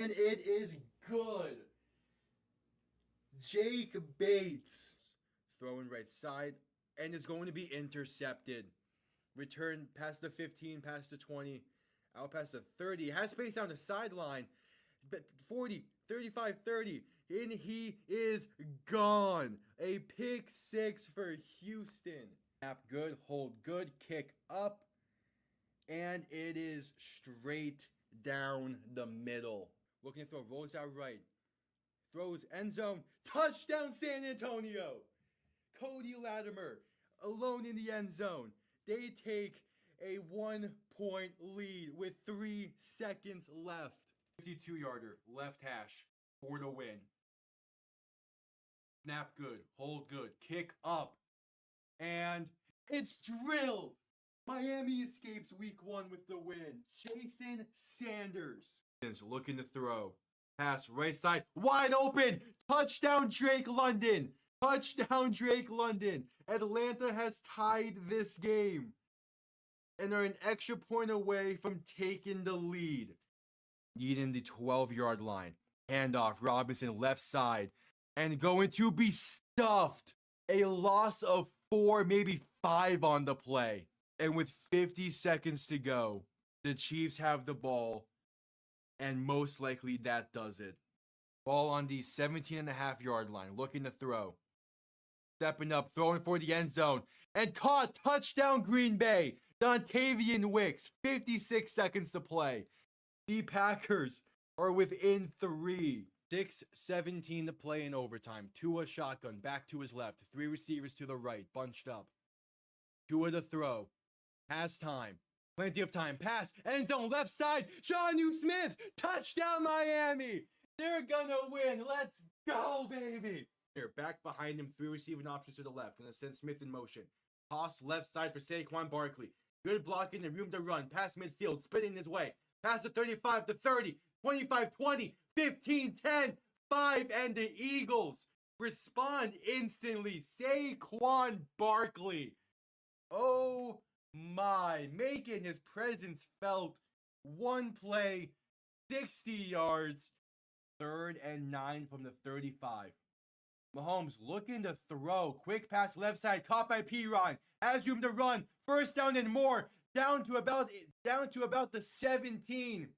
And it is good. Jake Bates. Throwing right side. And it's going to be intercepted. Return past the 15, past the 20. Out past the 30. Has space down the sideline. 40, 35, 30. And he is gone. A pick six for Houston. Snap good. Hold good. Kick up. And it is straight down the middle. Looking to throw. Rolls out right. Throws end zone. Touchdown San Antonio. Cody Latimer alone in the end zone. They take a 1-point lead with 3 seconds left. 52-yarder, left hash, for the win. Snap good, hold good, kick up, and it's drilled. Miami escapes week 1 with the win. Jason Sanders is looking to throw. Pass right side, wide open. Touchdown Drake London. Touchdown Drake London. Atlanta has tied this game and are an extra point away from taking the lead. Needing the 12-yard line. Handoff, Robinson left side. And going to be stuffed. A loss of 4, maybe 5 on the play. And with 50 seconds to go, the Chiefs have the ball. And most likely that does it. Ball on the 17.5-yard line. Looking to throw. Stepping up, throwing for the end zone. And caught. Touchdown Green Bay. Dontavian Wicks. 56 seconds to play. The Packers are within 3. 6:17 to play in overtime. Tua shotgun. Back to his left. 3 receivers to the right. Bunched up. Tua to throw. Has time. Plenty of time. Pass. End zone left side. Jonnu Smith. Touchdown Miami. They're gonna win. Let's go, baby. Here, back behind him. 3 receiving options to the left. Gonna send Smith in motion. Toss left side for Saquon Barkley. Good blocking and room to run. Past midfield. Spinning his way. Pass the 35 to 30. 25, 20, 15, 10, 5. And the Eagles respond instantly. Saquon Barkley. Oh my. Making his presence felt. 1 play. 60 yards. 3rd and 9 from the 35. Mahomes looking to throw. Quick pass left side. Caught by Piron. Has room to run. First down and more. Down to about the 17.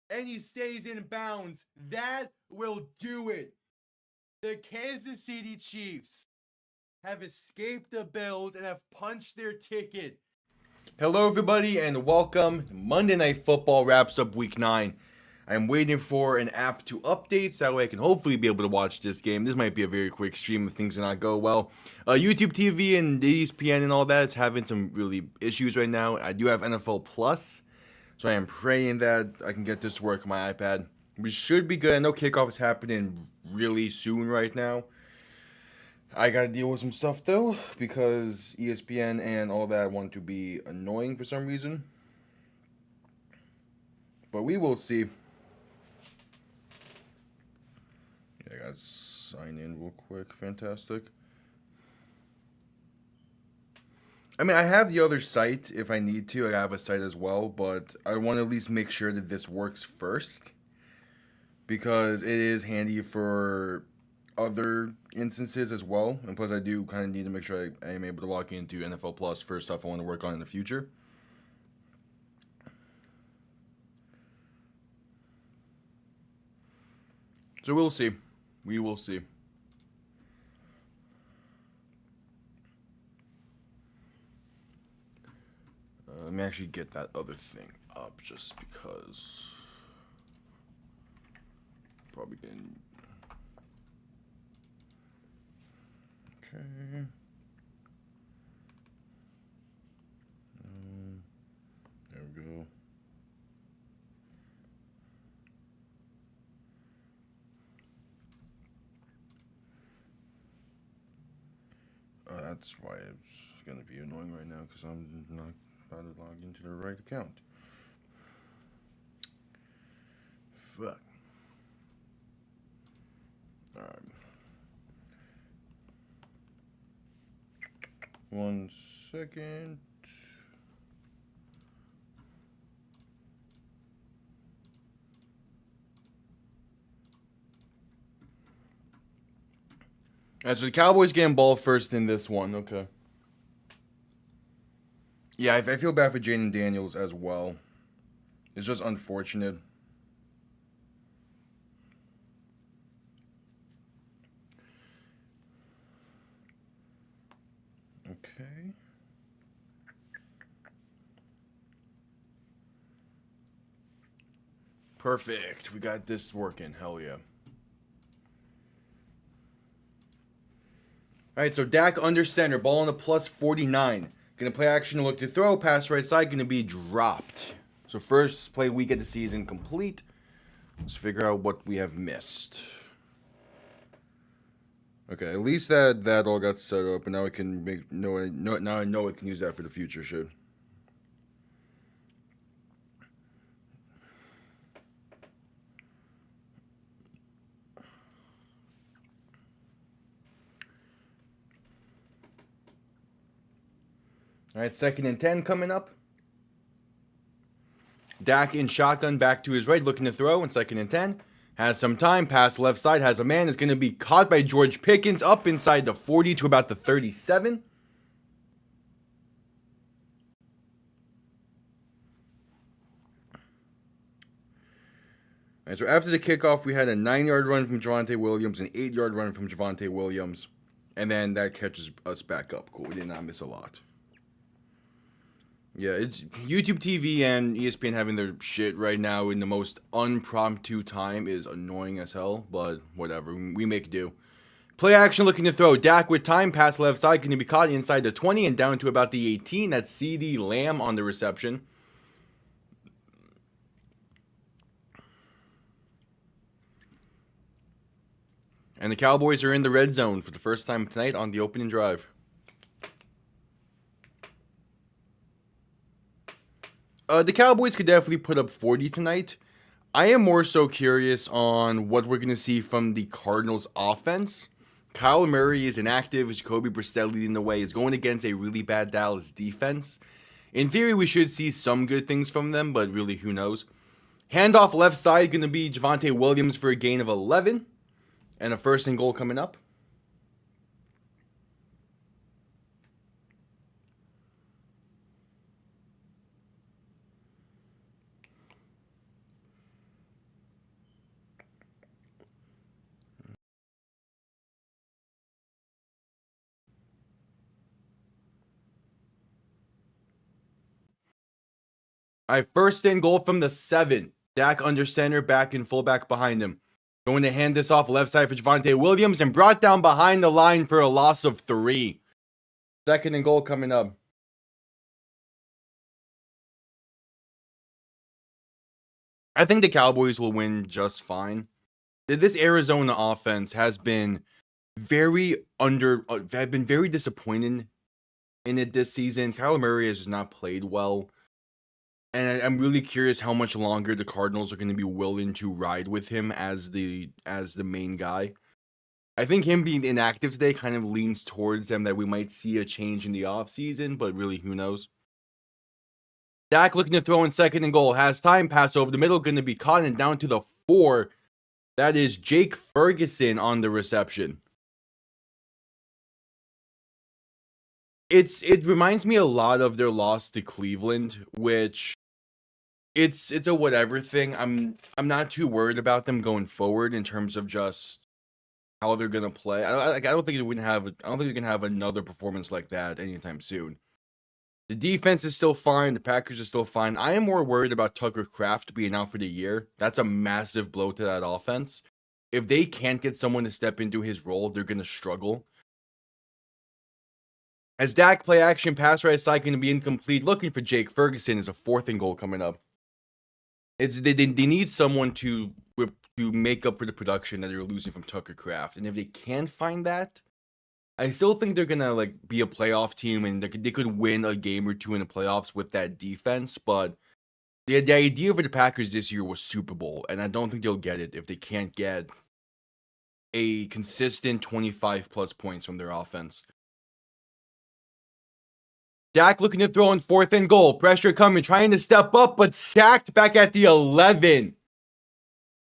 And he stays in bounds. That will do it. The Kansas City Chiefs have escaped the Bills and have punched their ticket. Hello everybody and welcome. Monday Night Football wraps up week 9. I'm waiting for an app to update so that way I can hopefully be able to watch this game. This might be a very quick stream if things do not go well. YouTube TV and ESPN and all that is having some really issues right now. I do have NFL Plus, so I am praying that I can get this to work on my iPad. We should be good. I know kickoff is happening really soon right now. I gotta deal with some stuff though because ESPN and all that want to be annoying for some reason. But we will see. I gotta sign in real quick. Fantastic. I mean, I have the other site if I need to. I have a site as well, but I want to at least make sure that this works first because it is handy for other instances as well. And plus, I do kind of need to make sure I am able to log into NFL Plus for stuff I want to work on in the future. So we'll see. We will see. Let me actually get that other thing up just because. Probably getting. Okay. There we go. That's why it's going to be annoying right now because I'm not about to log into the right account. Fuck. Alright. 1 second. Alright, so the Cowboys getting ball first in this one. Okay. Yeah, I feel bad for Jaden Daniels as well. It's just unfortunate. Okay. Perfect. We got this working. Hell yeah. Alright, so Dak under center. Ball on the plus 49. Gonna play action, look to throw. Pass right side. Gonna be dropped. So first play week of the season complete. Let's figure out what we have missed. Okay, at least that all got set up, and now I can now I know I can use that for the future shit. All right, 2nd and 10 coming up. Dak in shotgun, back to his right, looking to throw. And 2nd and 10. Has some time. Pass left side. Has a man. Is going to be caught by George Pickens up inside the 40 to about the 37. All right, so after the kickoff, we had a 9-yard run from Javonte Williams, an 8-yard run from Javonte Williams. And then that catches us back up. Cool. We did not miss a lot. Yeah, it's YouTube TV and ESPN having their shit right now in the most impromptu time is annoying as hell, but whatever. We make do. Play action looking to throw. Dak with time. Pass left side. Going to be caught inside the 20 and down to about the 18. That's CeeDee Lamb on the reception. And the Cowboys are in the red zone for the first time tonight on the opening drive. The Cowboys could definitely put up 40 tonight. I am more so curious on what we're going to see from the Cardinals offense. Kyle Murray is inactive. Jacoby Brissett leading the way. Is going against a really bad Dallas defense. In theory, we should see some good things from them, but really, who knows? Handoff left side going to be Javonte Williams for a gain of 11. And a 1st and goal coming up. All right, 1st and goal from the 7. Dak under center, back and fullback behind him. Going to hand this off left side for Javonte Williams and brought down behind the line for a loss of 3. 2nd and goal coming up. I think the Cowboys will win just fine. This Arizona offense has been very disappointing in it this season. Kyle Murray has just not played well. And I'm really curious how much longer the Cardinals are going to be willing to ride with him as the main guy. I think him being inactive today kind of leans towards them that we might see a change in the offseason, but really, who knows? Dak looking to throw in 2nd and goal. Has time. Pass over the middle. Going to be caught and down to the 4. That is Jake Ferguson on the reception. It reminds me a lot of their loss to Cleveland, which it's a whatever thing. I'm not too worried about them going forward in terms of just how they're gonna play. I don't think they're gonna have another performance like that anytime soon. The defense is still fine. The Packers are still fine. I am more worried about Tucker Kraft being out for the year. That's a massive blow to that offense. If they can't get someone to step into his role, they're gonna struggle. As Dak play action, pass right side going to be incomplete. Looking for Jake Ferguson is a 4th and goal coming up. They need someone to make up for the production that they're losing from Tucker Kraft, and if they can't find that, I still think they're gonna be a playoff team and they could win a game or two in the playoffs with that defense. But the idea for the Packers this year was Super Bowl, and I don't think they'll get it if they can't get a consistent 25+ points from their offense. Dak looking to throw in 4th and goal. Pressure coming, trying to step up, but sacked back at the 11.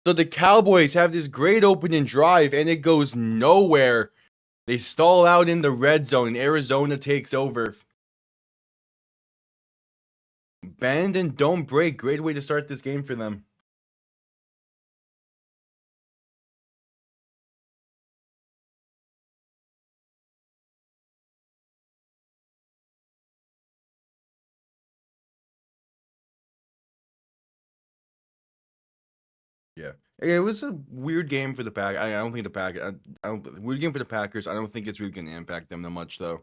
So the Cowboys have this great opening drive, and it goes nowhere. They stall out in the red zone, and Arizona takes over. Bend and don't break. Great way to start this game for them. Yeah, it was a weird game for the Pack. I don't think the Pack. I don't weird game for the Packers. I don't think it's really going to impact them that much though.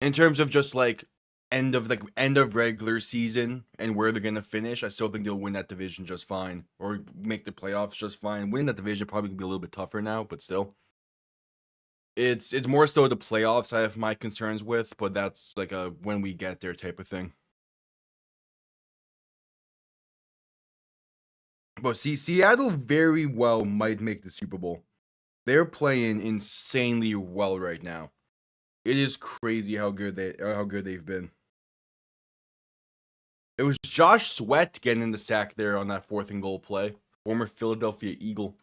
In terms of just like end of regular season and where they're going to finish, I still think they'll win that division just fine or make the playoffs just fine. Winning that division probably gonna be a little bit tougher now, but still. It's more so the playoffs I have my concerns with, but that's like a when we get there type of thing. But see, Seattle very well might make the Super Bowl. They're playing insanely well right now. It is crazy how good they've been. It was Josh Sweat getting the sack there on that 4th and goal play. Former Philadelphia Eagle.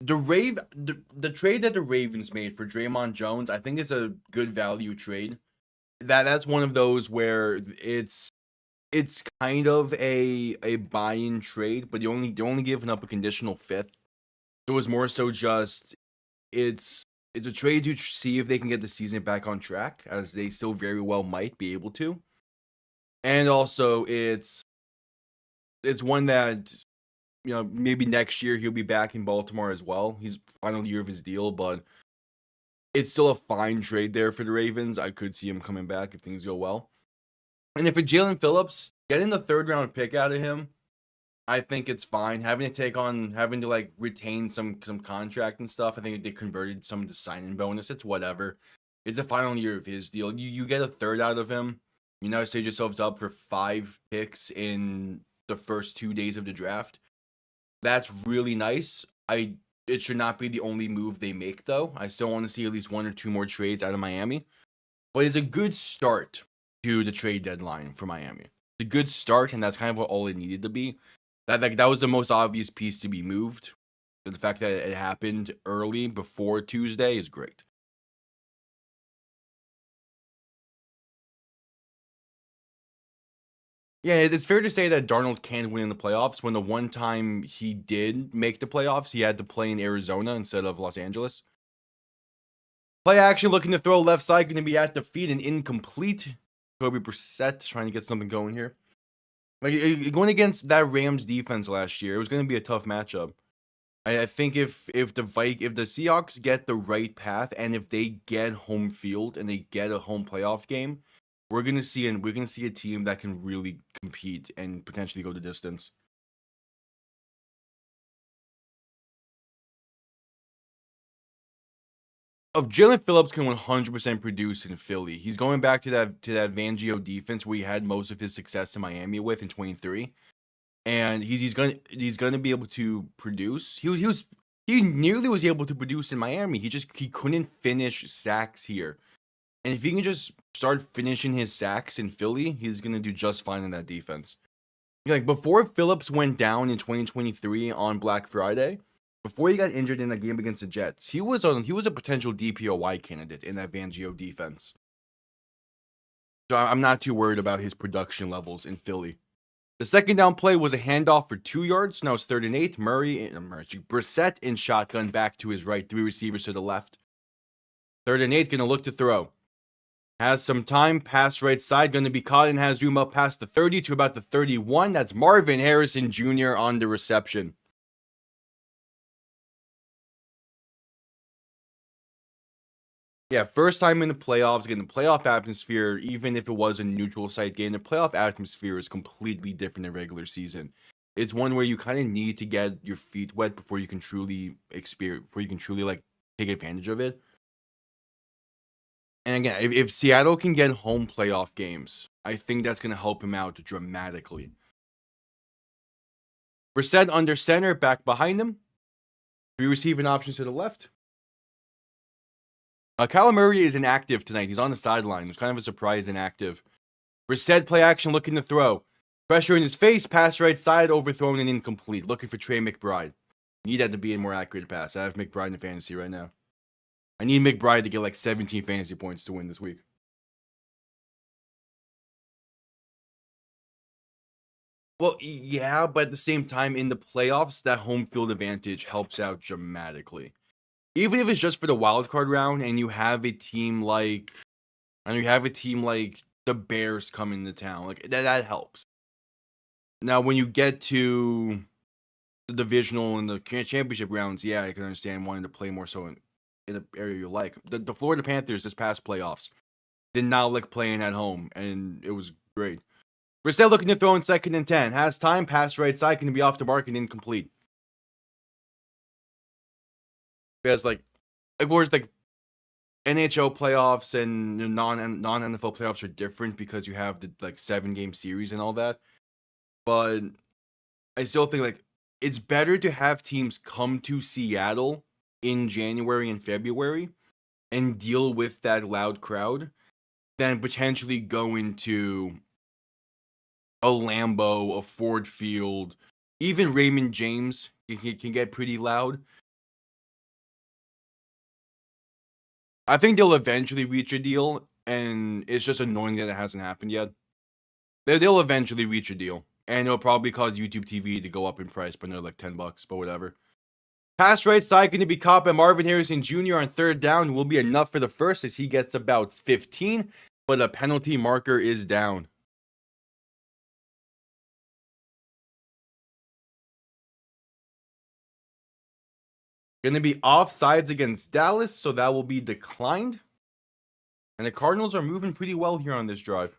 The trade that the Ravens made for Draymond Jones, I think it's a good value trade. That's one of those where it's kind of a buy-in trade, but they're only giving up a conditional 5th. So it was more so just it's a trade to see if they can get the season back on track, as they still very well might be able to. And also it's one that maybe next year he'll be back in Baltimore as well. He's final year of his deal, but it's still a fine trade there for the Ravens. I could see him coming back if things go well. And if it's Jalen Phillips, getting the 3rd round pick out of him, I think it's fine. Having to like retain some contract and stuff. I think they converted some to sign-in bonus. It's whatever. It's a final year of his deal. You get a 3rd out of him. You now set yourselves up for 5 picks in the first 2 days of the draft. That's really nice. It should not be the only move they make, though. I still want to see at least 1 or 2 more trades out of Miami. But it's a good start to the trade deadline for Miami. It's a good start, and that's kind of what all it needed to be. That was the most obvious piece to be moved. The fact that it happened early before Tuesday is great. Yeah, it's fair to say that Darnold can win in the playoffs. When the one time he did make the playoffs, he had to play in Arizona instead of Los Angeles. Play action, looking to throw left side, going to be at the feet and incomplete. Jacoby Brissett trying to get something going here. Like going against that Rams defense last year, it was going to be a tough matchup. I think if the Seahawks get the right path and if they get home field and they get a home playoff game, we're gonna see a team that can really compete and potentially go the distance. If Jalen Phillips can 100% produce in Philly, he's going back to that Fangio defense where he had most of his success in Miami with in 23, and he's gonna be able to produce. He nearly was able to produce in Miami. He couldn't finish sacks here. And if he can just start finishing his sacks in Philly, he's going to do just fine in that defense. Like before Phillips went down in 2023 on Black Friday, before he got injured in that game against the Jets, he was a potential DPOY candidate in that Fangio defense. So I'm not too worried about his production levels in Philly. The second down play was a handoff for 2 yards. Now it's 3rd and 8. Brissett in shotgun back to his right, 3 receivers to the left. 3rd and 8, going to look to throw. Has some time, pass right side, going to be caught and has room up past the 30 to about the 31. That's Marvin Harrison Jr. on the reception. Yeah, first time in the playoffs, getting the playoff atmosphere, even if it was a neutral site game, the playoff atmosphere is completely different than regular season. It's one where you kind of need to get your feet wet before you can truly like take advantage of it. And again, if Seattle can get home playoff games, I think that's going to help him out dramatically. Brissett under center, back behind him. 3 receiving options to the left. Kyler Murray is inactive tonight. He's on the sideline. It was kind of a surprise inactive. Brissett play action looking to throw. Pressure in his face, pass right side, overthrown and incomplete. Looking for Trey McBride. Need that to be a more accurate pass. I have McBride in fantasy right now. I need McBride to get like 17 fantasy points to win this week. Well, yeah, but at the same time, in the playoffs, that home field advantage helps out dramatically. Even if it's just for the wild card round, and you have a team like, the Bears coming to town, like that helps. Now, when you get to the divisional and the championship rounds, yeah, I can understand wanting to play more so in the area you like. The Florida Panthers this past playoffs did not like playing at home, and it was great. Brissett looking to throw in 2nd and 10. Has time, pass right side, can be off the mark and incomplete. Because like, of course, like NHL playoffs and non NFL playoffs are different because you have the like 7-game series and all that. But I still think like it's better to have teams come to Seattle in January and February and deal with that loud crowd than potentially go into a Lambeau, a Ford Field, even Raymond James can get pretty loud. I think they'll eventually reach a deal, and it's just annoying that it hasn't happened yet. They'll eventually reach a deal, and it'll probably cause YouTube TV to go up in price by another like $10, but whatever. Pass right side going to be caught by Marvin Harrison Jr. on 3rd down. Will be enough for the first as he gets about 15, but a penalty marker is down. Going to be offsides against Dallas, so that will be declined. And the Cardinals are moving pretty well here on this drive.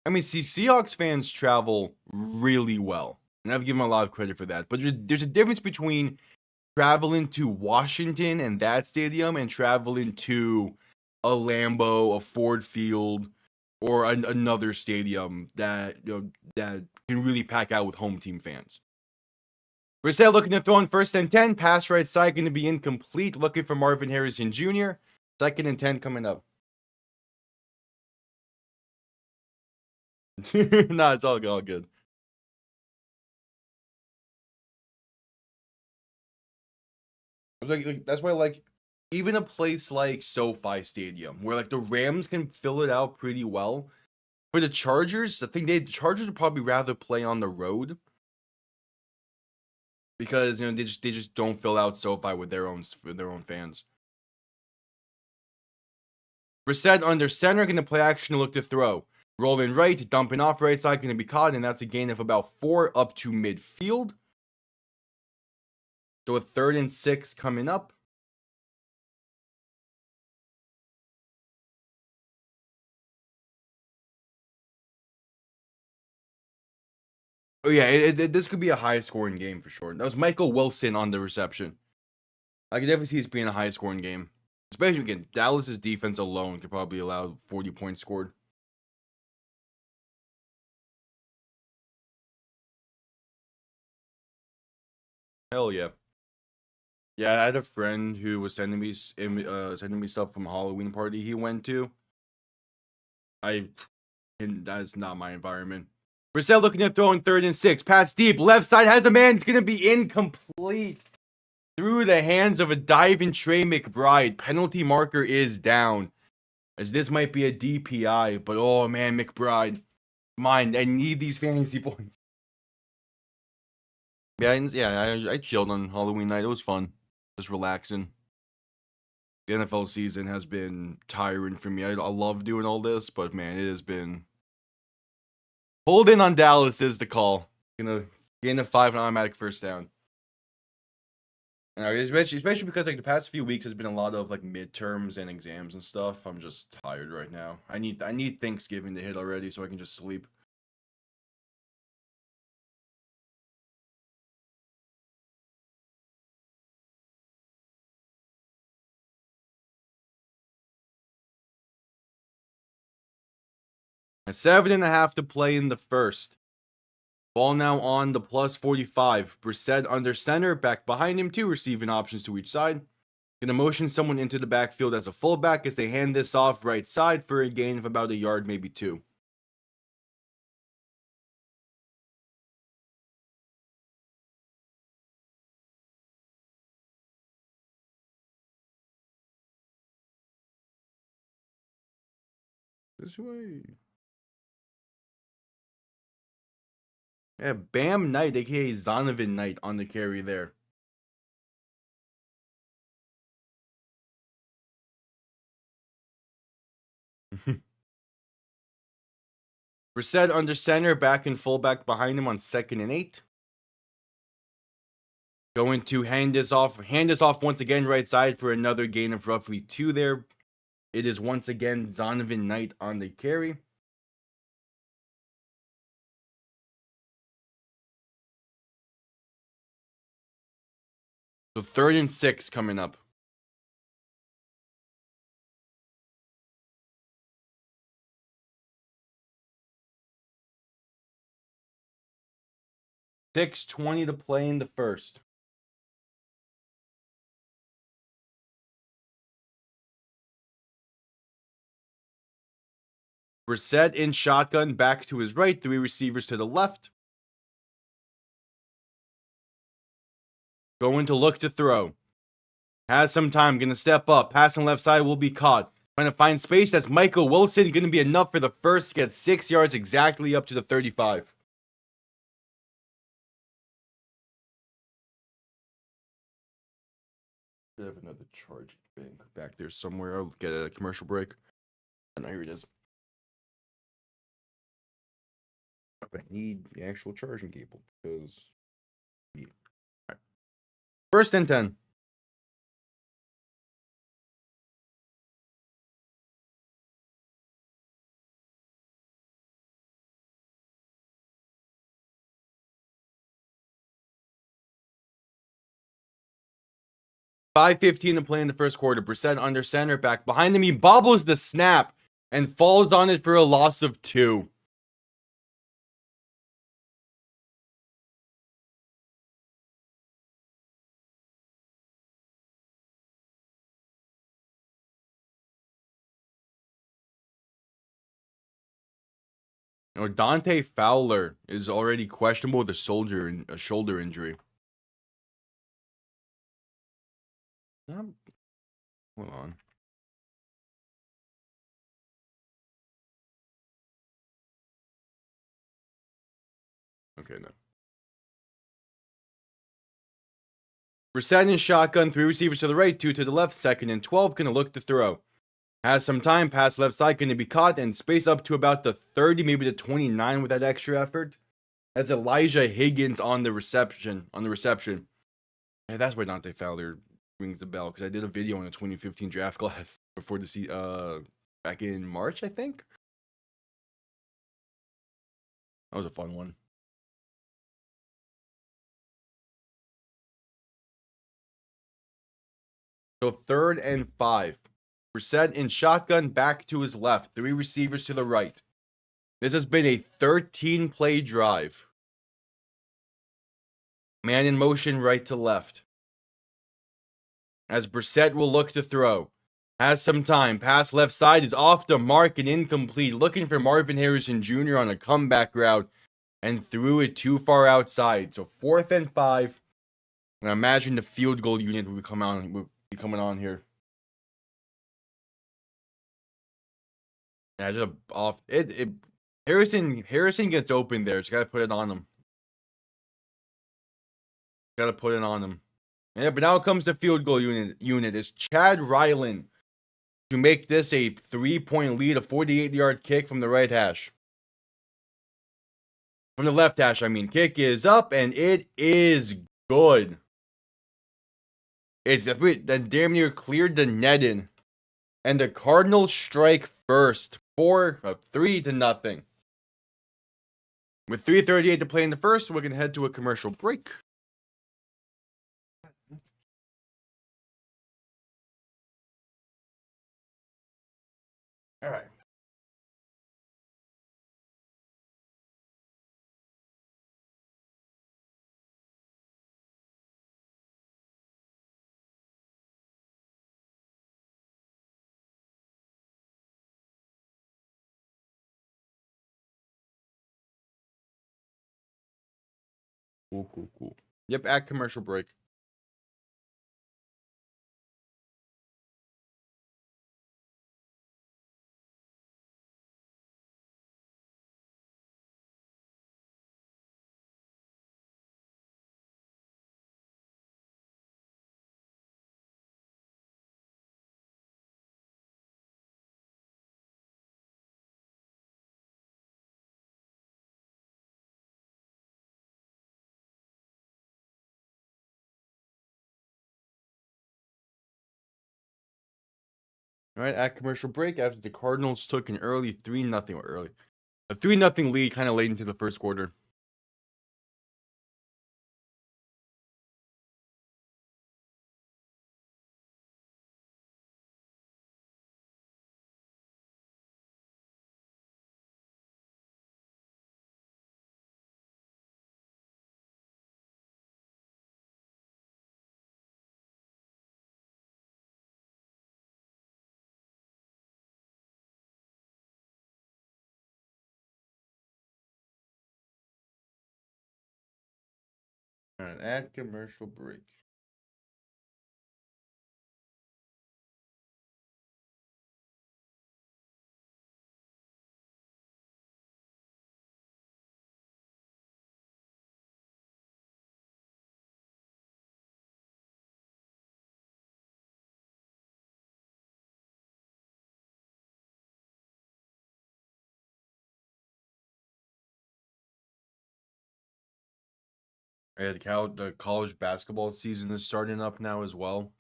I mean, Seahawks fans travel really well, and I've given them a lot of credit for that. But there's a difference between traveling to Washington and that stadium and traveling to a Lambeau, a Ford Field, or another stadium that that can really pack out with home team fans. Brissett looking to throw in 1st and 10. Pass right side going to be incomplete. Looking for Marvin Harrison Jr. 2nd and 10 coming up. Nah, it's all good. Like that's why like even a place like SoFi Stadium where like the Rams can fill it out pretty well. For the Chargers, I think the Chargers would probably rather play on the road because they just don't fill out SoFi with their own fans. Brissett under center, going to play action, look to throw. Rolling right, dumping off right side, going to be caught, and that's a gain of about 4 up to midfield. So a 3rd and 6 coming up. Oh yeah, this could be a high-scoring game for sure. That was Michael Wilson on the reception. I can definitely see this being a high-scoring game. Especially again, Dallas's defense alone could probably allow 40 points scored. Hell yeah. Yeah, I had a friend who was sending me stuff from a Halloween party he went to. That's not my environment. Brissett looking to throw in 3rd and 6. Pass deep. Left side has a man. It's going to be incomplete. Through the hands of a diving Trey McBride. Penalty marker is down. As this might be a DPI. But oh man, McBride. Mine. I need these fantasy points. Yeah, I chilled on Halloween night. It was fun. Just relaxing. The NFL season has been tiring for me. I love doing all this, but man, it has been. Hold in on Dallas is the call. Gain a 5 and automatic 1st down. Especially because like the past few weeks has been a lot of like midterms and exams and stuff. I'm just tired right now. I need Thanksgiving to hit already so I can just sleep. A 7.5 to play in the first. Ball now on the plus 45. Brissett under center, back behind him, 2 receiving options to each side. Gonna motion someone into the backfield as a fullback as they hand this off right side for a gain of about a yard, maybe 2. This way. Yeah, Bam Knight, aka Zonovan Knight, on the carry there. Brissett under center, back and fullback behind him on 2nd and 8. Going to hand this off once again right side for another gain of roughly 2 there. It is once again Zonovan Knight on the carry. So 3rd and 6 coming up. $6:20 to play in the first. Brissett in shotgun, back to his right, 3 receivers to the left. Going to look to throw. Has some time, gonna step up. Passing left side will be caught. Trying to find space. That's Michael Wilson. Gonna be enough for the first. Gets 6 yards exactly up to the 35. I have another charge bank back there somewhere. I'll get a commercial break. And here it is. I need the actual charging cable because. Yeah. Right. 1st and 10. $5:15 to play in the first quarter. Brissett under center, back behind him. He bobbles the snap and falls on it for a loss of 2. Dante Fowler is already questionable with a shoulder injury. Hold on. Okay, no. Brissett in shotgun, 3 receivers to the right, 2 to the left, 2nd and 12, gonna look to throw. Has some time, pass left side, gonna be caught, and space up to about the 30, maybe the 29 with that extra effort. That's Elijah Higgins on the reception. Yeah, that's why Dante Fowler rings the bell, because I did a video on the 2015 draft class before the back in March, I think. That was a fun one. So 3rd and 5. Brissett in shotgun, back to his left. 3 receivers to the right. This has been a 13-play drive. Man in motion right to left. As Brissett will look to throw. Has some time. Pass left side is off the mark and incomplete. Looking for Marvin Harrison Jr. on a comeback route. And threw it too far outside. So 4th and 5. And I imagine the field goal unit will be coming on here. Yeah, just off it. Harrison gets open there. Just gotta put it on him. Yeah, but now comes the field goal unit. It's Chad Ryland to make this a 3-point lead, a 48-yard kick from the right hash. From the left hash, I mean. Kick is up, and it is good. It damn near cleared the netting. And the Cardinals strike first. 3-0. With 3:38 to play in the first, we're going to head to a commercial break. All right. Cool. Yep, at commercial break. All right, at commercial break, after the Cardinals took an early 3-0 a 3-0 lead kind of late into the first quarter. All right, at commercial break. Yeah, the college basketball season is starting up now as well,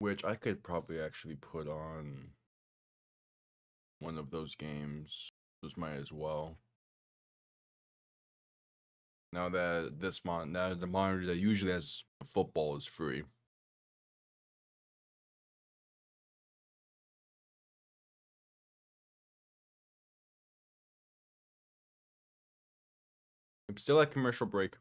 which I could probably actually put on one of those games. Those might as well. Now that the monitor that usually has football is free. I'm still at commercial break.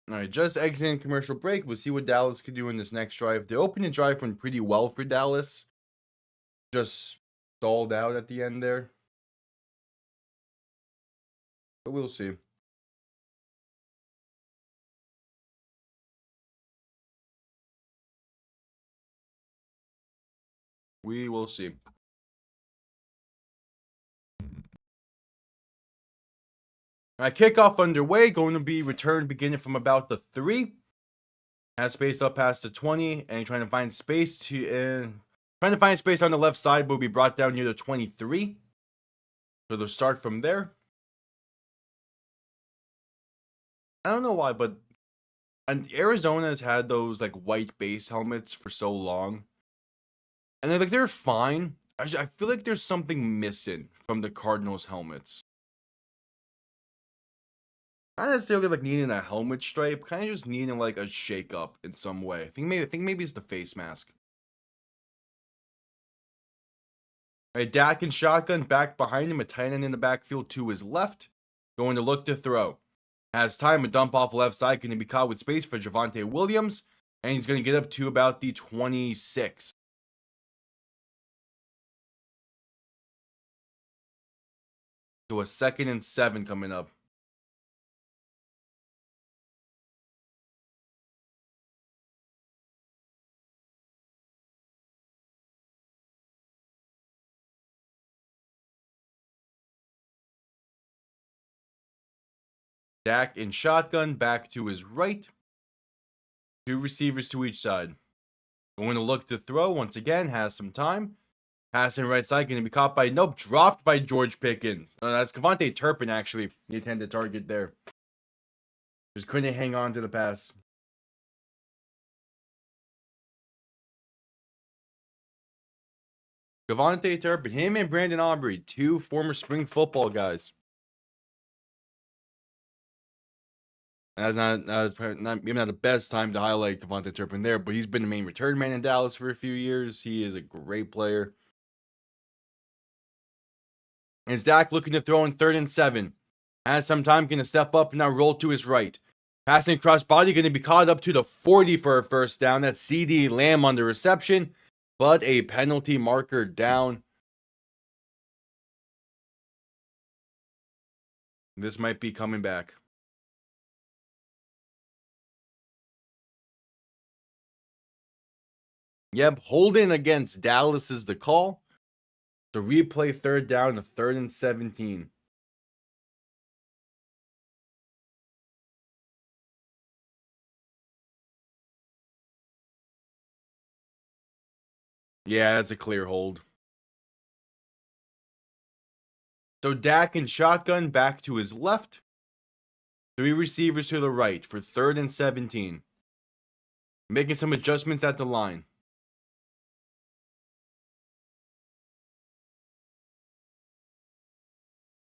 All right, just exiting commercial break. We'll see what Dallas could do in this next drive. The opening drive went pretty well for Dallas. Just stalled out at the end there. But we'll see. We will see. All right, kickoff underway. Going to be returned beginning from about the 3. Has space up past the 20, and trying to find space on the left side, will be brought down near the 23. So they'll start from there. I don't know why, but Arizona has had those like white base helmets for so long, and they're fine. I feel like there's something missing from the Cardinals helmets. Not necessarily like needing a helmet stripe, kind of just needing like a shake up in some way. I think maybe it's the face mask. All right, Dak and shotgun back behind him, a tight end in the backfield to his left, going to look to throw. Has time, a dump off left side, going to be caught with space for Javonte Williams, and he's going to get up to about the 26. So a 2nd and 7 coming up. Dak in shotgun, back to his right. 2 receivers to each side. Going to look to throw once again, has some time. Passing right side, going to be caught by, dropped by George Pickens. That's Cavante Turpin, actually, the intended target there. Just couldn't hang on to the pass. Cavante Turpin, him and Brandon Aubrey, 2 former spring football guys. That's maybe not the best time to highlight Devontae Turpin there, but he's been the main return man in Dallas for a few years. He is a great player. Is Dak looking to throw in 3rd and 7? Has some time, going to step up and now roll to his right. Passing across body, going to be caught up to the 40 for a first down. That's CD Lamb on the reception, but a penalty marker down. This might be coming back. Yep, holding against Dallas is the call. So replay third down to 3rd and 17. Yeah, that's a clear hold. So Dak in shotgun back to his left. 3 receivers to the right for 3rd and 17. Making some adjustments at the line.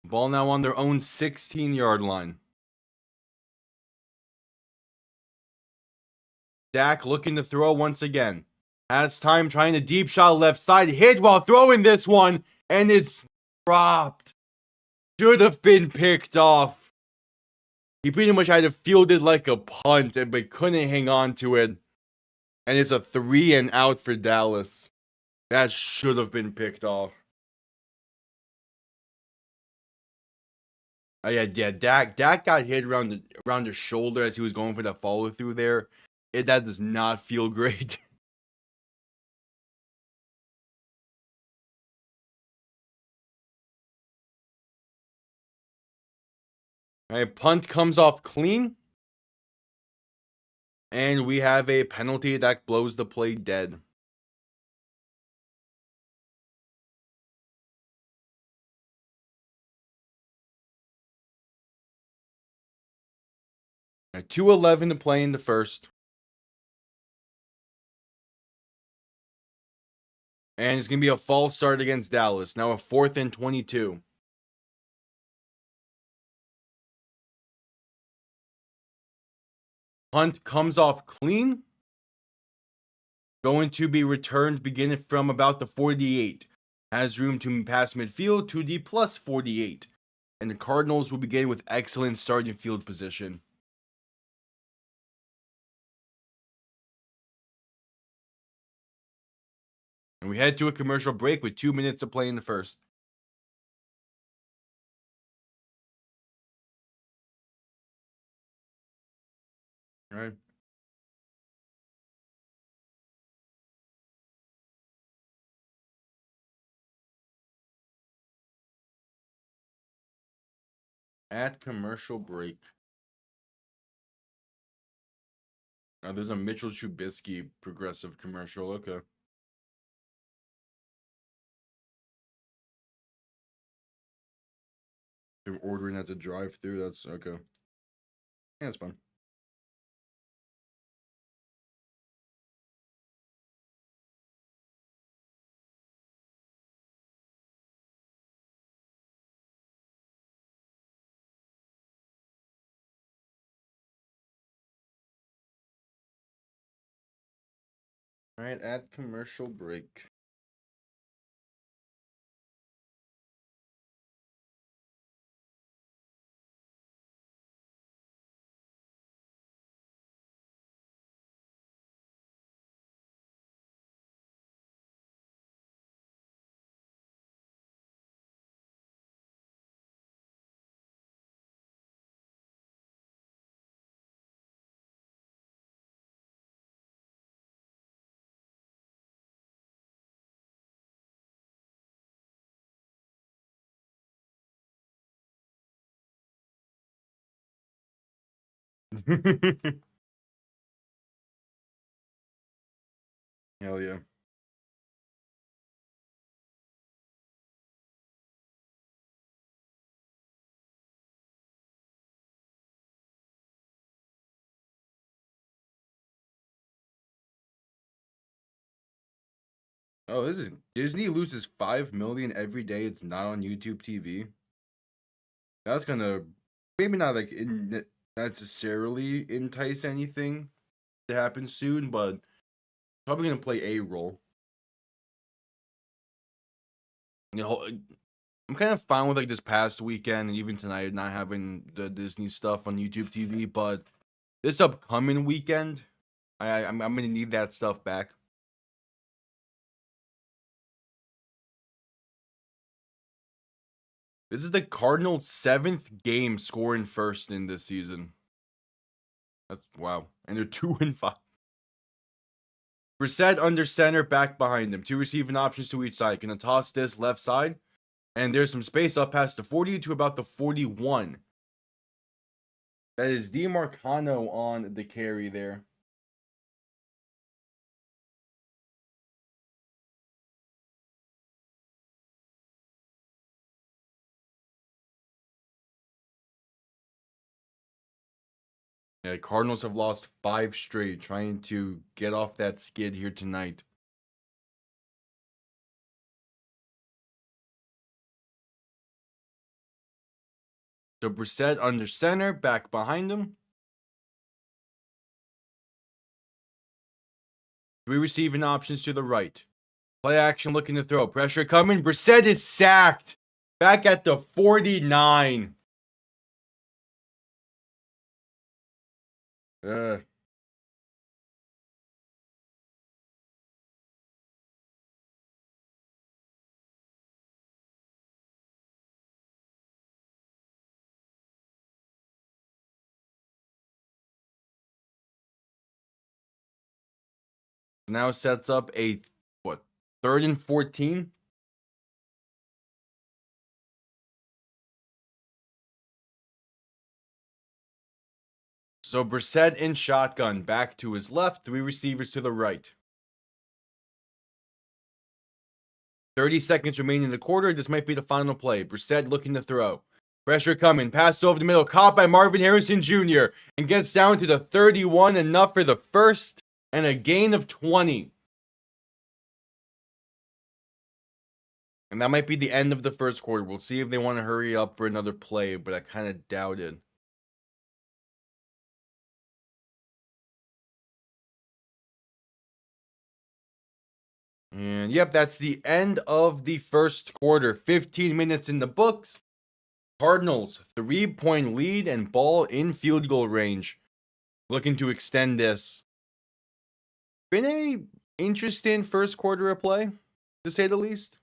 Ball now on their own 16-yard line. Dak looking to throw once again. Has time trying to deep shot left side. Hit while throwing this one. And it's dropped. Should have been picked off. He pretty much had to field it like a punt, but couldn't hang on to it. And it's a 3 and out for Dallas. That should have been picked off. Oh, yeah, Dak got hit around the shoulder as he was going for that follow through there. That does not feel great. All right, punt comes off clean. And we have a penalty that blows the play dead. All right, 2:11 to play in the first. And it's going to be a false start against Dallas. Now a 4th and 22. Punt comes off clean. Going to be returned beginning from about the 48. Has room to pass midfield to the plus 48. And the Cardinals will begin with excellent starting field position. And we head to a commercial break with 2 minutes to play in the first. All right. At commercial break. Now there's a Mitchell Trubisky progressive commercial. Okay. They're ordering at the drive-thru. That's okay. Yeah, that's fine. All right, at commercial break. Hell yeah. Oh, this is Disney loses 5 million every day. It's not on YouTube TV. That's gonna maybe not like necessarily entice anything to happen soon, but probably gonna play a role. You know, I'm kind of fine with like this past weekend and even tonight not having the Disney stuff on YouTube TV, but this upcoming weekend, I'm going to need that stuff back. This is the Cardinals' 7th game scoring first in this season. That's wow. And they're 2-5. Brissett under center, back behind him. 2 receiving options to each side. Gonna toss this left side. And there's some space up past the 40 to about the 41. That is DeMarcano on the carry there. Yeah, Cardinals have lost 5 straight, trying to get off that skid here tonight. So Brissett under center, back behind him. 3 receiving options to the right. Play action looking to throw. Pressure coming. Brissett is sacked. Back at the 49. Now sets up a, 3rd and 14? So Brissett in shotgun, back to his left, 3 receivers to the right. 30 seconds remaining in the quarter. This might be the final play. Brissett looking to throw. Pressure coming. Pass over the middle. Caught by Marvin Harrison Jr. And gets down to the 31. Enough for the first and a gain of 20. And that might be the end of the first quarter. We'll see if they want to hurry up for another play, but I kind of doubt it. And yep, that's the end of the first quarter. 15 minutes in the books. Cardinals, 3-point lead and ball in field goal range. Looking to extend this. Been a interesting first quarter of play, to say the least.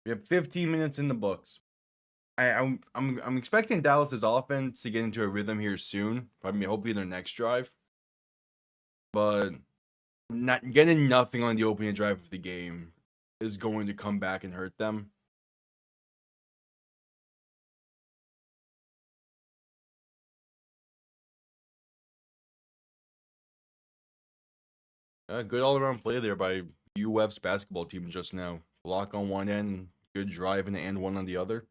We have 15 minutes in the books. I'm expecting Dallas's offense to get into a rhythm here soon. Hopefully their next drive. But not getting nothing on the opening drive of the game is going to come back and hurt them. Good all-around play there by UF's basketball team just now. Block on one end, good drive and one on the other.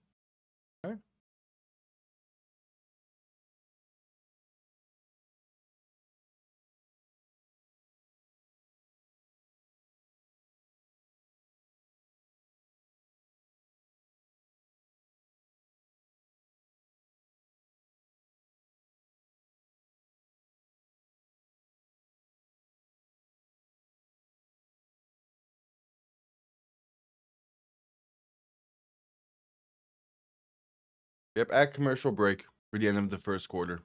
All right. Yep, at commercial break for the end of the first quarter.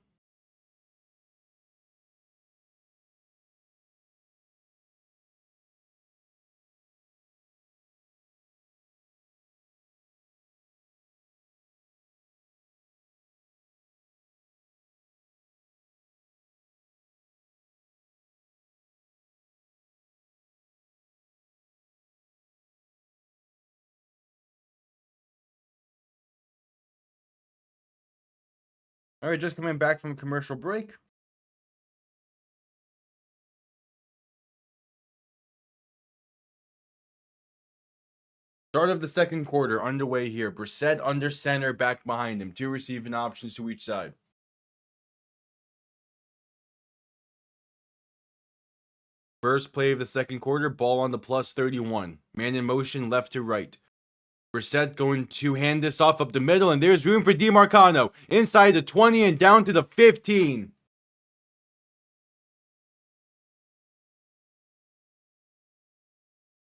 All right, just coming back from commercial break. Start of the second quarter underway here. Brissett under center, back behind him. 2 receiving options to each side. First play of the second quarter, ball on the +31. Man in motion left to right. Brissett going to hand this off up the middle, and there's room for DeMarcano. Inside the 20 and down to the 15.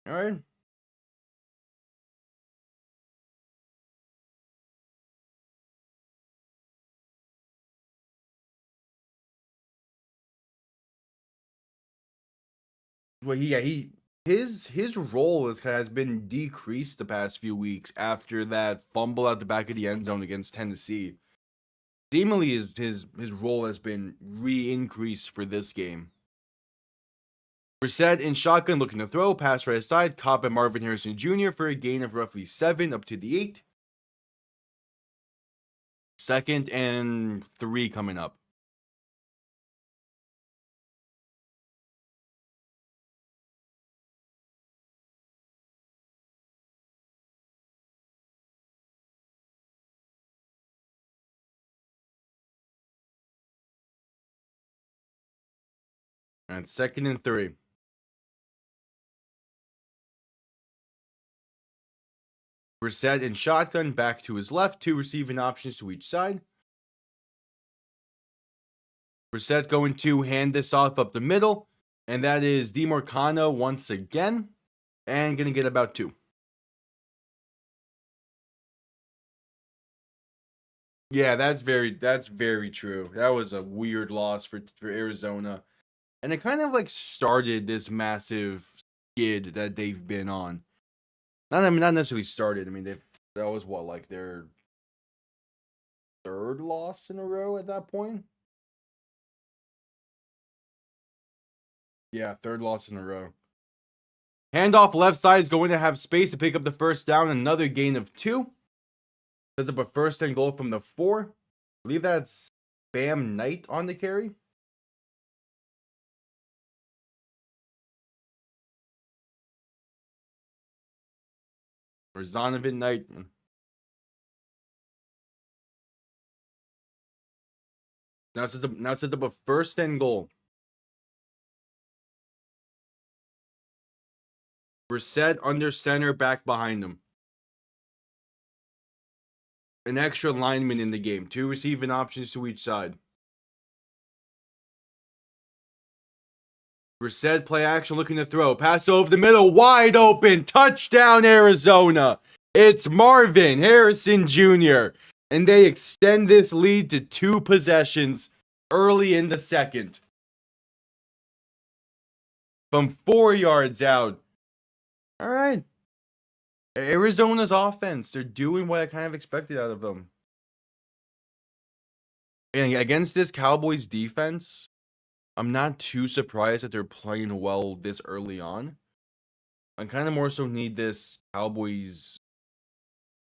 All right. Well, his role has been decreased the past few weeks after that fumble at the back of the end zone against Tennessee. Seemingly, his role has been re-increased for this game. Brissett in shotgun looking to throw, pass right side, caught by Marvin Harrison Jr. for a gain of roughly 7 up to the 8. 2nd and 3 coming up. And 2nd and 3. Brissett in shotgun, back to his left, 2 receiving options to each side. Brissett going to hand this off up the middle, and that is DeMarcano once again, and going to get about 2. Yeah, that's very true. That was a weird loss for Arizona. And it kind of like started this massive skid that they've been on. Not necessarily started. I mean, that was what, like their 3rd loss in a row at that point? Yeah, 3rd loss in a row. Handoff left side is going to have space to pick up the first down. Another gain of 2. Sets up a 1st and goal from the 4. I believe that's Bam Knight on the carry. Or Zonovan Knight. Now set up a 1st and goal. Brissett under center, back behind him. An extra lineman in the game. 2 receiving options to each side. Brissett play action looking to throw. Pass over the middle. Wide open. Touchdown Arizona. It's Marvin Harrison Jr. And they extend this lead to 2 possessions early in the 2nd. From 4 yards out. All right. Arizona's offense, they're doing what I kind of expected out of them. And against this Cowboys defense, I'm not too surprised that they're playing well this early on. I kind of more so need this Cowboys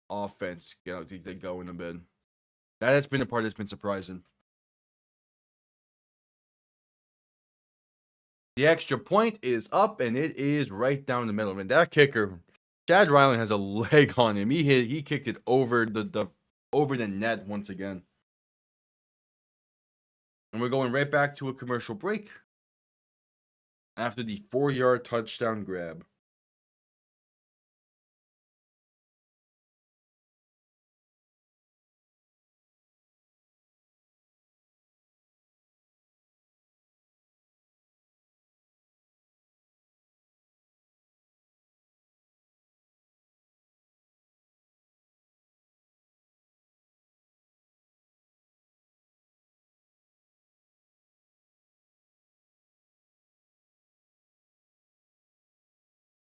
offense to get going a bit. That's been the part that's been surprising. The extra point is up, and it is right down the middle. And that kicker, Chad Ryland, has a leg on him. He kicked it over the net once again. And we're going right back to a commercial break after the 4-yard touchdown grab.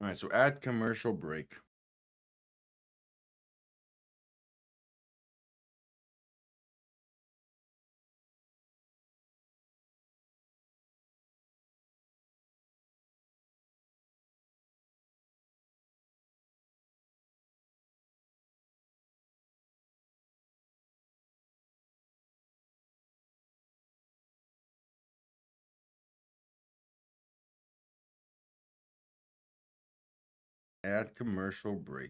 All right, so at commercial break. At commercial break.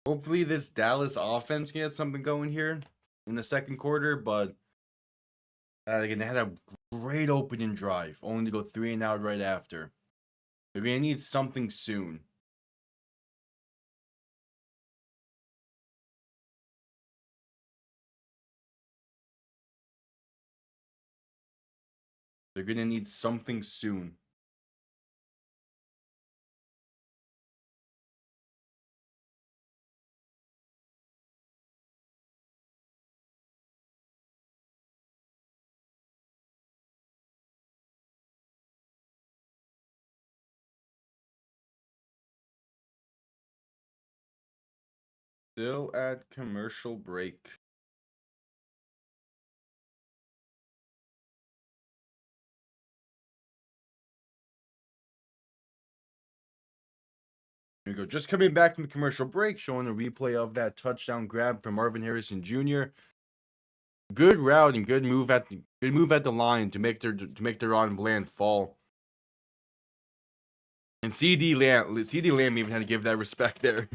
Hopefully this Dallas offense can get something going here in the 2nd quarter, but Again, they had a great opening drive, only to go 3-and-out right after. They're going to need something soon. They're going to need something soon. Still at commercial break. Here we go. Just coming back from the commercial break, showing a replay of that touchdown grab from Marvin Harrison Jr. Good route and good move at the line to make their on Bland fall. And CD Lamb even had to give that respect there.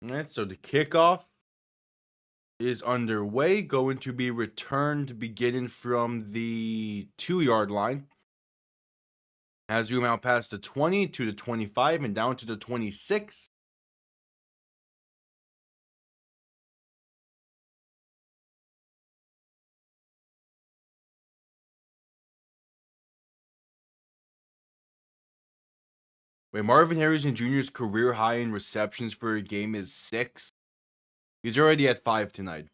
All right, so the kickoff is underway, going to be returned beginning from the 2-yard line. Has zoom out past the 20 to the 25 and down to the 26. Wait, Marvin Harrison Jr.'s career high in receptions for a game is 6. He's already at 5 tonight.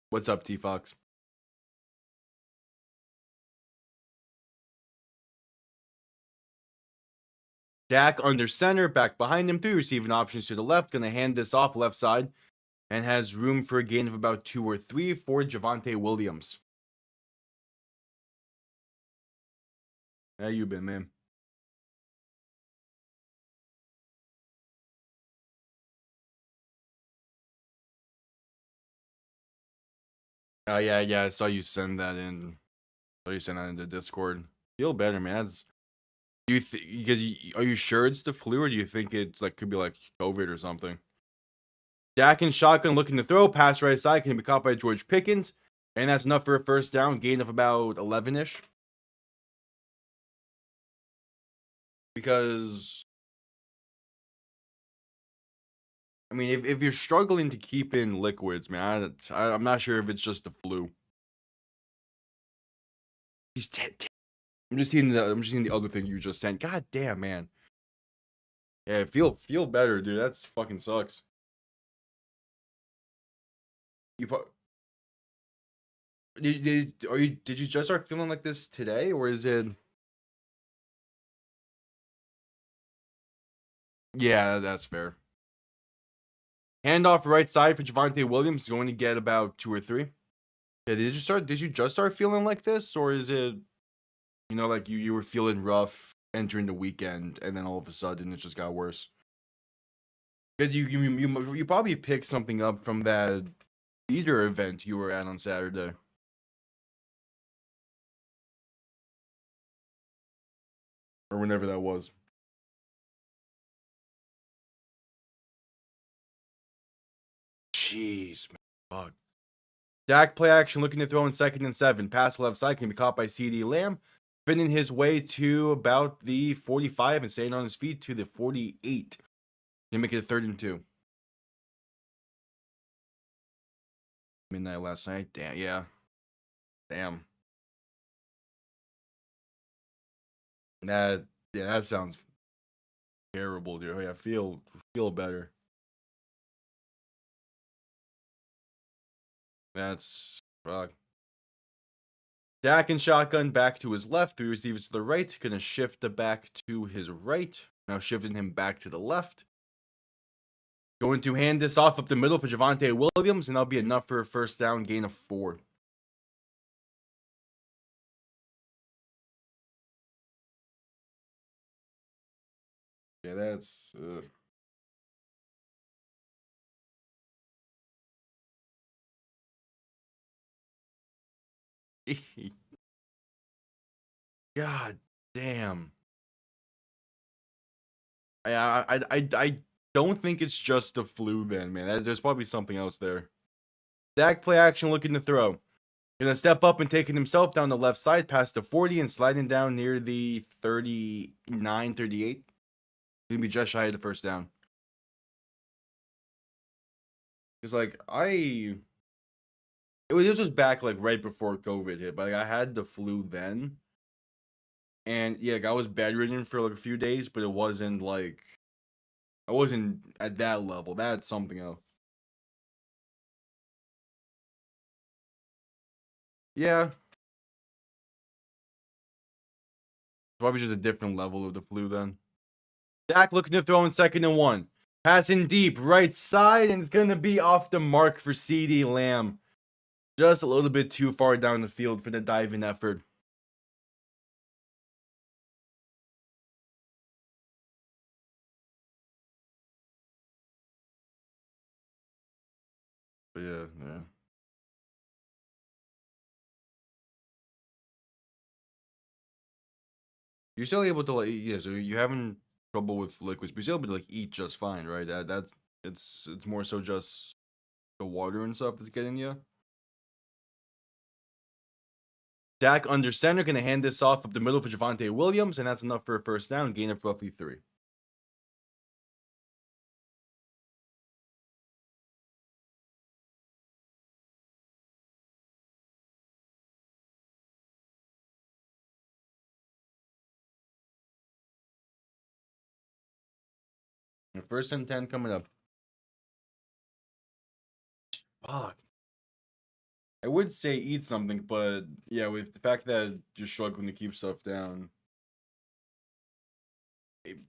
What's up, T-Fox? Dak under center, back behind him, 3 receiving options to the left. Going to hand this off left side and has room for a gain of about 2 or 3 for Javonte Williams. How you been, man? Oh, yeah, I saw you send that in. I saw you send that into Discord. Feel better, man. Are you sure it's the flu, or do you think it's like could be like COVID or something? Dak in shotgun looking to throw, pass right side, can be caught by George Pickens, and that's enough for a first down, gain of about 11-ish. Because, I mean, if you're struggling to keep in liquids, man, I'm not sure if it's just the flu. He's 10. I'm just seeing the other thing you just sent. God damn, man. Yeah, feel better, dude. That's fucking sucks. Did you just start feeling like this today, or is it? Yeah, that's fair. Handoff right side for Javonte Williams, going to get about 2 or 3. Yeah, did you just start feeling like this, or is it, like you were feeling rough entering the weekend, and then all of a sudden it just got worse? Because you probably picked something up from that theater event you were at on Saturday. Or whenever that was. Jeez, man. Fuck. Dak play action looking to throw in 2nd and 7. Pass left side can be caught by CD Lamb. Spinning his way to about the 45 and staying on his feet to the 48. Gonna make it a 3rd and 2. Midnight last night. Damn, yeah. Damn. That sounds terrible, dude. Yeah, feel better. That's fuck. Dak and shotgun back to his left. 3 receivers to the right. Gonna shift the back to his right. Now shifting him back to the left. Going to hand this off up the middle for Javonte Williams, and that'll be enough for a first down, gain of 4. Yeah, that's... God damn. I don't think it's just the flu then, man. There's probably something else there. Dak play action looking to throw. Gonna step up and taking himself down the left side past the 40 and sliding down near the 39, 38. Gonna be just shy of the first down. It's like, this was back like right before COVID hit, but like, I had the flu then. And yeah, like, I was bedridden for like a few days, but it wasn't like, I wasn't at that level. That's something else. Yeah. Probably just a different level of the flu then. Dak looking to throw in 2nd and 1. Passing deep, right side, and it's going to be off the mark for CeeDee Lamb. Just a little bit too far down the field for the diving effort. But yeah. You're still able to like, yeah, so you're having trouble with liquids, but you're still able to like eat just fine, right? It's more so just the water and stuff that's getting you. Dak under center, gonna hand this off up the middle for Javonte Williams, and that's enough for a first down, gain of roughly 3. First and 10 coming up. Fuck. I would say eat something, but yeah, with the fact that you're struggling to keep stuff down,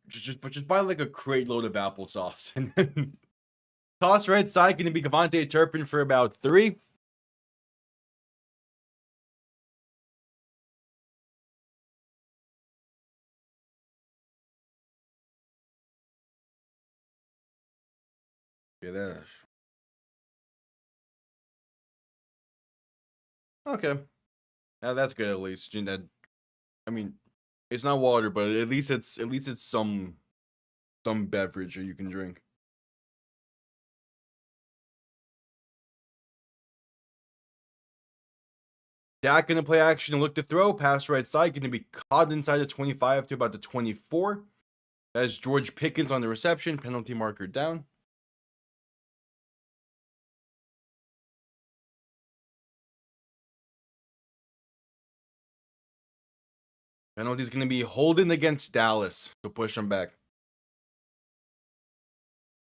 just buy like a crate load of applesauce and then toss right side. Going to be Cavante Turpin for about 3. Yeah, that. Okay, now that's good at least. I mean, it's not water, but at least it's some beverage that you can drink. Dak gonna play action and look to throw. Pass right side, gonna be caught inside the 25 to about the 24. That's George Pickens on the reception. Penalty marker down. Penalty's gonna be holding against Dallas, so push him back.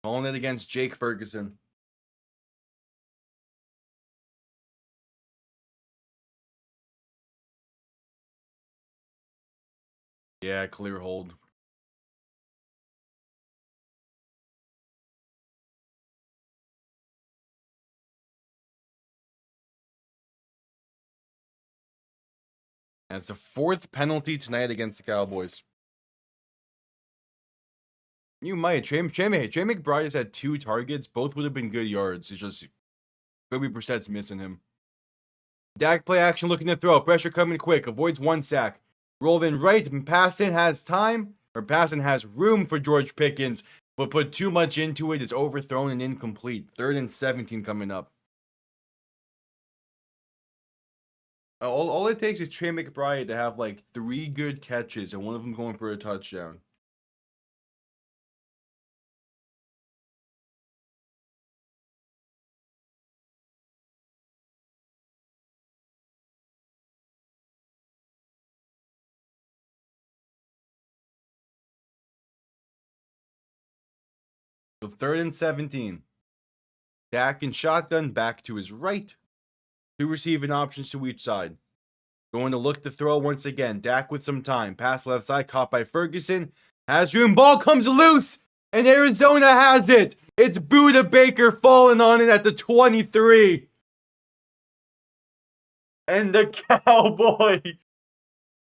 Calling it against Jake Ferguson. Yeah, clear hold. And it's the 4th penalty tonight against the Cowboys. You might. Trey McBride has had 2 targets. Both would have been good yards. It's just Jacoby Brissett's missing him. Dak play action looking to throw. Pressure coming quick. Avoids 1 sack. Rolled in right. And Passon has time. Or Passon has room for George Pickens. But put too much into it. It's overthrown and incomplete. 3rd and 17 coming up. All it takes is Trey McBride to have like 3 good catches and one of them going for a touchdown. So 3rd and 17. Dak in shotgun back to his right. 2 receiving options to each side. Going to look to throw once again. Dak with some time. Pass left side, caught by Ferguson. Has room. Ball comes loose. And Arizona has it. It's Buda Baker falling on it at the 23. And the Cowboys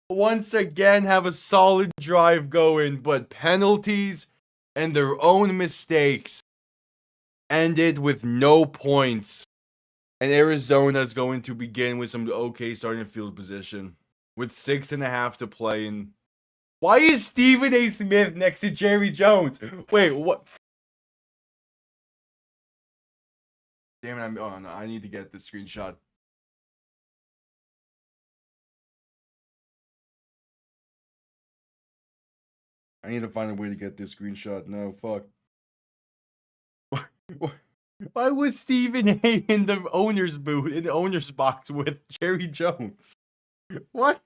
once again have a solid drive going, but penalties and their own mistakes ended with no points. And Arizona is going to begin with some okay starting field position with 6.5 to play. And Why is Stephen A. Smith next to Jerry Jones? Wait, what? Damn it, oh no, I need to get this screenshot. I need to find a way to get this screenshot. No, fuck. Why was Stephen A. in the owner's booth, in the owner's box with Jerry Jones? What?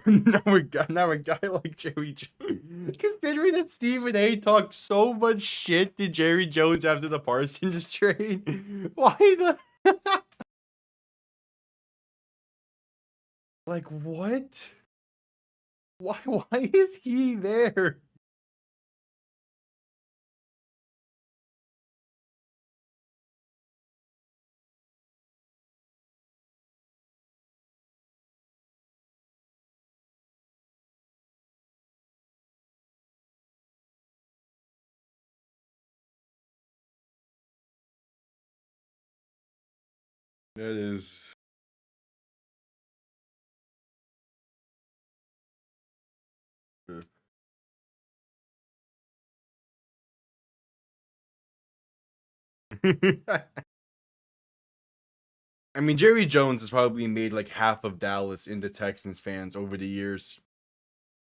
now a guy like Jerry Jones. Considering that Stephen A. talked so much shit to Jerry Jones after the Parsons trade, why the? Like what? Why is he there? That is. I mean, Jerry Jones has probably made like half of Dallas into Texans fans over the years.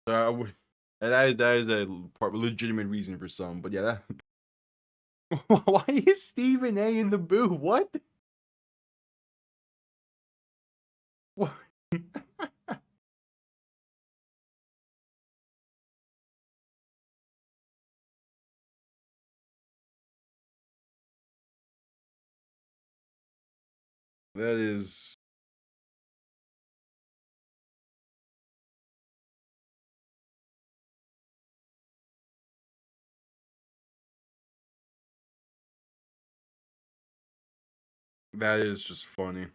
So that is a legitimate reason for some. But yeah, why is Stephen A. in the booth? What? What? That is. That is just funny.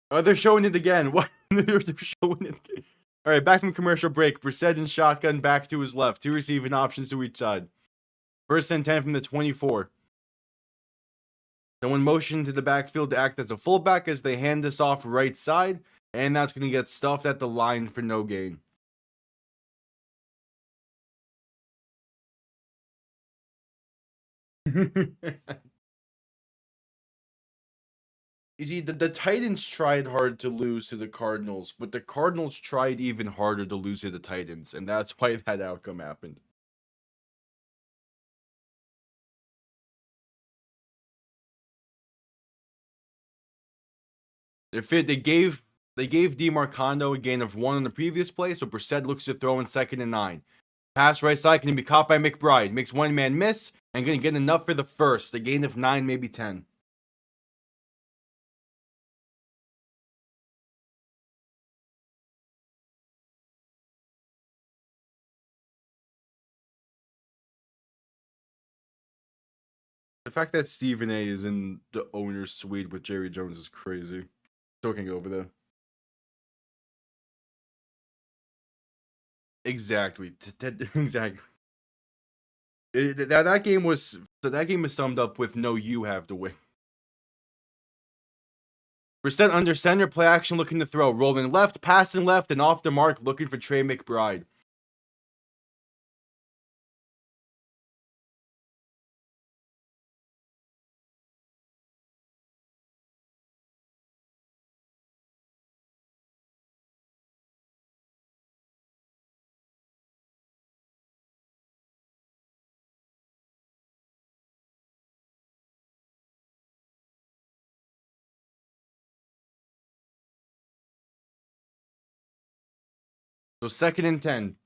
Oh, they're showing it again. What? They're showing it again. All right, back from commercial break. Brissett in shotgun back to his left. Two receiving options to each side. First and 10 from the 24. Someone motioned to the backfield to act as a fullback as they hand this off right side. And that's going to get stuffed at the line for no gain. You see, the Titans tried hard to lose to the Cardinals, but the Cardinals tried even harder to lose to the Titans, and that's why that outcome happened. They gave DeMarcando a gain of 1 on the previous play, so Brissett looks to throw in 2nd and 9. Pass right side can be caught by McBride. Makes one man miss, and going to get enough for the first. A gain of 9, maybe 10. The fact that Stephen A. is in the owner's suite with Jerry Jones is crazy. Still can't get over that. Exactly. Exactly. That game was summed up with no you have to win. Brissett under center, play action looking to throw. Rolling left, passing left, and off the mark looking for Trey McBride. So 2nd and 10.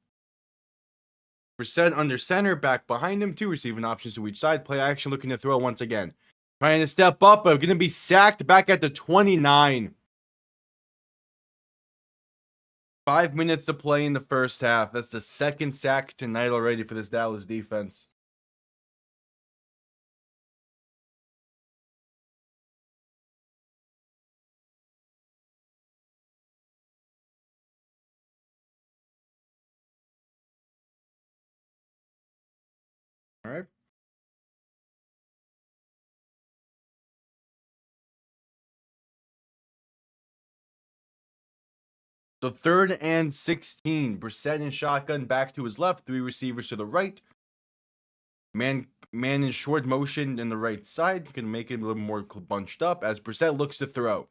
Brissett under center, back behind him, 2 receiving options to each side. Play action looking to throw once again. Trying to step up, but going to be sacked back at the 29. 5 minutes to play in the first half. That's the 2nd sack tonight already for this Dallas defense. All right. So 3rd and 16. Brissett in shotgun back to his left. 3 receivers to the right. Man in short motion in the right side. Can make it a little more bunched up as Brissett looks to throw.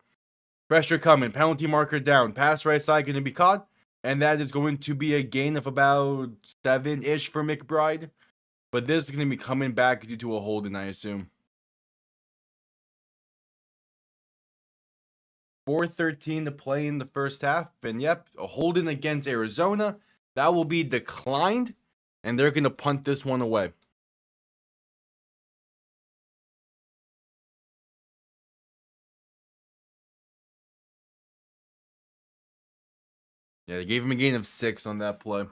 Pressure coming. Penalty marker down. Pass right side going to be caught. And that is going to be a gain of about 7-ish for McBride. But this is going to be coming back due to a holding, I assume. 4:13 to play in the first half. And yep, a holding against Arizona. That will be declined. And they're going to punt this one away. Yeah, they gave him a gain of 6 on that play.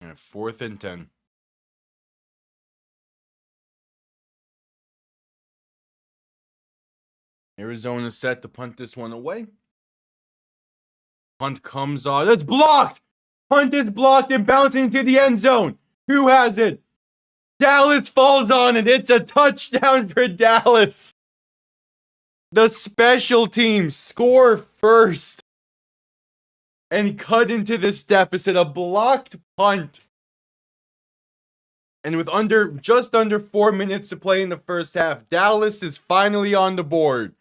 And 4th and 10. Arizona set to punt this one away. Punt comes on. It's blocked! Punt is blocked and bouncing into the end zone. Who has it? Dallas falls on it. It's a touchdown for Dallas. The special teams score first and cut into this deficit. A blocked punt. And with just under 4 minutes to play in the first half, Dallas is finally on the board.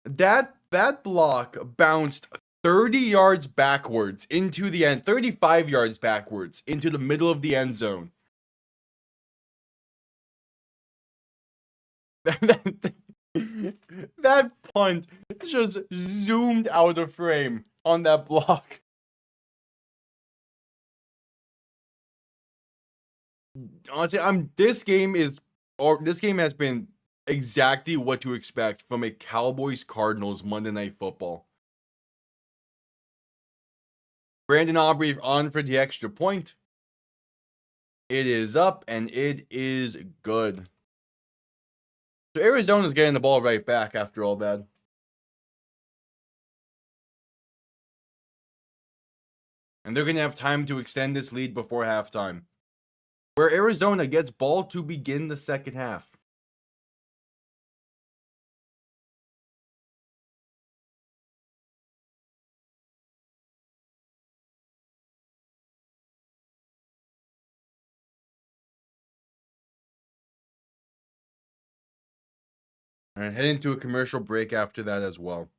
That block bounced 30 yards backwards into the end, 35 yards backwards into the middle of the end zone. That punt just zoomed out of frame on that block. Honestly, this game has been exactly what to expect from a Cowboys Cardinals Monday Night Football. Brandon Aubrey on for the extra point. It is up and it is good. So Arizona's getting the ball right back after all that. And they're going to have time to extend this lead before halftime, where Arizona gets ball to begin the second half. And head into a commercial break after that as well.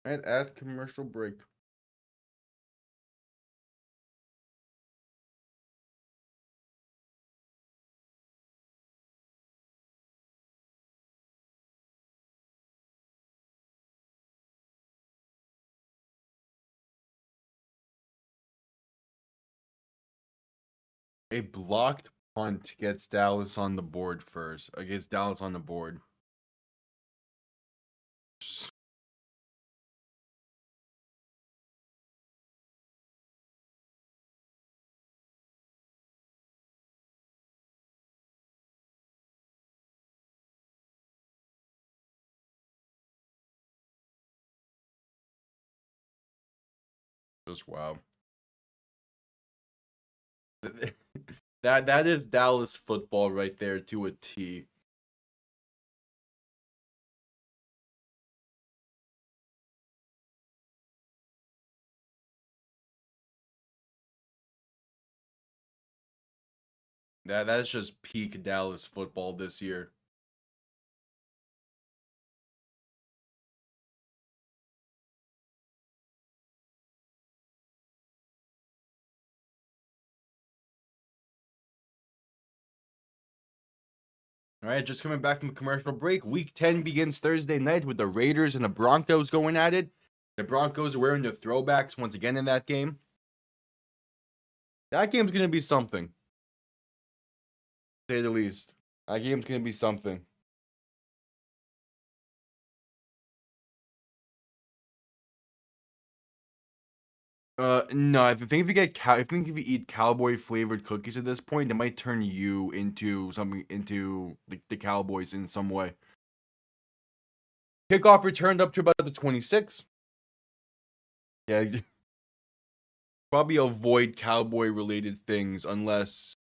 And at commercial break. A blocked punt gets Dallas on the board first. Against Dallas on the board. Just wow. That is Dallas football right there to a T. That's just peak Dallas football this year. All right, just coming back from a commercial break. Week 10 begins Thursday night with the Raiders and the Broncos going at it. The Broncos are wearing their throwbacks once again in that game. That game's going to be something, to say the least. That game's going to be something. No, I think if you eat cowboy flavored cookies at this point, they might turn you into something into the Cowboys in some way. Kickoff returned up to about the 26. Yeah, probably avoid cowboy related things unless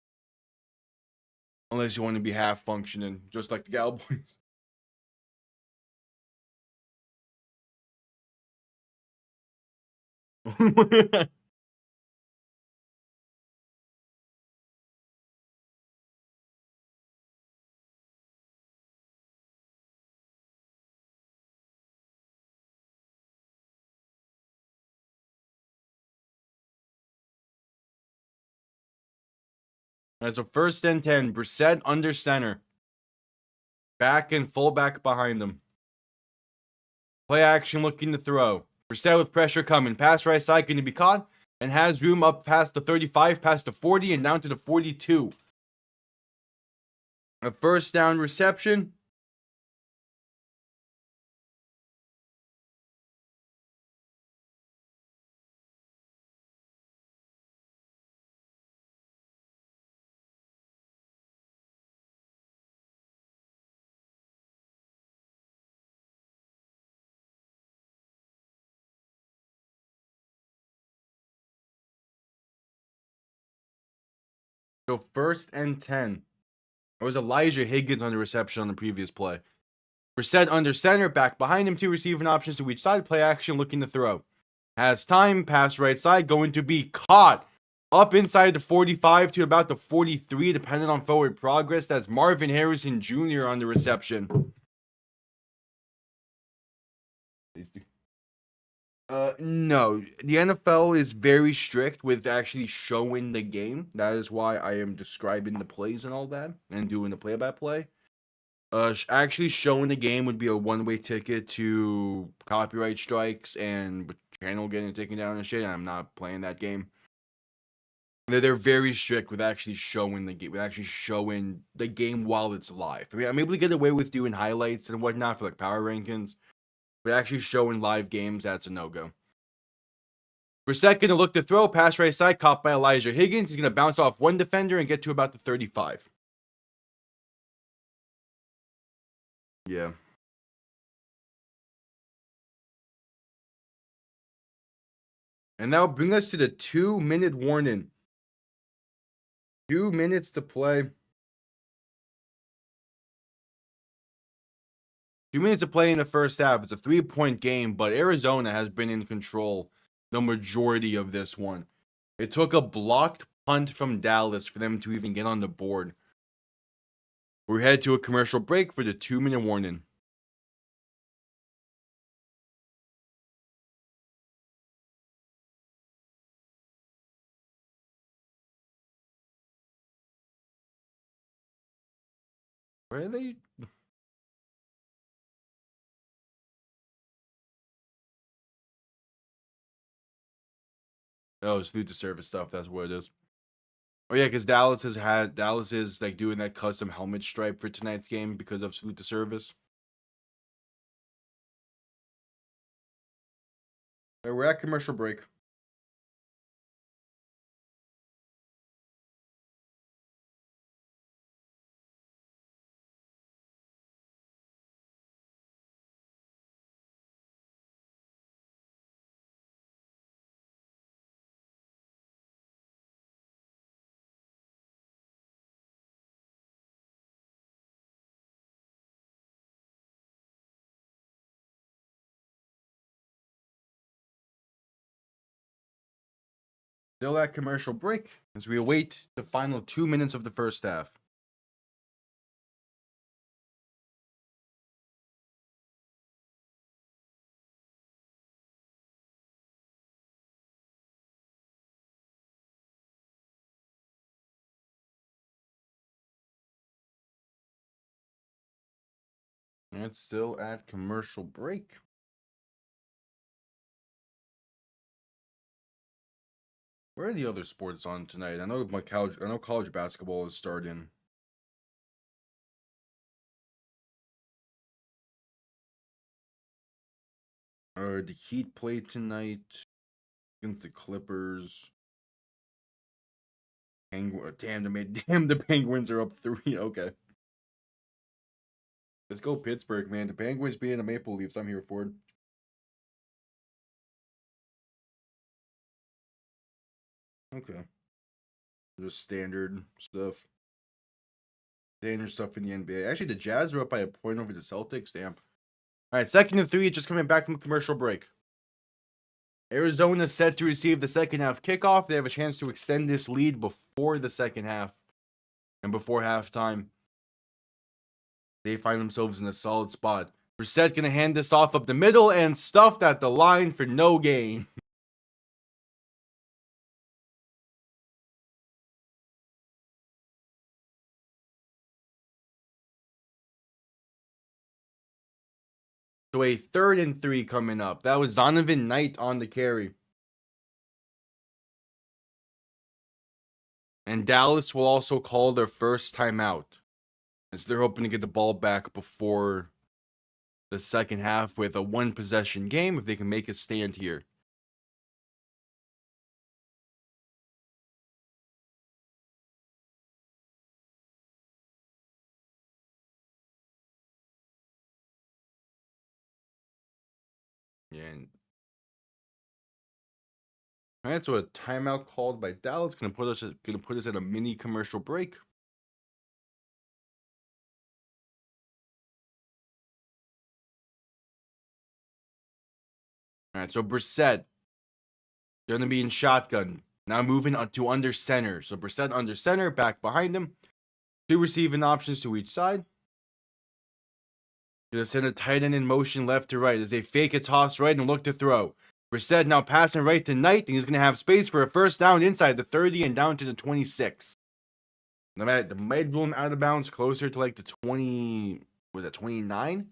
you want to be half functioning, just like the Cowboys. That's a 1st and 10. Brissett under center. Back and fullback behind him. Play action looking to throw. Brissett with pressure coming. Pass right side going to be caught and has room up past the 35, past the 40, and down to the 42. A 1st down reception. So 1st and 10. It was Elijah Higgins on the reception on the previous play. Brissett under center, back behind him, 2 receiving options to each side. Play action looking to throw. Has time, pass right side, going to be caught up inside the 45 to about the 43, depending on forward progress. That's Marvin Harrison Jr. on the reception. No. The NFL is very strict with actually showing the game. That is why I am describing the plays and all that and doing the play-by-play. Actually showing the game would be a one-way ticket to copyright strikes and channel getting taken down and shit. And I'm not playing that game. They're very strict with actually showing the game, with actually showing the game while it's live. I mean, I'm able to get away with doing highlights and whatnot for like power rankings, but actually showing live games, that's a no-go. Brissett going to look to throw, pass right side, caught by Elijah Higgins. He's going to bounce off one defender and get to about the 35. Yeah. And that'll bring us to the 2-minute warning. 2 minutes to play. 2 minutes to play in the first half. It's a 3-point game, but Arizona has been in control the majority of this one. It took a blocked punt from Dallas for them to even get on the board. We're headed to a commercial break for the 2-minute warning. Where are they? Oh, it's due to service stuff. That's what it is. Oh yeah, because Dallas is like doing that custom helmet stripe for tonight's game because of salute to service. Right, we're at commercial break. Still at commercial break as we await the final 2 minutes of the first half. And it's still at commercial break. Where are the other sports on tonight? I know college basketball is starting. The Heat play tonight against the Clippers. Damn, the Penguins are up 3. Okay. Let's go Pittsburgh, man. The Penguins being the Maple Leafs. I'm here for it. Okay. Just standard stuff. Standard stuff in the NBA. Actually, the Jazz are up by a point over the Celtics. Damn. All right, 2nd and 3, just coming back from commercial break. Arizona set to receive the second half kickoff. They have a chance to extend this lead before the second half and before halftime. They find themselves in a solid spot. Brissett going to hand this off up the middle and stuffed at the line for no gain. So a 3rd and 3 coming up. That was Zonovan Knight on the carry. And Dallas will also call their first timeout, as they're hoping to get the ball back before the second half with a 1-possession game if they can make a stand here. And all right, so a timeout called by Dallas gonna put us at a mini commercial break. All right, so Brissett gonna be in shotgun. Now moving on to under center. So Brissett under center, back behind him. 2 receiving options to each side. Gonna send a tight end in motion left to right as they fake a toss right and look to throw. Brissett now passing right to Knight, and he's gonna have space for a first down inside the 30 and down to the 26. They might rule him out of bounds closer to like the 20, was that 29?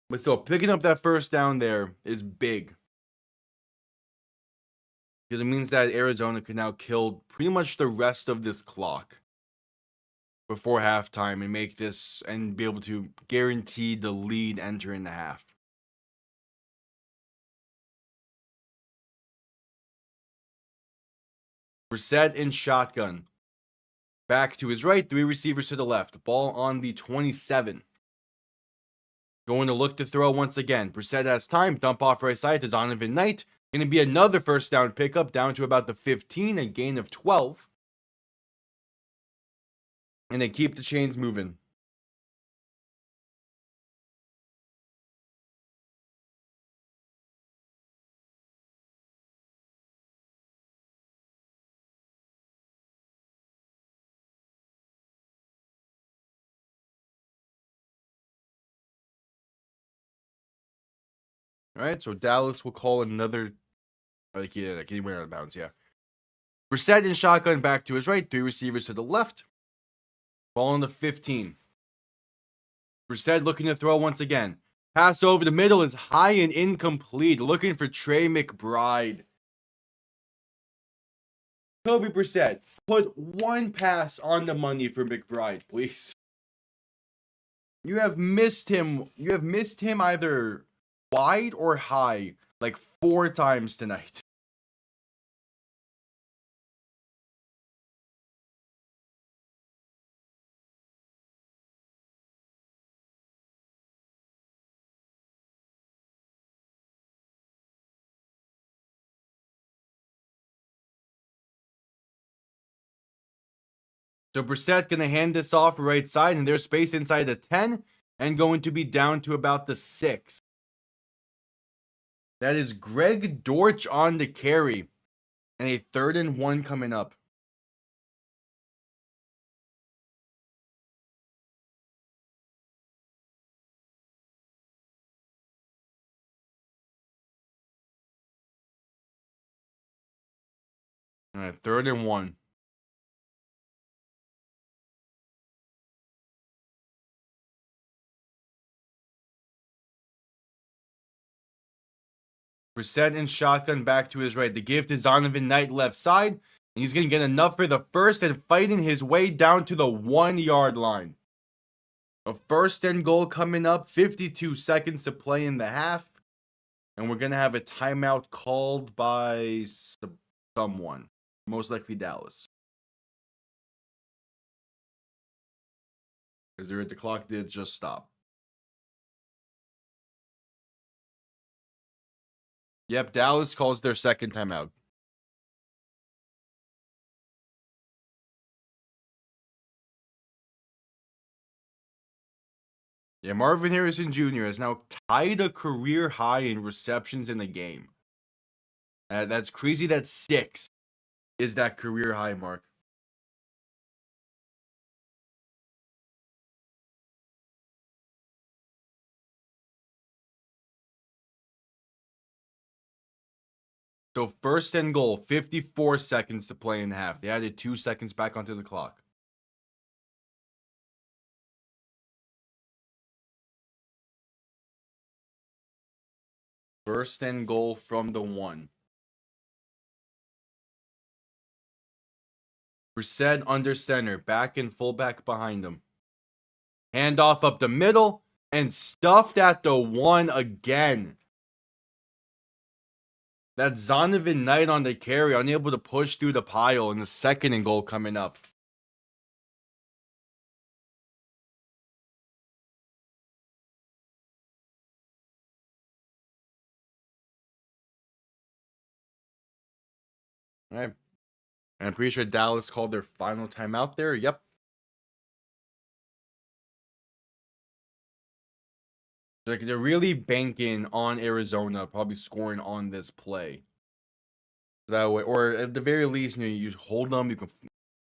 But still, picking up that first down there is big. Because it means that Arizona could now kill pretty much the rest of this clock before halftime and make this and be able to guarantee the lead entering the half. Brissett in shotgun. Back to his right, 3 receivers to the left. Ball on the 27. Going to look to throw once again. Brissett has time. Dump off right side to Zonovan Knight. Going to be another first down pickup down to about the 15, a gain of 12. And they keep the chains moving. All right, so Dallas will call another. He went out of bounds, yeah. Brissett in shotgun back to his right, 3 receivers to the left. Ball on the 15. Brissett looking to throw once again. Pass over the middle is high and incomplete. Looking for Trey McBride. Jacoby Brissett, put 1 pass on the money for McBride, please. You have missed him. You have missed him either wide or high like 4 times tonight. So Brissett going to hand this off right side, and there's space inside the 10 and going to be down to about the 6. That is Greg Dortch on the carry, and a 3rd and 1 coming up. All right, 3rd and 1. Brissett in shotgun back to his right. The give to Zonovan Knight left side. And he's going to get enough for the first and fighting his way down to the 1-yard line. A first and goal coming up. 52 seconds to play in the half. And we're going to have a timeout called by someone. Most likely Dallas. Because the clock did just stop. Yep, Dallas calls their second timeout. Yeah, Marvin Harrison Jr. has now tied a career high in receptions in a game. That's crazy that 6 is that career high mark. So first and goal, 54 seconds to play in half. They added 2 seconds back onto the clock. First and goal from the 1. Brissett under center, back and fullback behind him. Handoff up the middle and stuffed at the 1 again. That's Zonovan Knight on the carry, unable to push through the pile, and the second and goal coming up. All right. And I'm pretty sure Dallas called their final timeout there. Yep. Like they're really banking on Arizona, probably scoring on this play. That way, or at the very least, you hold them. You can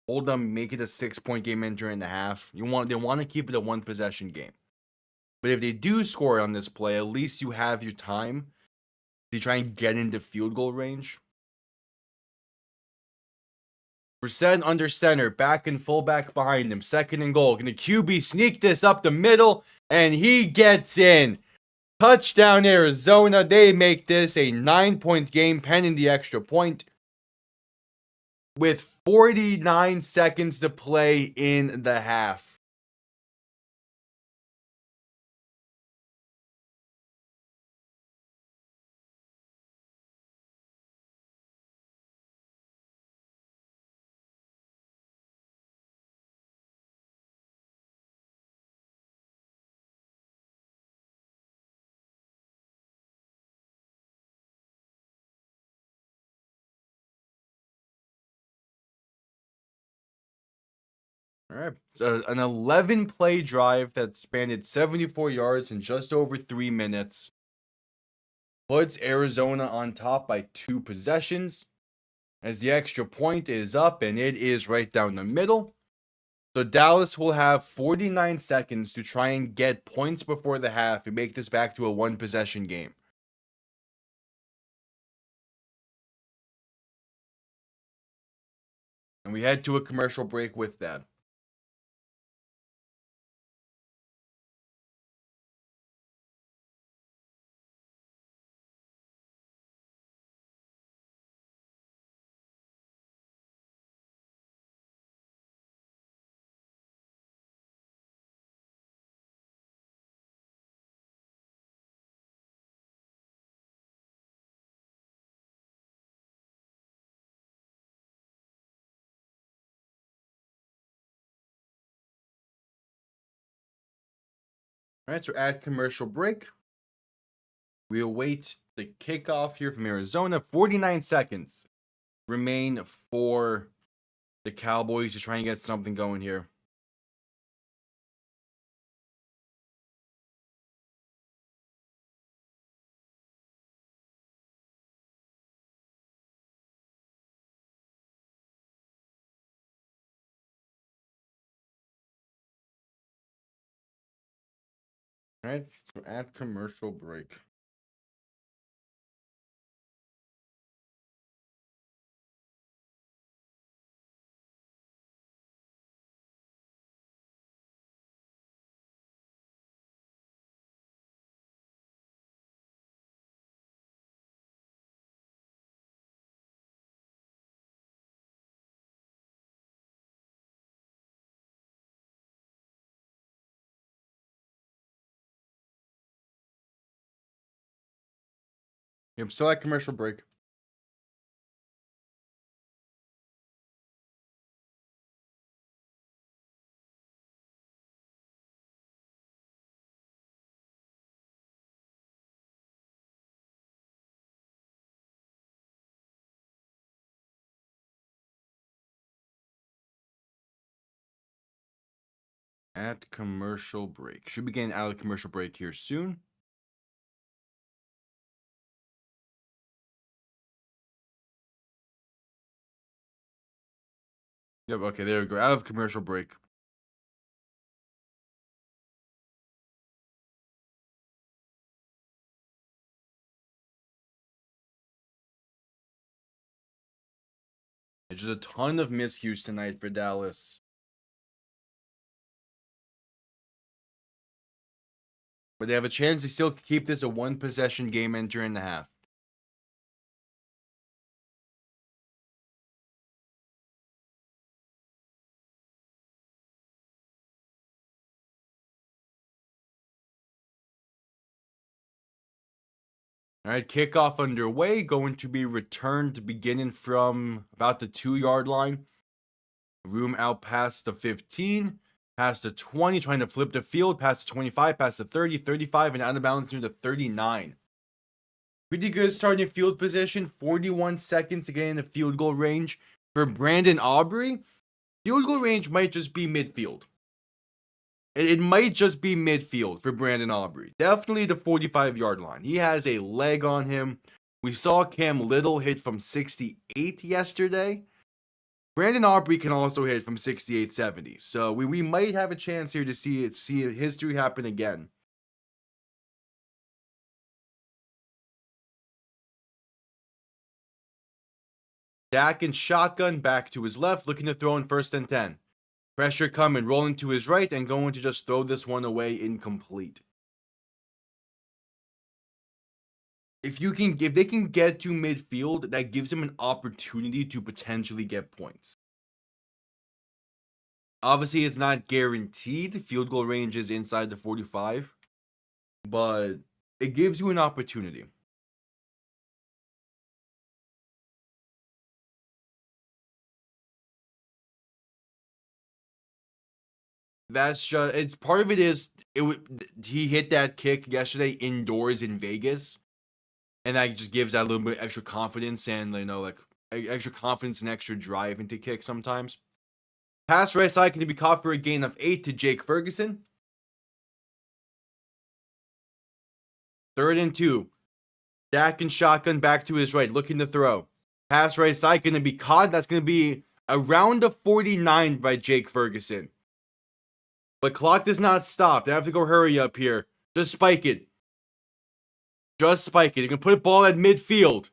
hold them, make it a 6-point game entering the half. They want to keep it a 1-possession game. But if they do score on this play, at least you have your time to try and get into field goal range. Brissett under center, back and fullback behind him. Second and goal. Gonna QB sneak this up the middle, and he gets in. Touchdown Arizona. They make this a 9-point game, penning the extra point. With 49 seconds to play in the half. All right, so an 11-play drive that spanned 74 yards in just over 3 minutes. Puts Arizona on top by 2 possessions. As the extra point is up, and it is right down the middle. So Dallas will have 49 seconds to try and get points before the half and make this back to a 1-possession game. And we head to a commercial break with that. All right, so at commercial break, we await the kickoff here from Arizona. 49 seconds remain for the Cowboys to try and get something going here. All right, so at commercial break. Yep, still at commercial break. At commercial break. Should be getting out of commercial break here soon. Yep, okay, there we go. Out of commercial break. There's just a ton of miscues tonight for Dallas. But they have a chance to still keep this a one-possession game entering the half. All right, kickoff underway. Going to be returned beginning from about the 2-yard line. Room out past the 15, past the 20, trying to flip the field, past the 25, past the 30, 35, and out of bounds near the 39. Pretty good starting field position. 41 seconds to get in the field goal range. For Brandon Aubrey, field goal range might just be midfield. It might just be midfield for Brandon Aubrey. Definitely the 45-yard line. He has a leg on him. We saw Cam Little hit from 68 yesterday. Brandon Aubrey can also hit from 68, 70. So we might have a chance here to see history happen again. Dak in shotgun, back to his left, looking to throw in 1st and 10. Pressure coming, rolling to his right, and going to just throw this one away incomplete. If they can get to midfield, that gives him an opportunity to potentially get points. Obviously, it's not guaranteed. Field goal range is inside the 45, but it gives you an opportunity. That's just, it's part of it is he hit that kick yesterday indoors in Vegas, and that just gives that a little bit extra confidence and extra confidence and extra drive into kick sometimes. Pass right side can be caught for a gain of 8 to Jake Ferguson. 3rd and 2. Dak and shotgun back to his right, looking to throw. Pass right side going to be caught. That's going to be around the 49 by Jake Ferguson. But clock does not stop. They have to go hurry up here. Just spike it. Just spike it. You can put a ball at midfield.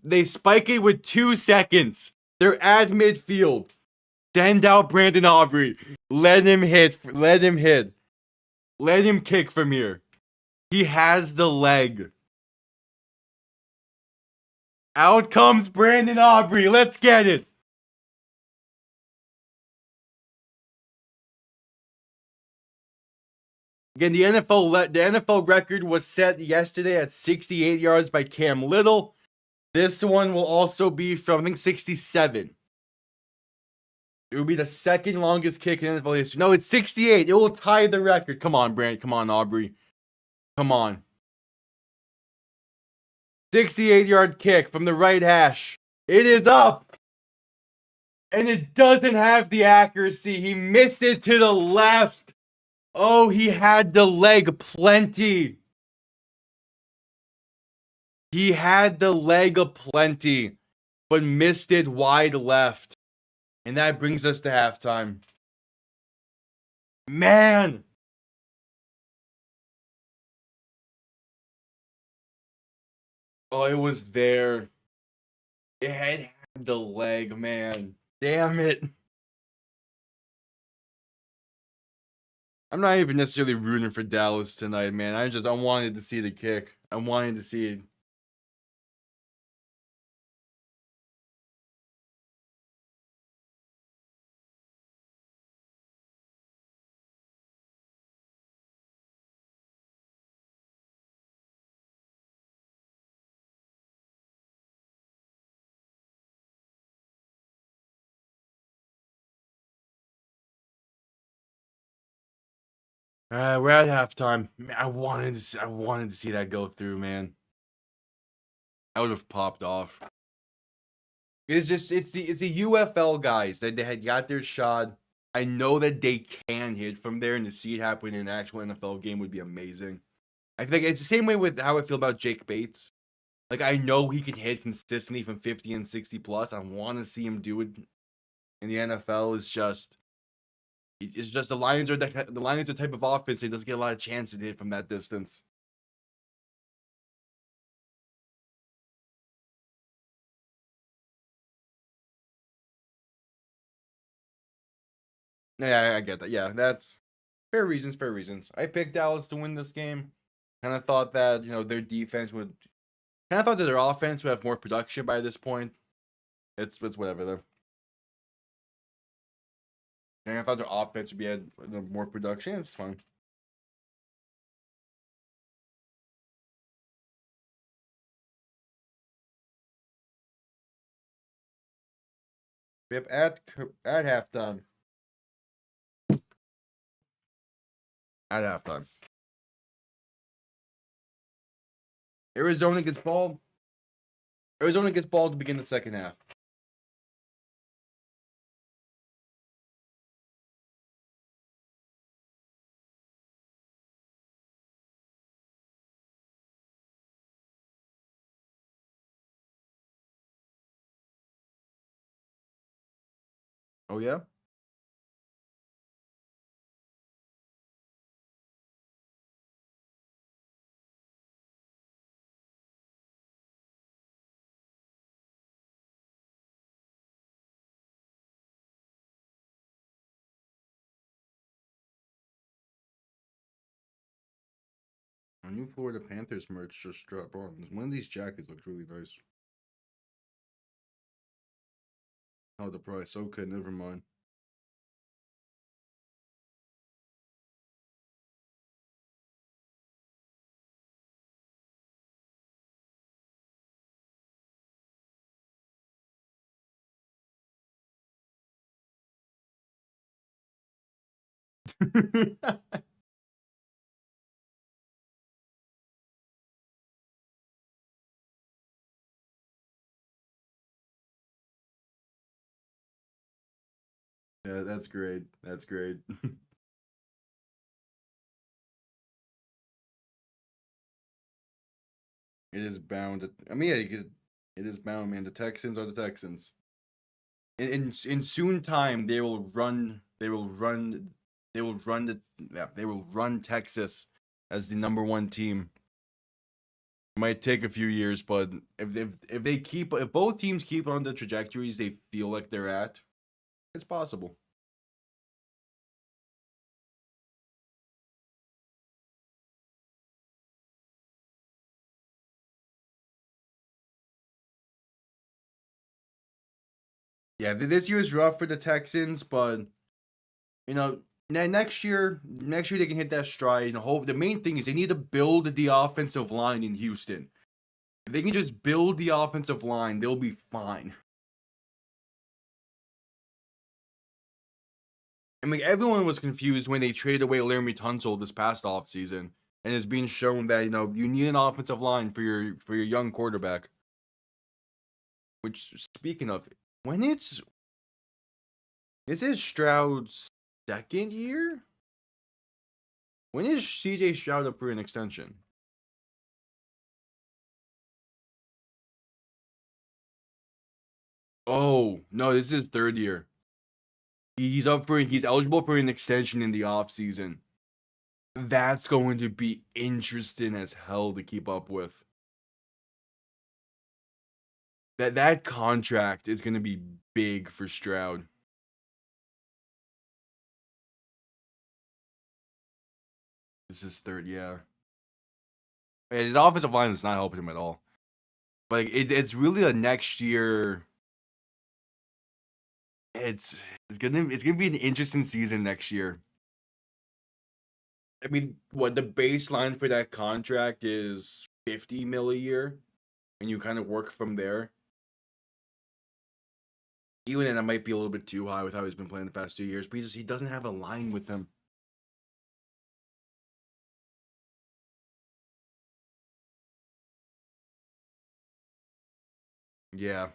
They spike it with 2 seconds. They're at midfield. Send out Brandon Aubrey. Let him hit. Let him hit. Let him kick from here. He has the leg. Out comes Brandon Aubrey. Let's get it. Again, the NFL record was set yesterday at 68 yards by Cam Little. This one will also be from, I think, 67. It will be the second longest kick in NFL history. No, it's 68. It will tie the record. Come on, Brand. Come on, Aubrey. Come on. 68-yard kick from the right hash. It is up. And it doesn't have the accuracy. He missed it to the left. Oh, he had the leg plenty. He had the leg aplenty, but missed it wide left. And that brings us to halftime. Man! Oh, it was there. It had the leg, man. Damn it. I'm not even necessarily rooting for Dallas tonight, man. I wanted to see the kick. I wanted to see it. We're at halftime. Man, I wanted to see that go through, man. I would have popped off. It's the UFL guys that they had got their shot. I know that they can hit from there, and to see it happen in an actual NFL game would be amazing. I think it's the same way with how I feel about Jake Bates. Like, I know he can hit consistently from 50 and 60 plus. I want to see him do it in the NFL. It's just the Lions are the type of offense that doesn't get a lot of chances to hit from that distance. Yeah, I get that. Yeah, that's fair reasons. Fair reasons. I picked Dallas to win this game. Kind of thought that their defense would. Kind of thought that their offense would have more production by this point. It's whatever though. And I thought their offense would be had more production. It's fine. Yep, at halftime. At halftime. Arizona gets ball. Arizona gets ball to begin the second half. Oh yeah. A new Florida Panthers merch just dropped on. One of these jackets looks really nice. Oh, the price. Okay, never mind. Yeah, that's great. That's great. It is bound. I mean, yeah, it is bound, man. The Texans are the Texans. In soon time, they will run. They will run. They will run the. Yeah, they will run Texas as the number one team. It might take a few years, but if both teams keep on the trajectories they feel like they're at, it's possible. Yeah, this year is rough for the Texans, but you know, next year they can hit that stride. And hope the main thing is they need to build the offensive line in Houston. If they can just build the offensive line, they'll be fine. I mean, everyone was confused when they traded away Laramie Tunsil this past offseason, and it's being shown that you need an offensive line for your young quarterback. Which, speaking of, when is it Stroud's second year? When is CJ Stroud up for an extension? Oh no, this is his third year. He's eligible for an extension in the offseason. That's going to be interesting as hell to keep up with. That contract is going to be big for Stroud. This is third, yeah. And the offensive line is not helping him at all. But it's really a next year. It's gonna be an interesting season next year. I mean, what the baseline for that contract is 50 mil a year, and you kind of work from there. Even then, that might be a little bit too high with how he's been playing the past 2 years, because he doesn't have a line with him. Yeah.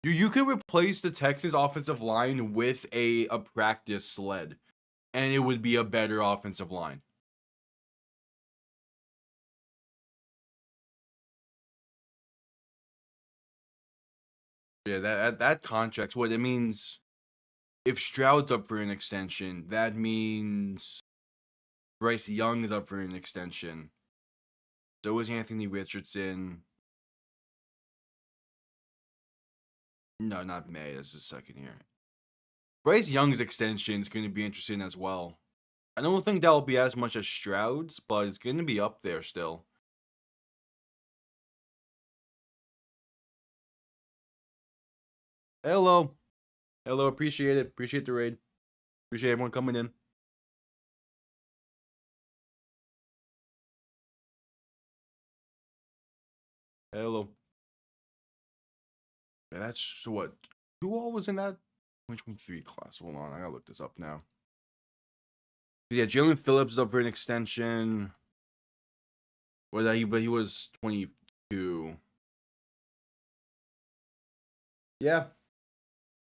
You could replace the Texans offensive line with a practice sled, and it would be a better offensive line. Yeah, that contract, what it means, if Stroud's up for an extension, that means Bryce Young is up for an extension. So is Anthony Richardson. No, not May. That's his second year. Bryce Young's extension is going to be interesting as well. I don't think that'll be as much as Stroud's, but it's going to be up there still. Hello. Hello. Appreciate it. Appreciate the raid. Appreciate everyone coming in. Hello. Yeah, that's what. Who all was in that 2023 class? Hold on. I got to look this up now. Yeah, Jalen Phillips is up for an extension. But he was 22. Yeah.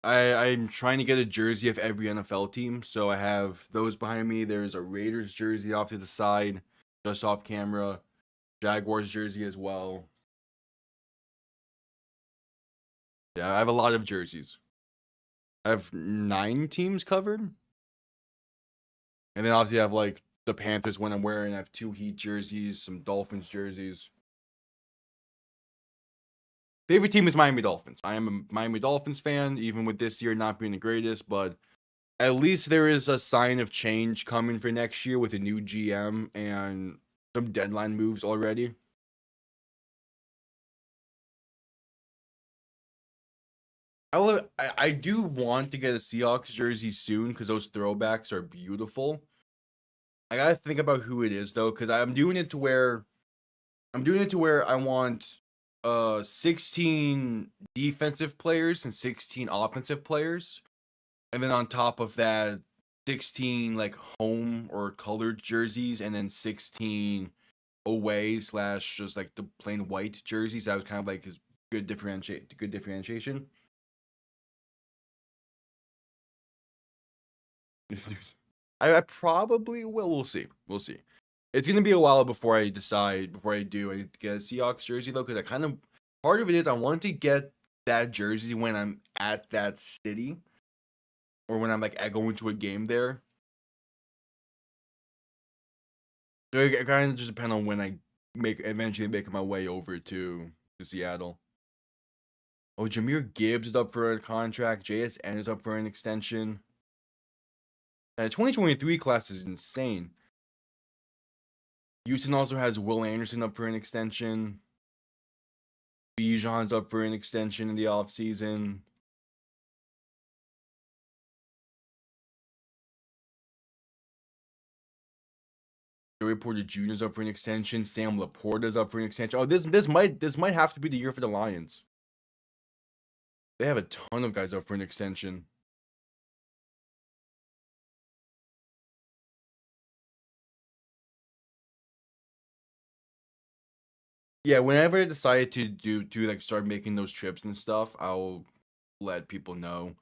I'm trying to get a jersey of every NFL team, so I have those behind me. There's a Raiders jersey off to the side, just off camera. Jaguars jersey as well. Yeah, I have a lot of jerseys. I have 9 teams covered. And then obviously I have like the Panthers one I'm wearing. I have 2 Heat jerseys, some Dolphins jerseys. Favorite team is Miami Dolphins. I am a Miami Dolphins fan, even with this year not being the greatest, but at least there is a sign of change coming for next year with a new GM and some deadline moves already. I do want to get a Seahawks jersey soon because those throwbacks are beautiful. I gotta think about who it is though, because I'm doing it to where I want 16 defensive players and 16 offensive players. And then on top of that, 16 like home or colored jerseys, and then 16 away / just like the plain white jerseys. That was kind of like his good differentiation. I probably will. We'll see. We'll see. It's gonna be a while before I decide. Before I do, I need to get a Seahawks jersey though, because I kind of part of it is I want to get that jersey when I'm at that city, or when I'm like going to a game there. So it kind of just depends on when I eventually make my way over to Seattle. Oh, Jahmyr Gibbs is up for a contract. JSN is up for an extension. And the 2023 class is insane. Houston also has Will Anderson up for an extension. Bijan's up for an extension in the offseason. Joey Porter Jr. is up for an extension. Sam Laporta is up for an extension. Oh, this might have to be the year for the Lions. They have a ton of guys up for an extension. Yeah, whenever I decide to like start making those trips and stuff, I'll let people know.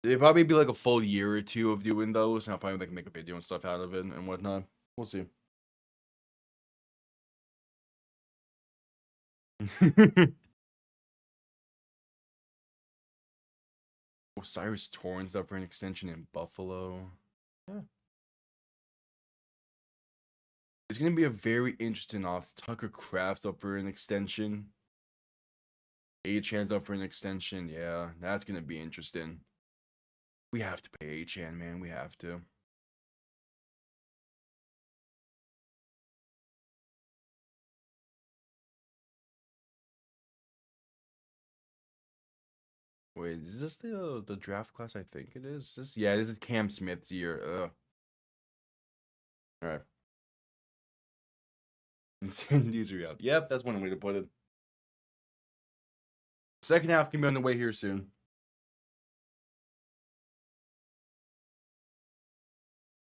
It'll probably be like a full year or 2 of doing those, and I'll probably like make a video and stuff out of it and whatnot. We'll see. Cyrus Torrance up for an extension in Buffalo. Yeah. It's gonna be a very interesting off. Tucker Kraft's up for an extension. Achan's up for an extension. Yeah, that's gonna be interesting. We have to pay Achan, man. We have to. Wait, is this the draft class? I think it is. This is Cam Smith's year. All right. These are out. Yep, that's one way to put it. Second half can be on the way here soon.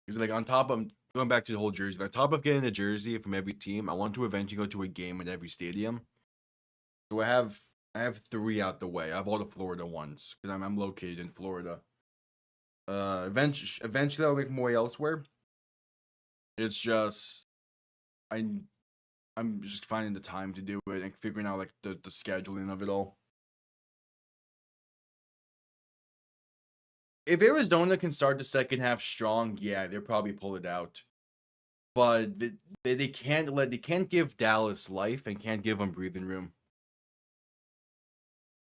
He's like on top of going back to the whole jersey. On top of getting a jersey from every team, I want to eventually go to a game at every stadium. So I have 3 out the way. I have all the Florida ones because I'm located in Florida. Eventually I'll make my way elsewhere. It's just I'm just finding the time to do it and figuring out like the scheduling of it all. If Arizona can start the second half strong, yeah, they'll probably pull it out. But they can't give Dallas life and can't give them breathing room.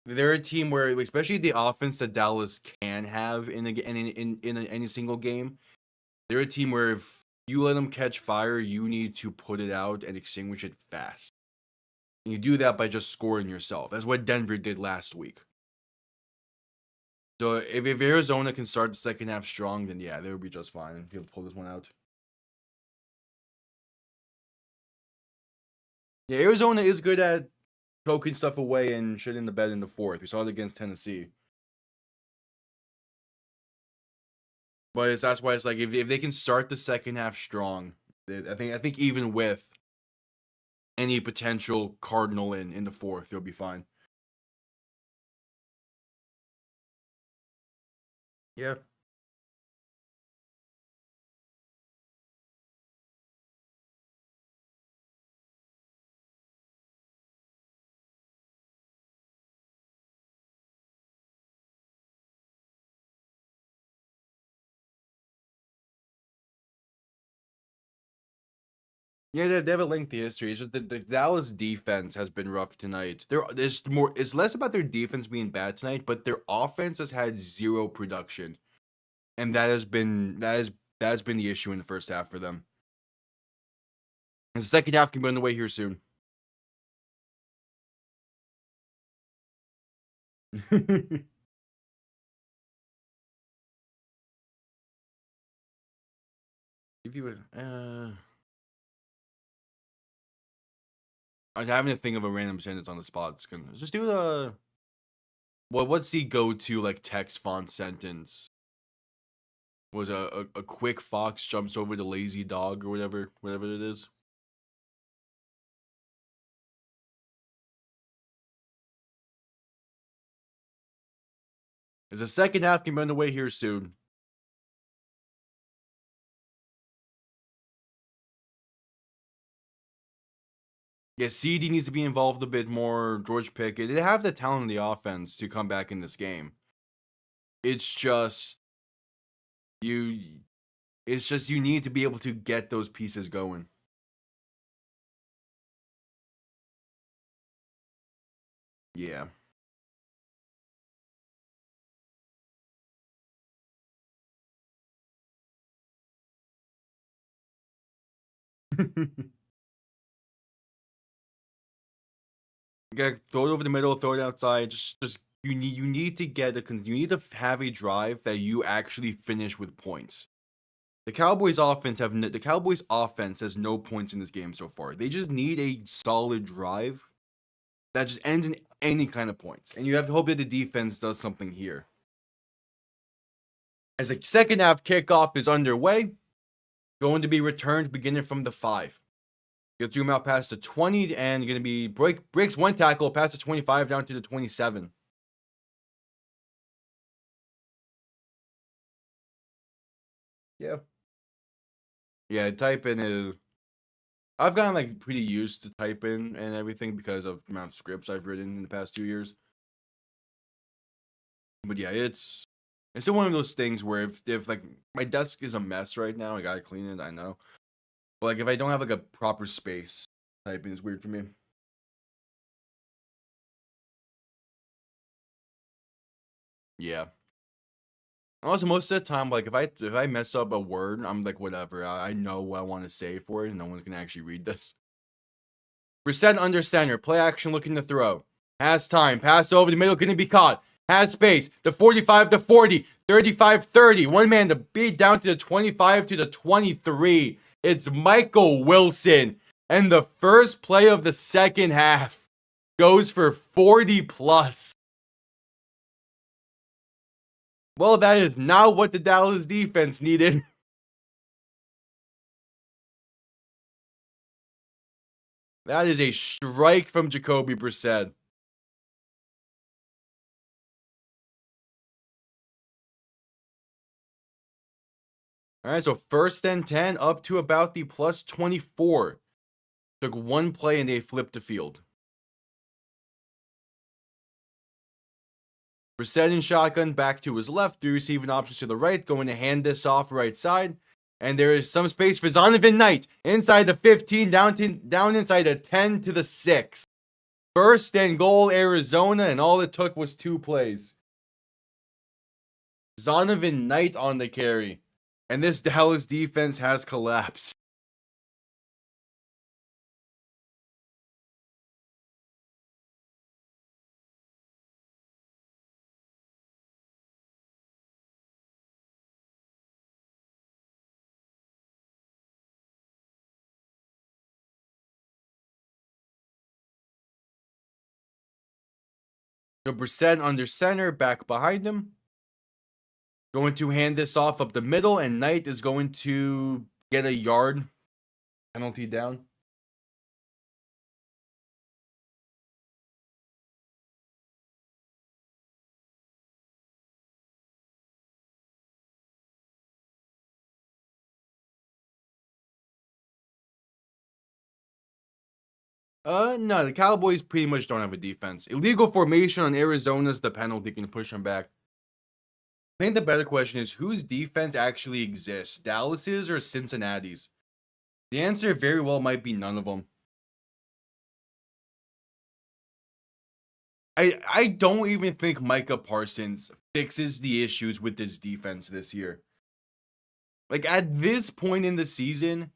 They're a team where, especially the offense that Dallas can have in any single game, they're a team where if you let them catch fire, you need to put it out and extinguish it fast. And you do that by just scoring yourself. That's what Denver did last week. So if Arizona can start the second half strong, then yeah, they would be just fine. He'll pull this one out. Yeah, Arizona is good at choking stuff away and shit in the bed in the fourth. We saw it against Tennessee. But that's why it's like if they can start the second half strong, I think even with any potential Cardinal in the fourth, they'll be fine. Yeah. Yeah, they have a lengthy history. It's just the Dallas defense has been rough tonight. It's less about their defense being bad tonight, but their offense has had 0 production. And that has been the issue in the first half for them. And the second half can be on the way here soon. If you would, I'm having to think of a random sentence on the spot. It's gonna just do the what's the go-to like text font sentence? Was a quick fox jumps over the lazy dog or whatever it is. There's a second half can be on the way here soon. Yeah, CD needs to be involved a bit more. George Pickett, they have the talent in the offense to come back in this game. It's just you. It's just you need to be able to get those pieces going. Yeah. You gotta throw it over the middle, throw it outside. Just you need to have a drive that you actually finish with points. The Cowboys offense has no points in this game so far. They just need a solid drive that just ends in any kind of points, and you have to hope that the defense does something here. As a second half kickoff is underway, going to be returned beginning from the 5. You'll zoom out past the 20 and going to be breaks one tackle past the 25 down to the 27. Yeah. Yeah, typing is. I've gotten like pretty used to typing and everything because of the amount of scripts I've written in the past 2 years. But yeah, it's still one of those things where if like my desk is a mess right now, I gotta clean it. I know, but like if I don't have like a proper space, typing is weird for me. Yeah. Also, most of the time, like if I mess up a word, I'm like whatever. I know what I want to say for it, and no one's gonna actually read this. Brissett under center, play action, looking to throw. Has time, pass over the middle, gonna be caught. Has space, the 45 to 40, 35 30. One man to beat down to the 25 to the 23. It's Michael Wilson. And the first play of the second half goes for 40 plus. Well, that is not what the Dallas defense needed. That is a strike from Jacoby Brissett. All right, so 1st and 10 up to about the plus 24. Took one play and they flipped the field. Brissett in shotgun back to his left, three receiving options to the right, going to hand this off right side. And there is some space for Zonovan Knight inside the 15, down inside the 10 to the 6. 1st-and-goal Arizona, and all it took was 2 plays. Zonovan Knight on the carry. And this Dallas defense has collapsed. So Brissett under center, back behind him. Going to hand this off up the middle, and Knight is going to get a yard penalty down. No, the Cowboys pretty much don't have a defense. Illegal formation on Arizona's the penalty can push them back. I think the better question is whose defense actually exists, Dallas's or Cincinnati's? The answer very well might be none of them. I don't even think Micah Parsons fixes the issues with this defense this year. Like at this point in the season,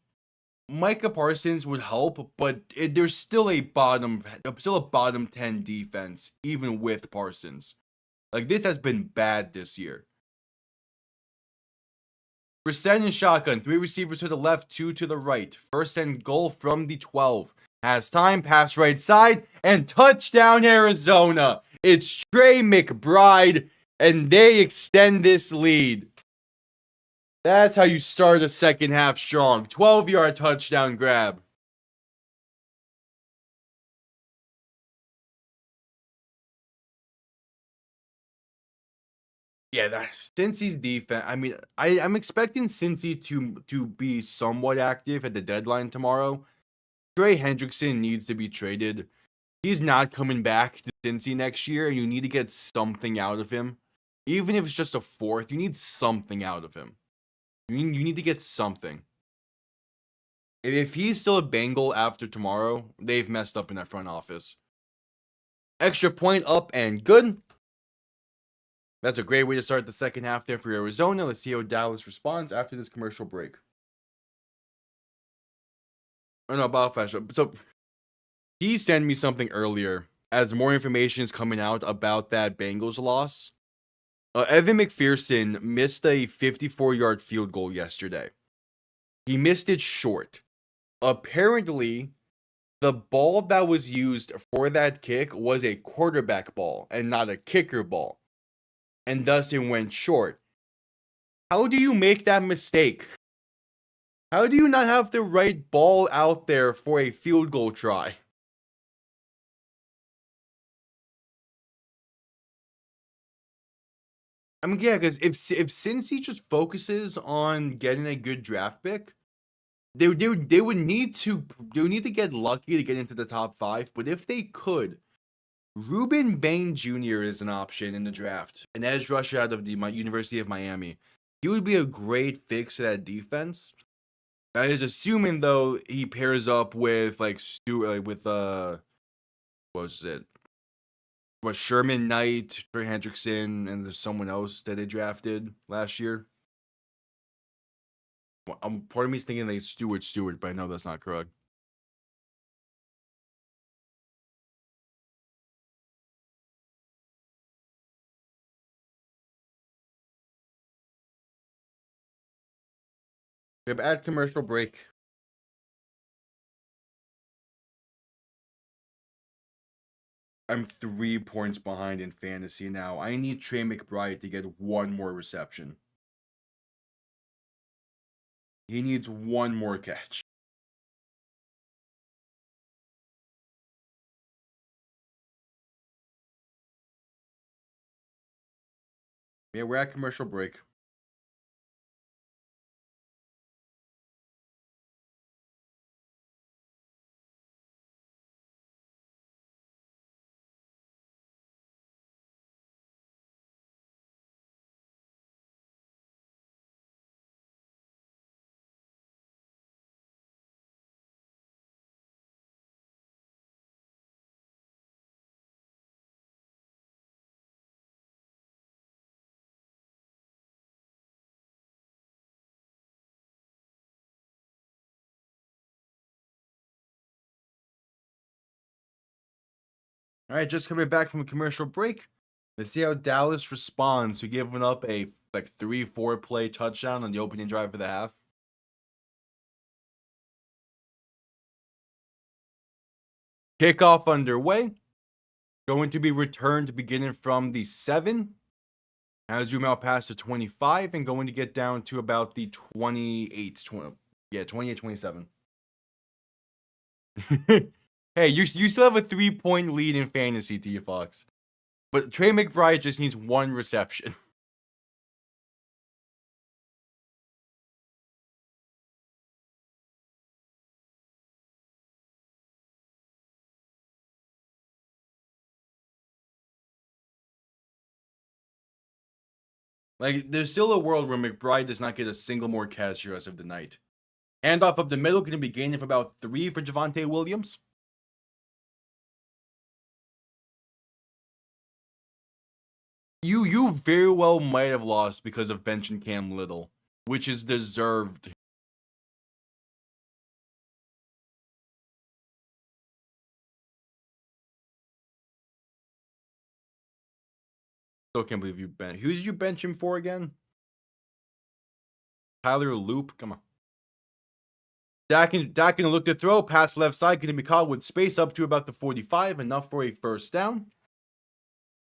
Micah Parsons would help, but there's still a bottom 10 defense even with Parsons. Like this has been bad this year. Brissett in shotgun, 3 receivers to the left, 2 to the right. 1st-and-goal from the 12. Has time, pass right side, and touchdown Arizona. It's Trey McBride, and they extend this lead. That's how you start a second half strong. 12-yard touchdown grab. Yeah, that's Cincy's defense. I mean, I'm expecting Cincy to be somewhat active at the deadline tomorrow. Trey Hendrickson needs to be traded. He's not coming back to Cincy next year, and you need to get something out of him. Even if it's just a 4th, you need something out of him. You need to get something. If he's still a Bengal after tomorrow, they've messed up in that front office. Extra point up and good. That's a great way to start the second half there for Arizona. Let's see how Dallas responds after this commercial break. Oh no, Bioflash. So he sent me something earlier as more information is coming out about that Bengals loss. Evan McPherson missed a 54-yard field goal yesterday. He missed it short. Apparently, the ball that was used for that kick was a quarterback ball and not a kicker ball. And thus it went short. How do you make that mistake? How do you not have the right ball out there for a field goal try? I mean, yeah, because if Cincy just focuses on getting a good draft pick, they would need to get lucky to get into the top 5. But if they could, Ruben Bain Jr. is an option in the draft, an edge rusher out of the University of Miami. He would be a great fix to that defense. That is assuming though he pairs up with what was it? Was Sherman Knight, Trey Hendrickson, and there's someone else that they drafted last year. Part of me is thinking they Stewart, but I know that's not correct. We have ad commercial break. I'm 3 points behind in fantasy now. I need Trey McBride to get 1 more reception. He needs 1 more catch. Yeah, we're at commercial break. All right, just coming back from a commercial break. Let's see how Dallas responds to giving up a 3-4 play touchdown on the opening drive of the half. Kickoff underway. Going to be returned beginning from the 7. Now zoom out past the 25 and going to get down to about the 28, 27. Hey, you still have a 3-point lead in fantasy, T-Fox. But Trey McBride just needs 1 reception. There's still a world where McBride does not get a single more catch the rest of the night. Handoff up the middle, going to be gaining for about 3 for Javonte Williams. You very well might have lost because of benching Cam Little, which is deserved. Still can't believe you bench. Who did you bench him for again? Tyler Loop. Come on. Dak can look to throw. Pass left side. Going to be caught with space up to about the 45. Enough for a first down.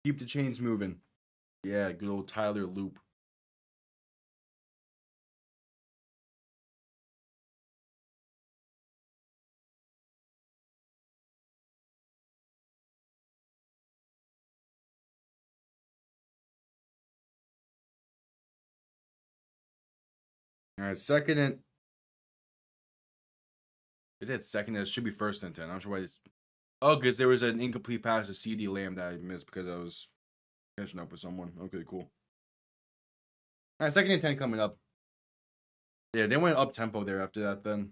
Keep the chains moving. Yeah, good old Tyler Loop. All right, second and... Is that second? It should be first and 10. I'm not sure why it's... Oh, because there was an incomplete pass to CD Lamb that I missed because I was catching up with someone. Okay, cool. All right, second and 10 coming up. Yeah, they went up tempo there after that then.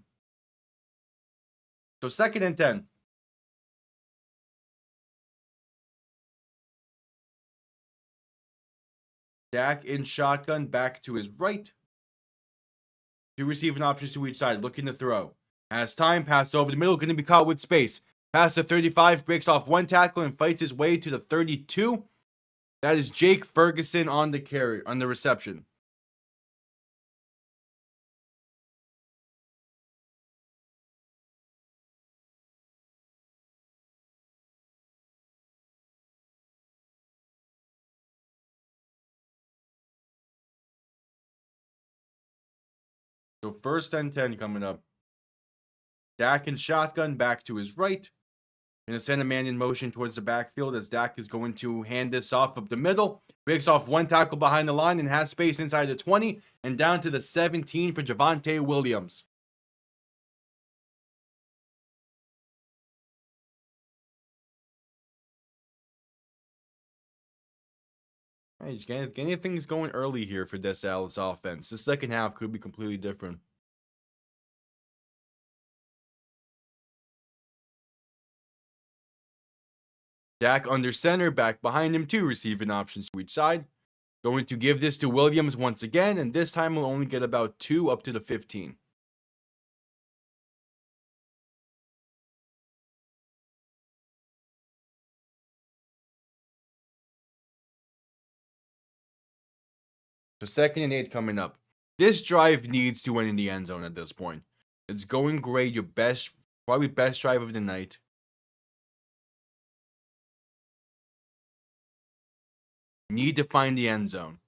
So second and 10. Dak in shotgun, back to his right. 2 receiving options to each side, looking to throw. Has time, pass over the middle, going to be caught with space. Pass to 35, breaks off 1 tackle and fights his way to the 32. That is Jake Ferguson on the carry, on the reception. So first and 10 coming up. Dak in shotgun, back to his right. Going to send a man in motion towards the backfield as Dak is going to hand this off up the middle. Breaks off 1 tackle behind the line and has space inside the 20 and down to the 17 for Javonte Williams. Hey, just getting things going early here for this Dallas offense. The second half could be completely different. Dak under center, back behind him, 2 receiving options to each side. Going to give this to Williams once again, and this time we'll only get about 2 up to the 15. So second and 8 coming up. This drive needs to win in the end zone at this point. It's going great. Your probably best drive of the night. Need to find the end zone.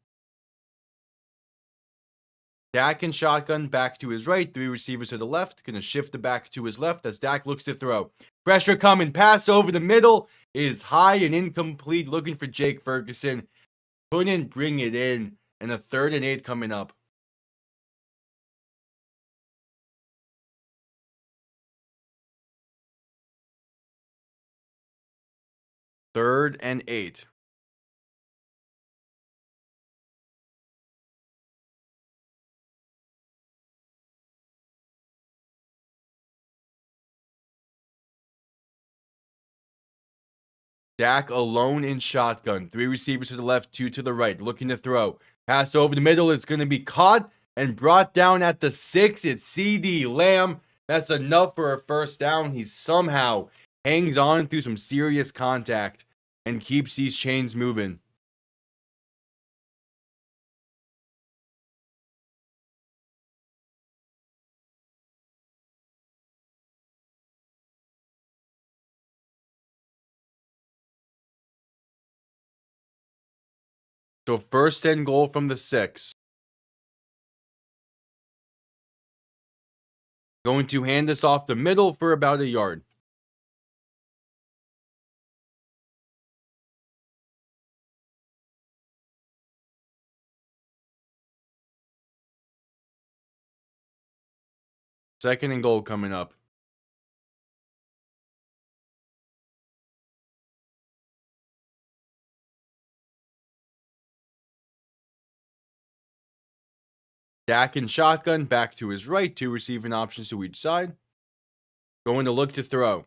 Dak in shotgun, back to his right. 3 receivers to the left. Going to shift the back to his left as Dak looks to throw. Pressure coming. Pass over the middle is high and incomplete. Looking for Jake Ferguson. Couldn't bring it in, and a 3rd and 8 coming up. 3rd and 8. Dak alone in shotgun. 3 receivers to the left, 2 to the right. Looking to throw. Pass over the middle. It's going to be caught and brought down at the 6. It's CD Lamb. That's enough for a first down. He somehow hangs on through some serious contact and keeps these chains moving. So 1st and goal from the 6. Going to hand this off the middle for about a yard. Second and goal coming up. Dak in shotgun, back to his right, 2 receiving options to each side. Going to look to throw.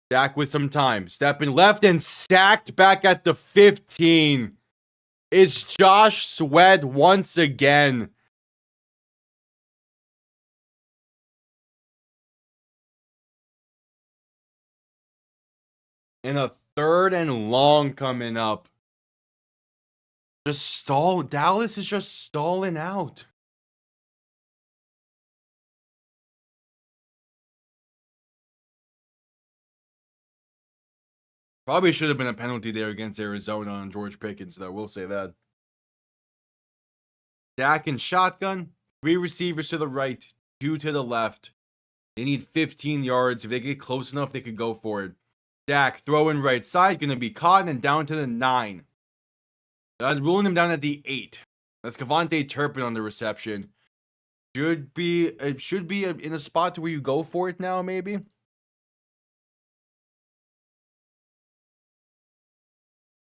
Dak with some time, stepping left and sacked back at the 15. It's Josh Sweat once again. And a 3rd and long coming up. Dallas is just stalling out. Probably should have been a penalty there against Arizona on George Pickens, though. We'll say that. Dak in shotgun. 3 receivers to the right, 2 to the left. They need 15 yards. If they get close enough, they could go for it. Dak throwing right side, going to be caught and down to the 9. I'm ruling him down at the 8. That's Kevontae Turpin on the reception. Should be in a spot where you go for it now, maybe.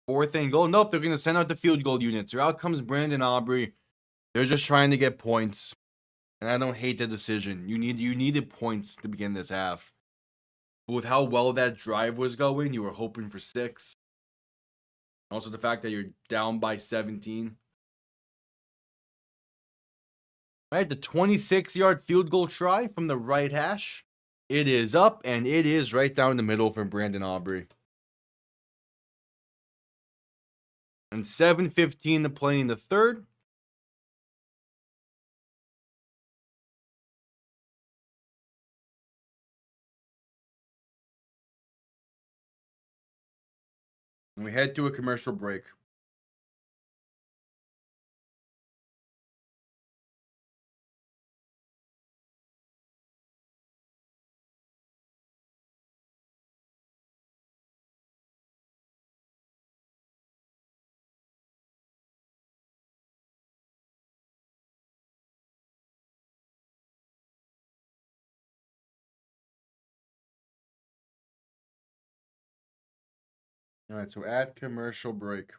Fourth and goal. Nope, they're going to send out the field goal units. So out comes Brandon Aubrey. They're just trying to get points. And I don't hate the decision. You needed points to begin this half. But with how well that drive was going, you were hoping for 6. Also the fact that you're down by 17. All right, the 26-yard field goal try from the right hash. It is up, and it is right down the middle from Brandon Aubrey. And 7:15 to play in the 3rd. And we head to a commercial break. All right, so at commercial break.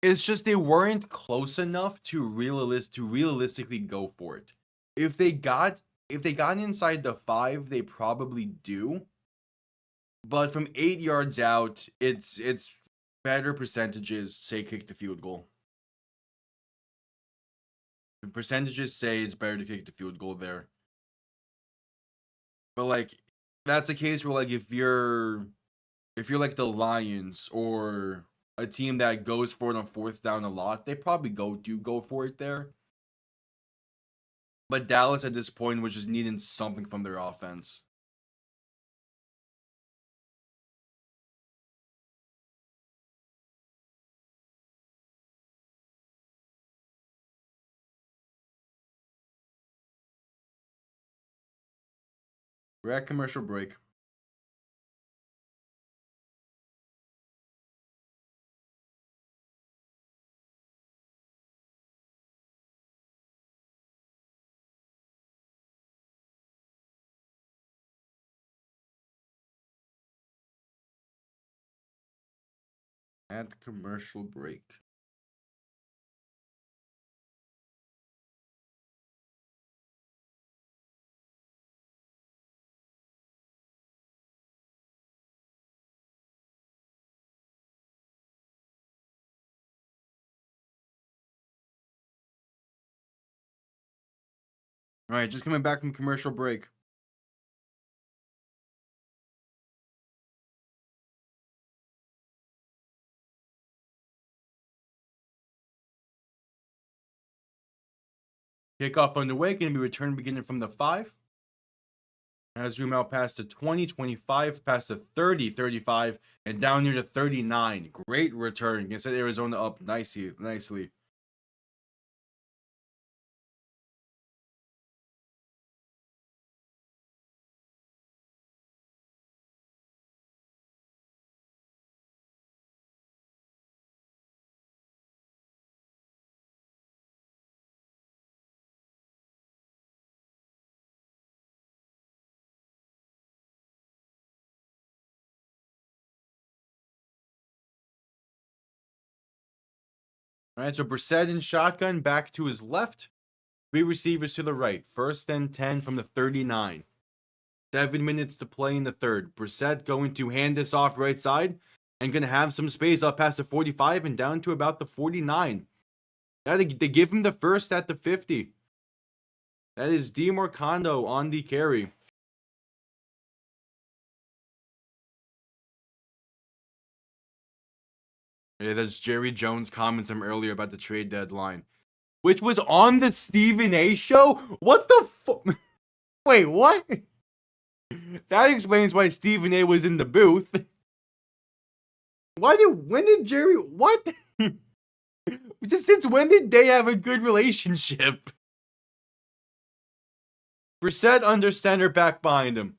It's just they weren't close enough to realistically go for it. If they got inside the 5, they probably do. But from 8 yards out, it's better percentages say kick the field goal. The percentages say it's better to kick the field goal there. But like that's a case where like if you're like the Lions or a team that goes for it on 4th down a lot, they probably do go for it there. But Dallas at this point was just needing something from their offense. We're at commercial break. At commercial break. All right, just coming back from commercial break. Kickoff underway, going to be returned beginning from the 5. And I zoom out past the 20, 25, past the 30, 35, and down near the 39. Great return. Can set Arizona up nicely. All right, so Brissett in shotgun, back to his left. 3 receivers to the right. First and 10 from the 39. 7 minutes to play in the third. Brissett going to hand this off right side and going to have some space up past the 45 and down to about the 49. They give him the first at the 50. That is DeMarcando on the carry. Yeah, that's Jerry Jones' comments from earlier about the trade deadline, which was on the Stephen A. show. What the fuck? Wait, what? That explains why Stephen A. was in the booth. When did Jerry, what? Since when did they have a good relationship? Brissett under center, back behind him.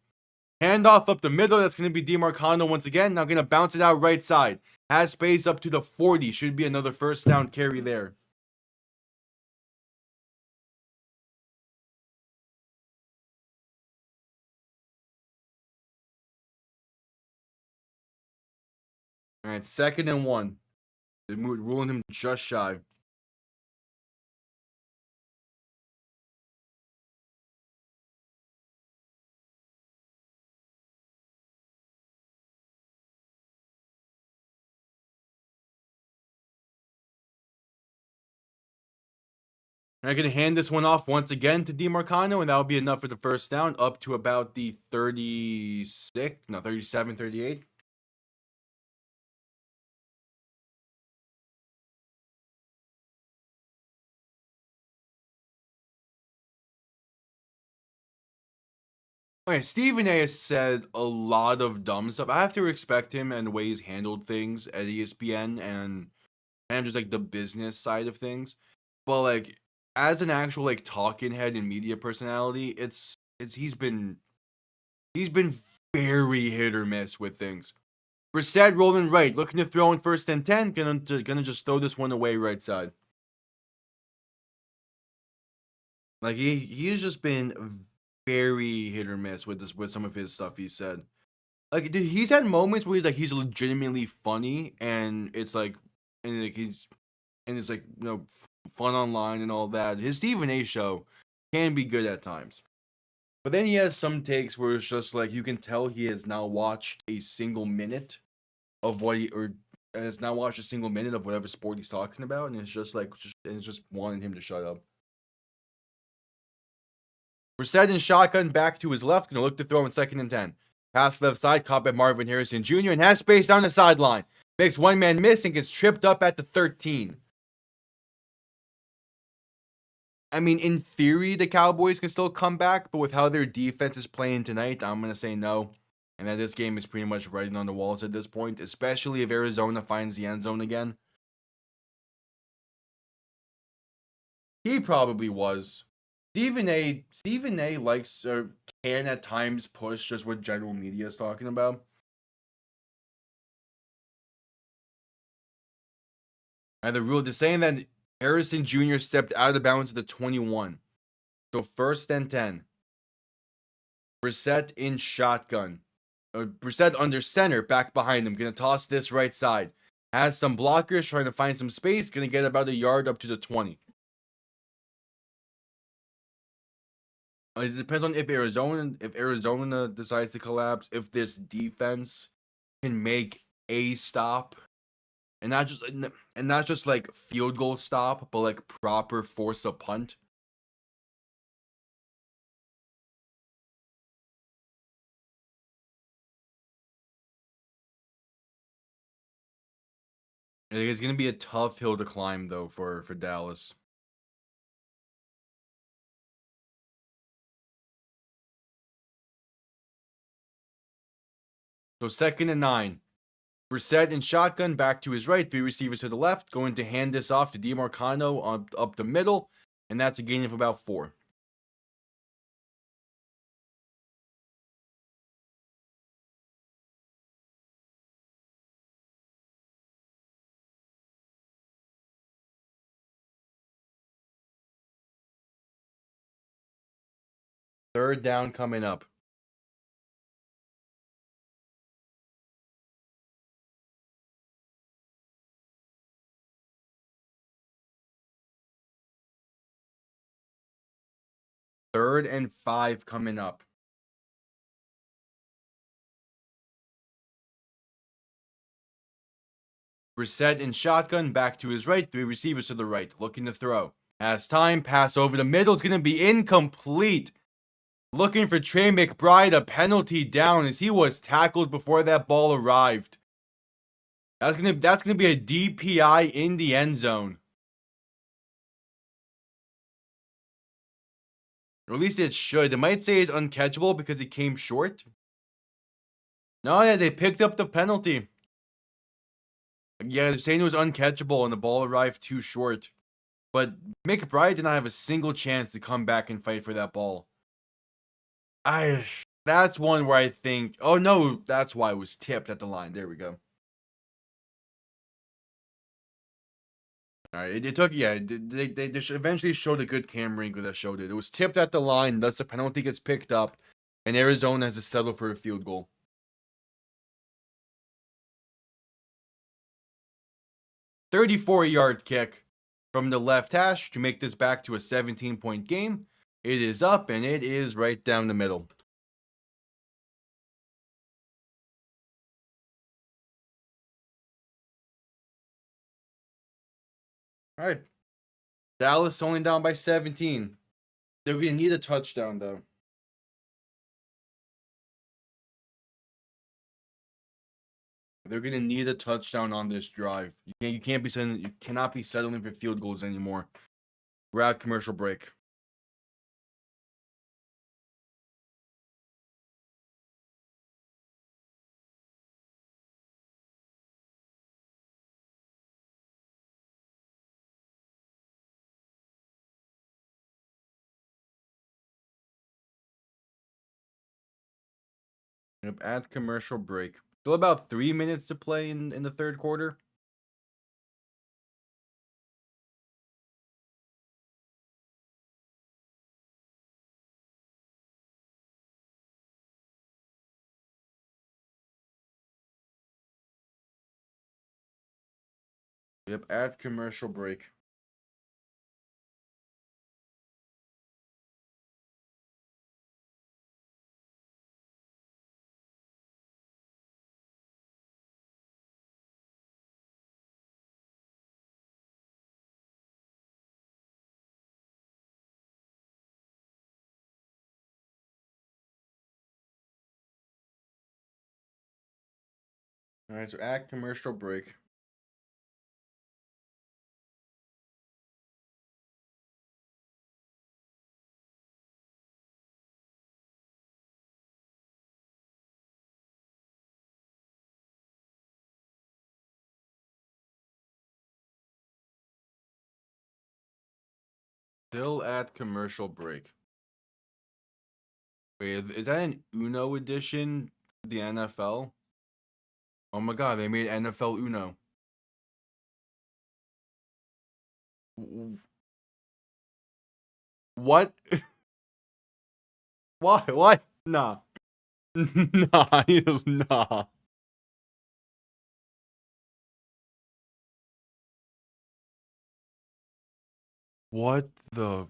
Handoff up the middle. That's going to be DeMarcando once again. Now going to bounce it out right side. Has space up to the 40. Should be another first down carry there. All right, 2nd and 1. They're ruling him just shy. I'm going to hand this one off once again to DeMarcando, and that'll be enough for the first down, up to about the 37, 38. Okay, Stephen A. has said a lot of dumb stuff. I have to respect him and the way he's handled things at ESPN and just like the business side of things. But like as an actual like talking head and media personality, it's he's been very hit or miss with things. Brissett rolling right, looking to throw in 1st and 10, gonna just throw this one away right side. Like he's just been very hit or miss with some of his stuff he said. Like dude, he's had moments where he's legitimately funny and it's like it's like fun online and all that. His Stephen A. show can be good at times. But then he has some takes where it's just like you can tell he has now watched a single minute of has now watched a single minute of whatever sport he's talking about, and it's just wanting him to shut up. Brissett in shotgun, back to his left, gonna look to throw in 2nd and 10. Pass left side, caught by Marvin Harrison Jr. and has space down the sideline. Makes one man miss and gets tripped up at the 13. I mean, in theory, the Cowboys can still come back, but with how their defense is playing tonight, I'm going to say no. And that this game is pretty much writing on the walls at this point, especially if Arizona finds the end zone again. He probably was. Stephen A. likes, can at times push just what general media is talking about. And they're saying that Harrison Jr. stepped out of bounds at the 21. So 1st and 10. Brissett in shotgun. Brissett under center, back behind him. Gonna toss this right side. Has some blockers, trying to find some space. Gonna get about a yard up to the 20. It depends on if Arizona decides to collapse, if this defense can make a stop, and not just like field goal stop, but like proper force a punt. I think it's gonna be a tough hill to climb though for Dallas. So 2nd and 9. Brissett in shotgun, back to his right, 3 receivers to the left, going to hand this off to DeMarcano up the middle, and that's a gain of about 4. Third down coming up. Third and 5 coming up. Brissett in shotgun, back to his right, 3 receivers to the right, looking to throw. Has time, pass over the middle, it's going to be incomplete. Looking for Trey McBride, a penalty down as he was tackled before that ball arrived. That's gonna be a DPI in the end zone. Or at least it should. It might say it's uncatchable because it came short. No, yeah, they picked up the penalty. Yeah, they're saying it was uncatchable and the ball arrived too short. But McBride did not have a single chance to come back and fight for that ball. That's one where I think, oh no, that's why it was tipped at the line. There we go. All right, it took, yeah, they eventually showed a good camera angle that showed it. It was tipped at the line, thus the penalty gets picked up, and Arizona has to settle for a field goal. 34-yard kick from the left hash to make this back to a 17-point game. It is up, and it is right down the middle. All right. Dallas only down by 17. They're going to need a touchdown, though. They're going to need a touchdown on this drive. You cannot be settling for field goals anymore. We're at commercial break. Yep, at commercial break. Still about 3 minutes to play in the third quarter. Yep, at commercial break. All right, so at commercial break. Still at commercial break. Wait, is that an Uno edition for the NFL? Oh my god, they made NFL Uno. What? Why? What? Nah. Nah, nah. What the?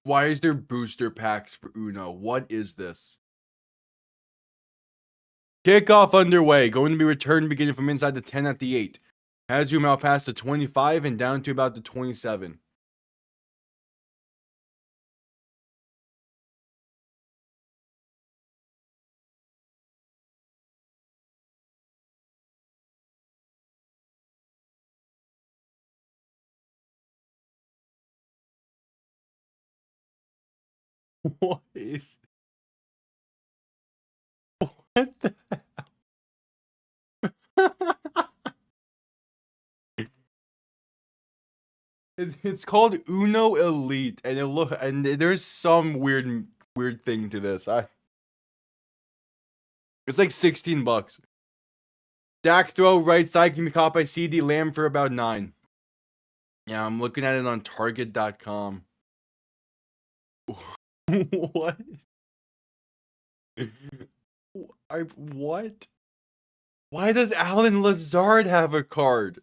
Why is there booster packs for Uno? What is this? Kickoff underway. Going to be returned beginning from inside the 10 at the 8. Has zoom out past the 25 and down to about the 27. What is? What the? It's called Uno Elite, and there's some weird thing to this. It's like $16. Dak throw right side can be caught by CD Lamb for about 9. Yeah, I'm looking at it on Target.com. What? What? Why does Alan Lazard have a card?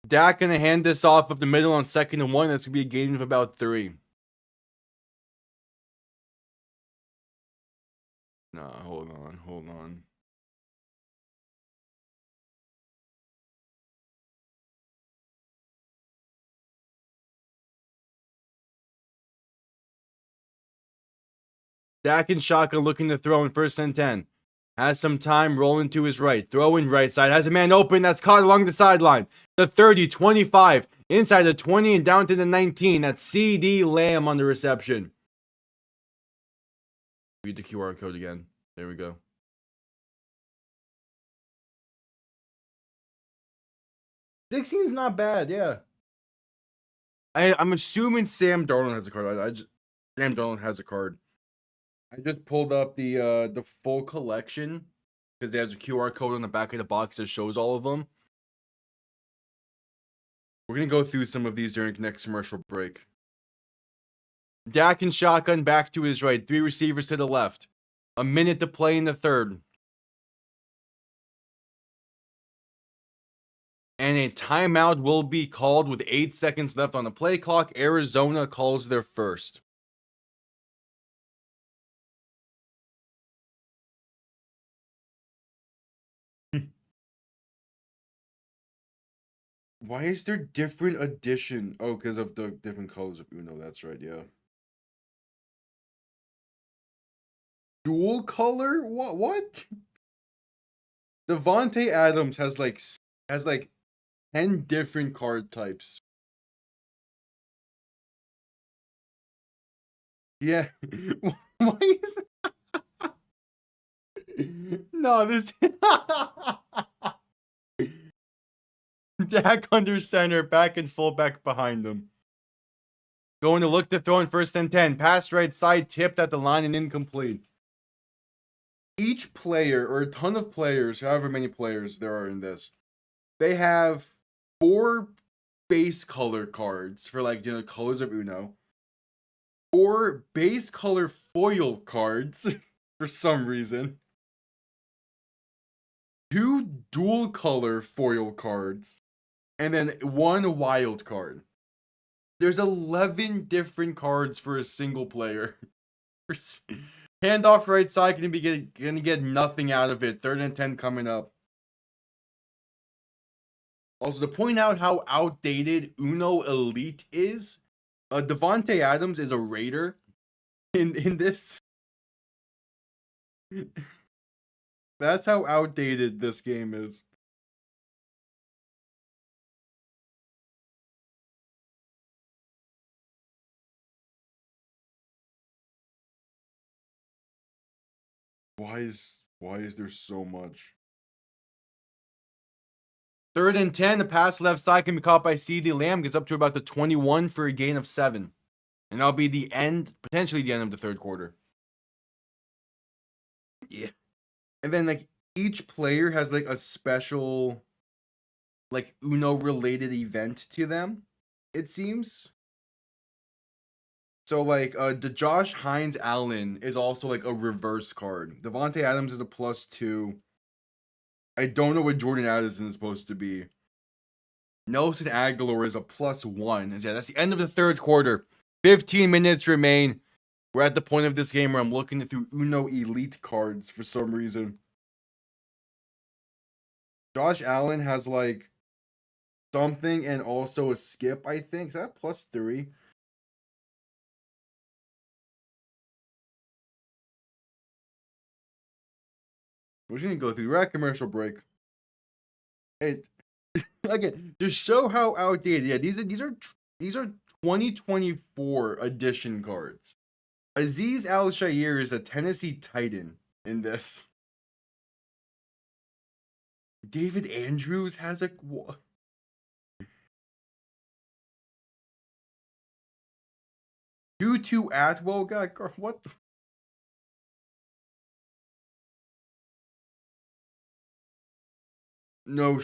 Dak gonna hand this off up the middle on 2nd and 1. That's gonna be a gain of about 3. Nah, hold on. Dak in shotgun looking to throw in 1st and 10. Has some time, rolling to his right. Throw in right side. Has a man open. That's caught along the sideline. The 30, 25. Inside the 20 and down to the 19. That's CD Lamb on the reception. Read the QR code again. There we go. 16's not bad, yeah. I'm assuming Sam Darnold has a card. Sam Darnold has a card. I just pulled up the full collection because there's a QR code on the back of the box that shows all of them. We're gonna go through some of these during the next commercial break. Dak in shotgun back to his right. 3 receivers to the left. A minute to play in the 3rd. And a timeout will be called with 8 seconds left on the play clock. Arizona calls their first. Why is there different edition? Oh, because of the different colors of Uno. That's right, yeah. Dual color? What? Devontae Adams has like 10 different card types. Yeah. Why is No, this Dak under center, back and fullback behind him. Going to look to throw in 1st and 10. Pass right side, tipped at the line and incomplete. Each player, or a ton of players, however many players there are in this, they have 4 base color cards for colors of Uno. 4 base color foil cards for some reason. 2 dual color foil cards. And then 1 wild card. There's 11 different cards for a single player. Handoff right side, gonna get nothing out of it. 3rd and 10 coming up. Also, to point out how outdated Uno Elite is, Devontae Adams is a Raider in this. That's how outdated this game is. Why is there so much? 3rd and 10, the pass left side can be caught by CeeDee Lamb. Gets up to about the 21 for a gain of 7. And that'll be the end, potentially the end of the third quarter. Yeah. And then, like, each player has, like, a special, like, Uno-related event to them, it seems. So, like, the Josh Hines Allen is also, like, a reverse card. Devontae Adams is a +2. I don't know what Jordan Addison is supposed to be. Nelson Aguilar is a +1. Yeah, that's the end of the third quarter. 15 minutes remain. We're at the point of this game where I'm looking through Uno Elite cards for some reason. Josh Allen has, like, something and also a skip, I think. Is that +3? We're just gonna go through. We're at commercial break. It again, to show how outdated. Yeah, these are 2024 edition cards. Azeez Al-Shaair is a Tennessee Titan in this. David Andrews has a Tutu Atwell got what? No.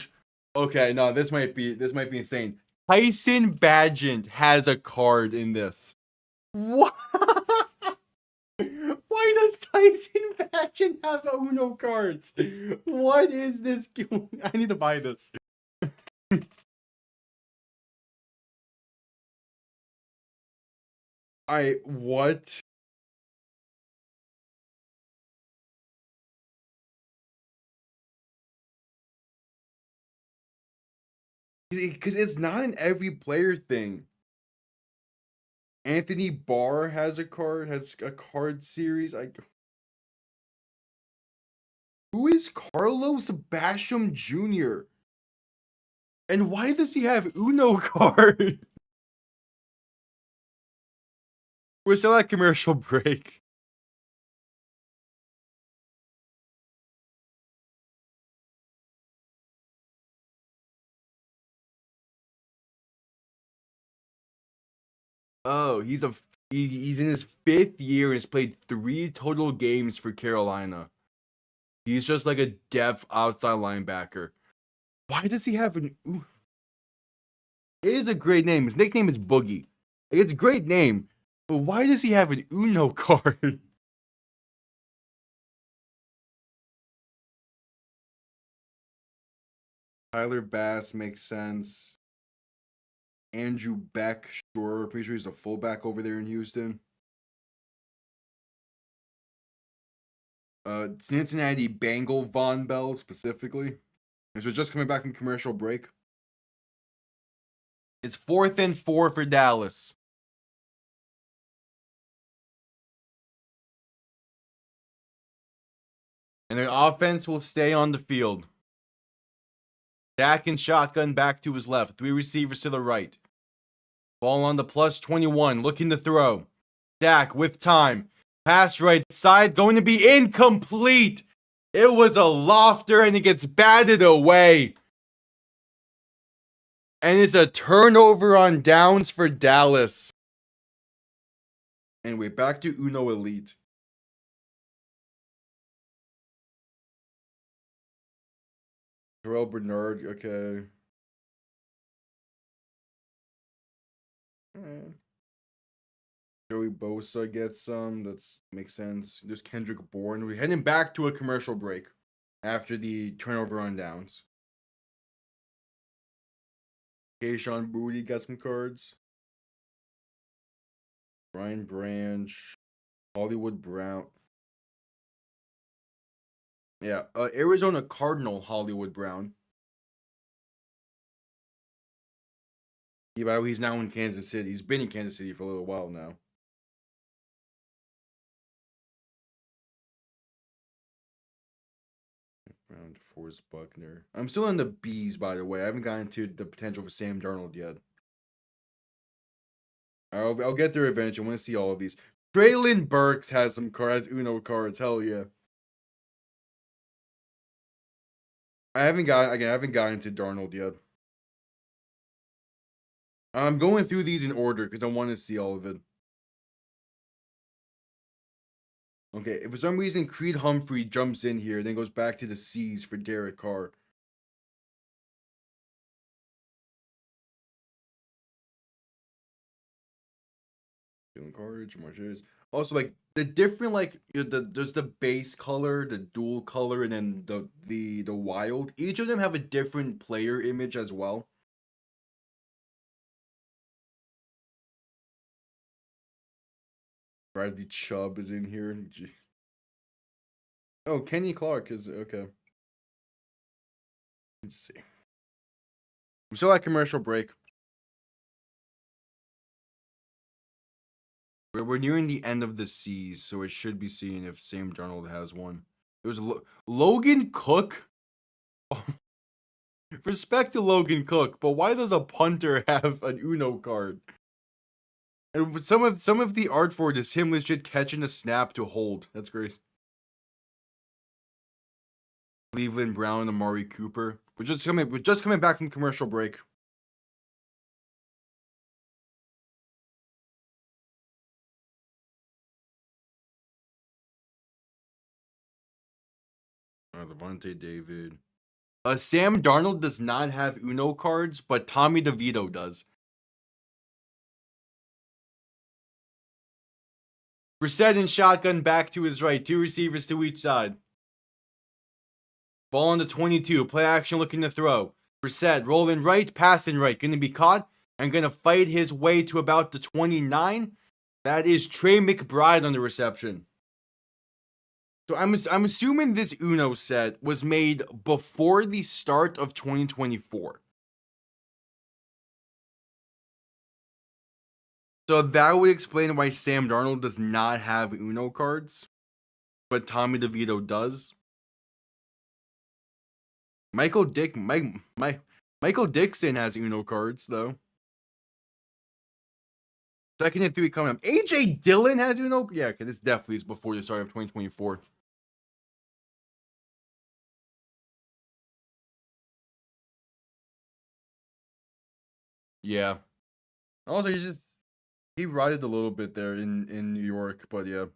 Okay, no, this might be insane. Tyson Bagent has a card in this. What? Why does Tyson Bagent have Uno cards? What is this? I need to buy this. What? Because it's not an every player thing. Anthony Barr has a card series. Who is Carlos Basham Jr.? And why does he have Uno card? We're still at commercial break. Oh, he's in his 5th year and has played 3 total games for Carolina. He's just like a depth outside linebacker. Why does he have an? It is a great name. His nickname is Boogie. It's a great name, but why does he have an Uno card? Tyler Bass makes sense. Andrew Beck, sure. Pretty sure he's the fullback over there in Houston. Cincinnati Bengal Von Bell specifically. As we're just coming back from commercial break. It's 4th and 4 for Dallas. And their offense will stay on the field. Dak and shotgun back to his left. 3 receivers to the right. Ball on the +21, looking to throw. Dak with time. Pass right side, going to be incomplete. It was a lofter and it gets batted away. And it's a turnover on downs for Dallas. Anyway, back to Uno Elite. Terrell Bernard, okay. Joey Bosa gets some. That makes sense. There's Kendrick Bourne. We're heading back to a commercial break after the turnover on downs. Keyshawn Booty got some cards. Brian Branch. Hollywood Brown. Yeah, Arizona Cardinal Hollywood Brown. Yeah, he's now in Kansas City. He's been in Kansas City for a little while now. DeForest Buckner. I'm still in the B's, by the way. I haven't gotten to the potential for Sam Darnold yet. I'll get there eventually. I want to see all of these. Traylon Burks has some cards, Uno cards. Hell yeah. I haven't gotten to Darnold yet. I'm going through these in order because I want to see all of it. Okay, if for some reason Creed Humphrey jumps in here, then goes back to the C's for Derek Carr. Feeling cards, Marches. Also, like the different, like there's the base color, the dual color, and then the wild. Each of them have a different player image as well. Bradley Chubb is in here. Oh, Kenny Clark is okay. Let's see. We still at commercial break. We're nearing the end of the C's, so it should be seeing if Sam Darnold has one. It was Logan Cook. Oh. Respect to Logan Cook, but why does a punter have an Uno card? And some of the art for it is him legit catching a snap to hold. That's great. Cleveland Brown, Amari Cooper. We're just coming back from commercial break. Levante David. Sam Darnold does not have Uno cards, but Tommy DeVito does. Brissett in shotgun back to his right. 2 receivers to each side. Ball on the 22. Play action looking to throw. Brissett rolling right, passing right. Going to be caught and going to fight his way to about the 29. That is Trey McBride on the reception. So I'm assuming this Uno set was made before the start of 2024. So that would explain why Sam Darnold does not have Uno cards, but Tommy DeVito does. Michael Dixon has Uno cards though. 2nd and 3 coming up. AJ Dillon has Uno. Yeah, because this definitely is before the start of 2024. Yeah. Also, he rided a little bit there in New York, but yeah.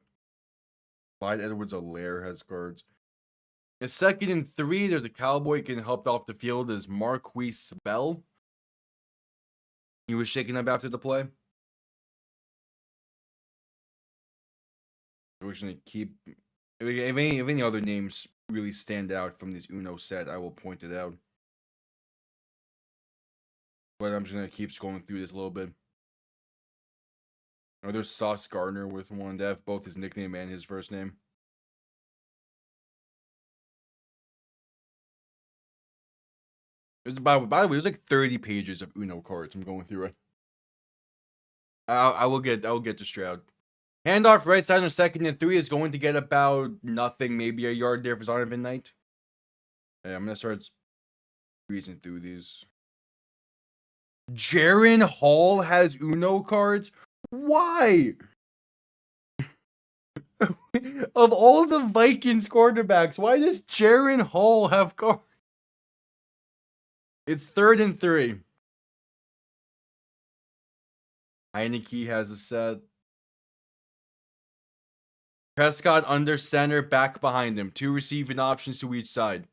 Clyde Edwards-Helaire has cards. In 2nd and 3, there's a Cowboy getting helped off the field as Marquise Bell. He was shaken up after the play. We're just gonna keep. If any other names really stand out from this Uno set, I will point it out. But I'm just gonna keep scrolling through this a little bit. Oh, there's Sauce Gardner with one. They have both his nickname and his first name. By the way, there's like 30 pages of Uno cards. I'm going through it. I will get to Stroud. Handoff right side on 2nd and 3 is going to get about nothing, maybe a yard there for Zonovan Knight. Yeah, I'm gonna start squeezing through these. Jaren Hall has Uno cards? Why? Of all the Vikings quarterbacks, why does Jaren Hall have cards? It's 3rd and 3. Heineke has a set. Prescott under center, back behind him. 2 receiving options to each side.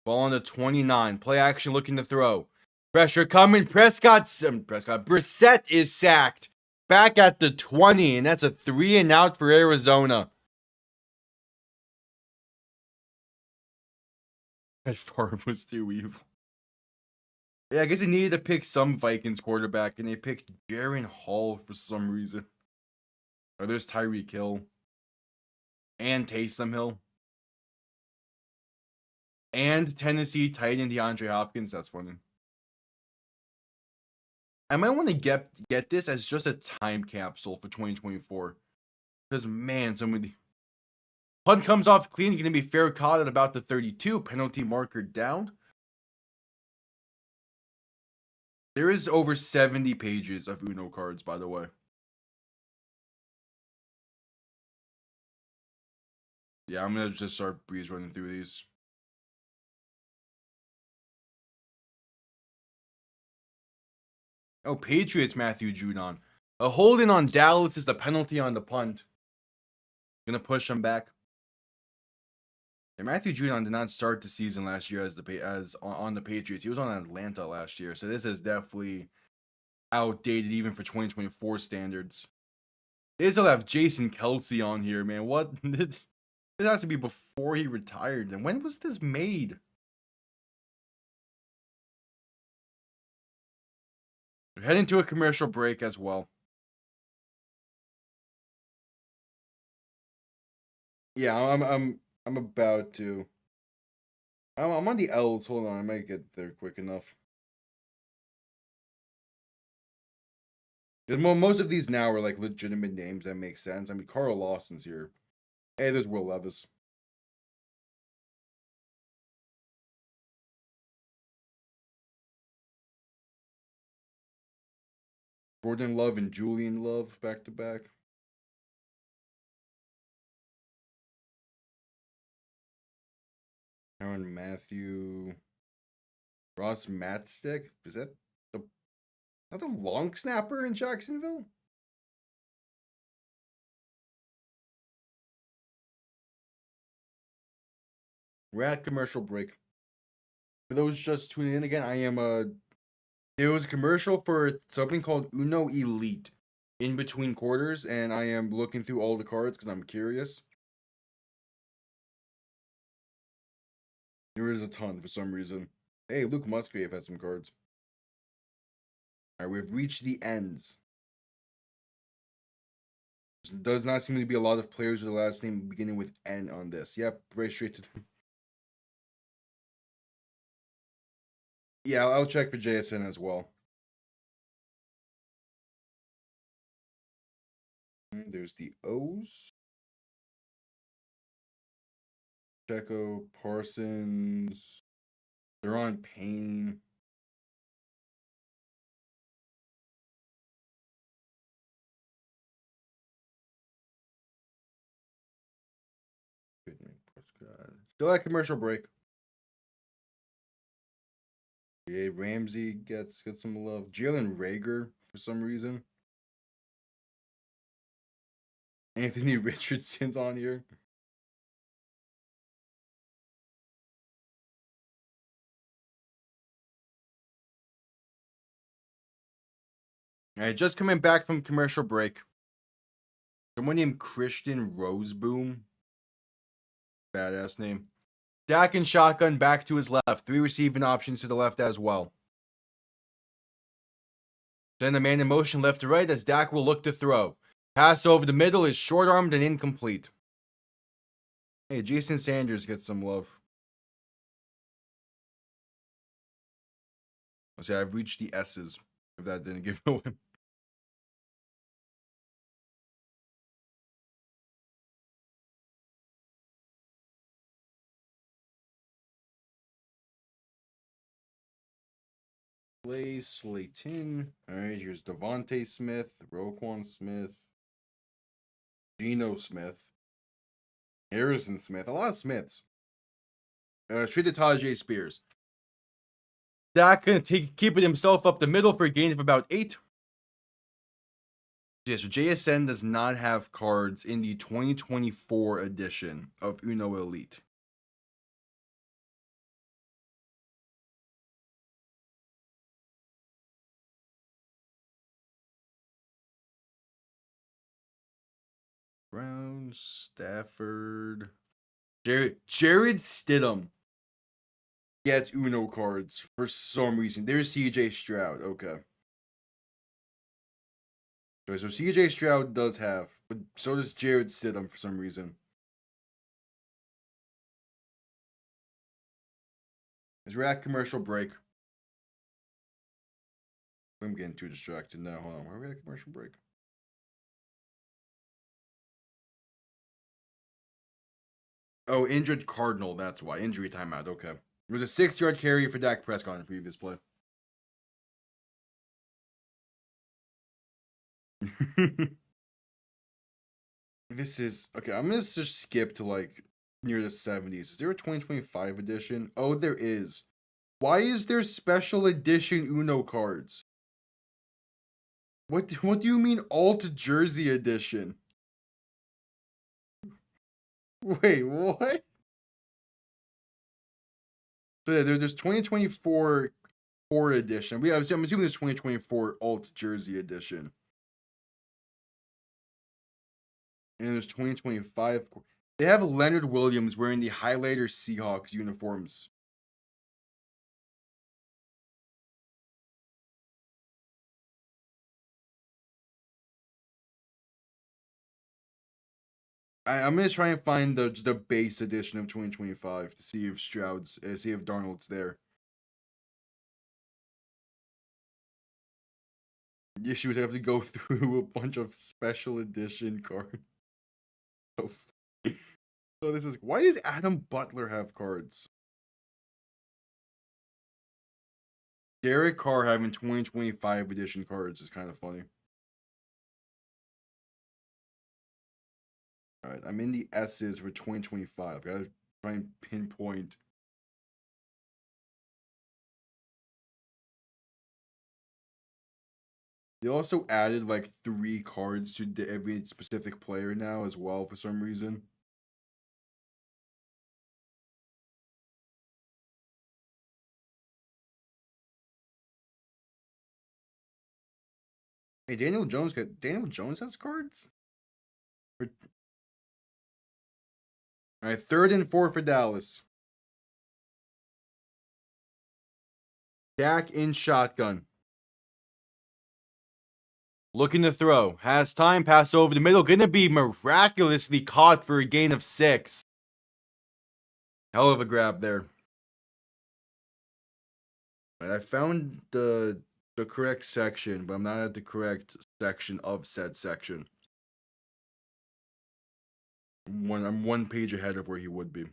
Ball on the 29. Play action looking to throw. Pressure coming. Brissett is sacked. Back at the 20, and that's a 3 and out for Arizona. That farm was too evil. Yeah, I guess they needed to pick some Vikings quarterback, and they picked Jaren Hall for some reason. Oh, there's Tyreek Hill. And Taysom Hill. And Tennessee tight end DeAndre Hopkins. That's funny. I might want to get this as just a time capsule for 2024. Because, man, some of the... Punt comes off clean, going to be fair caught at about the 32. Penalty marker down. There is over 70 pages of Uno cards, by the way. Yeah, I'm going to just start breeze running through these. Oh, Patriots, Matthew Judon. A holding on Dallas is the penalty on the punt. Going to push him back. And Matthew Judon did not start the season last year as on the Patriots. He was on Atlanta last year, so this is definitely outdated even for 2024 standards. They still have Jason Kelsey on here, man. What? This has to be before he retired. And when was this made? We're heading to a commercial break as well. Yeah, I'm about to. I'm on the L's. Hold on, I might get there quick enough. Most of these now are like legitimate names that make sense. I mean, Carl Lawson's here. Hey, there's Will Levis. Jordan Love and Julian Love back to back. Aaron Matthew. Ross Matstick. Is that the long snapper in Jacksonville? We're at commercial break. For those just tuning in again, I am it was a commercial for something called Uno Elite in between quarters, and I am looking through all the cards because I'm curious. There is a ton for some reason. Hey, Luke Musgrave has some cards. Alright, we've reached the ends. There does not seem to be a lot of players with the last name beginning with N on this. Yep, very straight to. Yeah, I'll check for JSN as well. There's the O's. Checo, Parsons. They're on Payne. Still at commercial break. Yeah, Ramsey gets some love. Jalen Rager for some reason. Anthony Richardson's on here. All right, just coming back from commercial break. Someone named Christian Roseboom. Badass name. Dak and shotgun back to his left. 3 receiving options to the left as well. Send a man in motion left to right as Dak will look to throw. Pass over the middle is short-armed and incomplete. Hey, Jason Sanders gets some love. I'll say I've reached the S's, if that didn't give it away. Clay Slayton. All right, here's Devontae Smith, Roquan Smith, Geno Smith, Harrison Smith. A lot of Smiths. Treated Tajay Spears. Dak gonna keeping himself up the middle for a gain of about 8. Yeah, so JSN does not have cards in the 2024 edition of Uno Elite. Brown, Stafford, Jared Stidham gets Uno cards for some reason. There's CJ Stroud. Okay. So CJ Stroud does have, but so does Jared Stidham for some reason. As we're at commercial break. I'm getting too distracted now. Hold on. Where are we at commercial break? Oh, injured Cardinal. That's why. Injury timeout. Okay. It was a 6-yard carry for Dak Prescott in the previous play. This is okay. I'm gonna just skip to like near the 70s. Is there a 2025 edition? Oh, there is. Why is there special edition Uno cards? What do you mean alt jersey edition? Wait, what? So yeah, there's 2024 core edition. I'm assuming there's 2024 alt jersey edition. And there's 2025. They have Leonard Williams wearing the highlighter Seahawks uniforms. I'm gonna try and find the base edition of 2025 to see if see if Darnold's there. Yeah, she would have to go through a bunch of special edition cards. So this is why does Adam Butler have cards? Derek Carr having 2025 edition cards is kind of funny. All right, I'm in the S's for 2025. Gotta try and pinpoint. They also added like 3 cards to every specific player now as well for some reason. Hey, Daniel Jones has cards? All right, 3rd and 4 for Dallas. Dak in shotgun. Looking to throw. Has time. Pass over the middle. Gonna be miraculously caught for a gain of 6. Hell of a grab there. I found the correct section, but I'm not at the correct section of said section. I'm 1 page ahead of where he would be.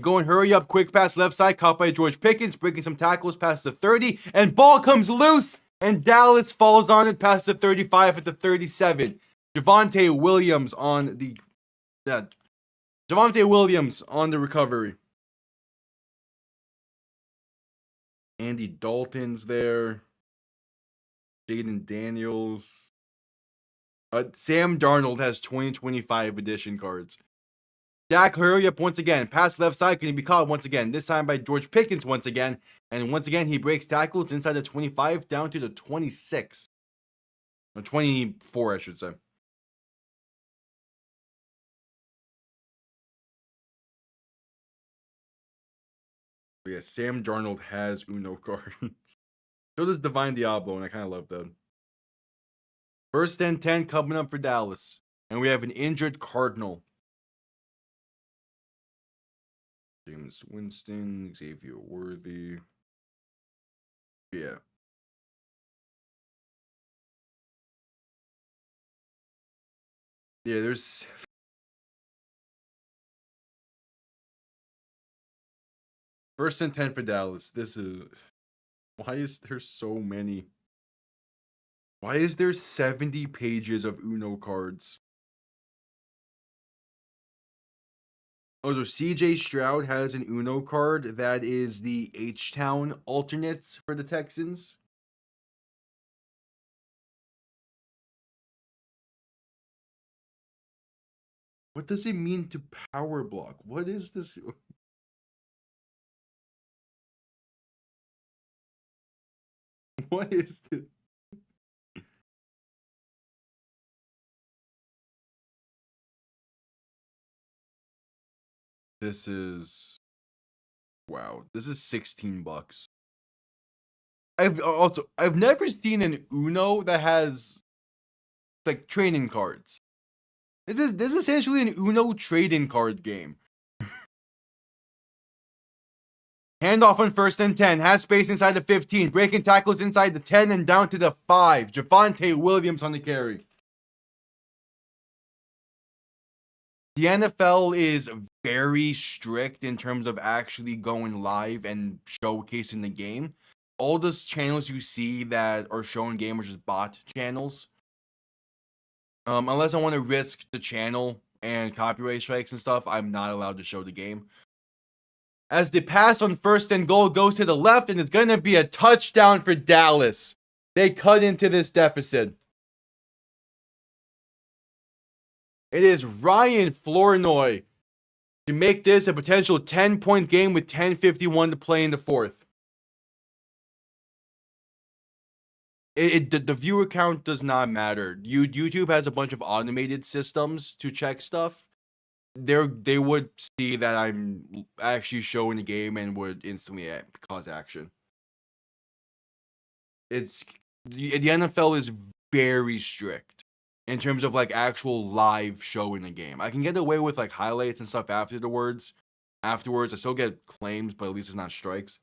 Going hurry up, quick pass left side, caught by George Pickens, breaking some tackles past the 30, and ball comes loose, and Dallas falls on it past the 35 at the 37. Javonte Williams on the recovery. Andy Dalton's there. Jaden Daniels. Sam Darnold has 2025 edition cards. Dak, hurry up once again. Pass left side. Can he be caught once again? This time by George Pickens once again. And once again, he breaks tackles inside the 25 down to the 26. Or 24, I should say. But yeah, Sam Darnold has Uno cards. So does Divine Diablo, and I kind of love that. 1st and 10 coming up for Dallas. And we have an injured Cardinal. James Winston, Xavier Worthy. Yeah. Yeah, there's 1st and 10 for Dallas. This is why is there so many? Why is there 70 pages of Uno cards? Oh, so CJ Stroud has an Uno card that is the H-Town alternates for the Texans. What does it mean to power block? What is this? What is this? This is wow. This is $16. I've never seen an Uno that has like training cards. This is essentially an Uno trading card game. Handoff on 1st and 10. Has space inside the 15. Breaking tackles inside the 10 and down to the 5. Javonte Williams on the carry. The NFL is very strict in terms of actually going live and showcasing the game. All those channels you see that are showing game are just bot channels. Unless I want to risk the channel and copyright strikes and stuff, I'm not allowed to show the game. As the pass on 1st and goal goes to the left, and it's going to be a touchdown for Dallas. They cut into this deficit. It is Ryan Flournoy to make this a potential 10-point game with 10:51 to play in the fourth. The viewer count does not matter. YouTube has a bunch of automated systems to check stuff. They would see that I'm actually showing the game and would instantly cause action. The NFL is very strict in terms of like actual live showing the game. I can get away with like highlights and stuff afterwards. I still get claims, but at least it's not strikes.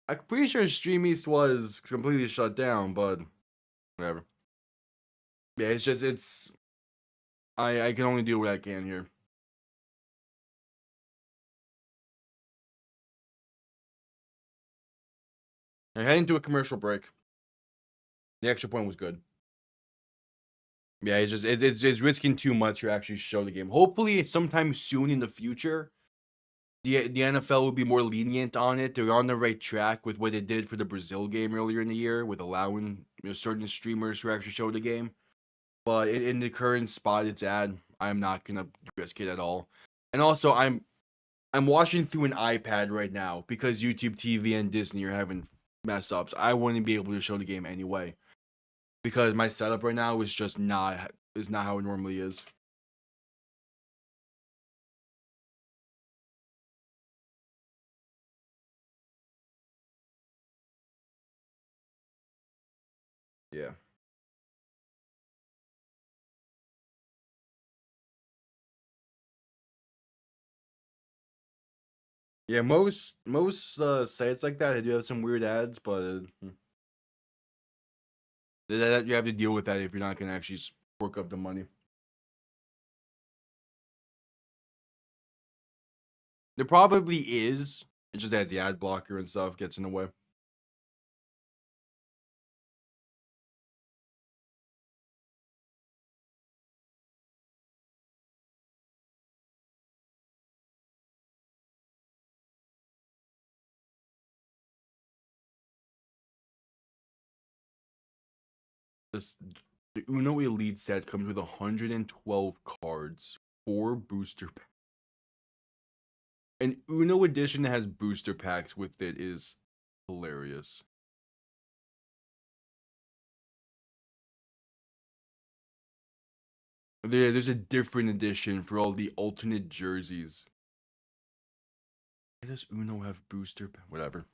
I'm pretty sure Stream East was completely shut down, but whatever. Yeah, I can only do what I can here. I heading to a commercial break. The extra point was good. Yeah, it's risking too much to actually show the game. Hopefully, sometime soon in the future, the NFL will be more lenient on it. They're on the right track with what they did for the Brazil game earlier in the year, with allowing certain streamers to actually show the game. But in the current spot it's at, I'm not gonna risk it at all. And also, I'm watching through an iPad right now because YouTube TV and Disney are having mess ups. I wouldn't be able to show the game anyway because my setup right now is just not how it normally is. Yeah. Yeah, most sites like that, they do have some weird ads, but that you have to deal with that if you're not gonna actually work up the money. There probably is. It's just that the ad blocker and stuff gets in the way. The Uno Elite set comes with 112 cards, 4 booster packs. An Uno edition that has booster packs with it is hilarious. There's a different edition for all the alternate jerseys. Why does Uno have booster packs? Whatever.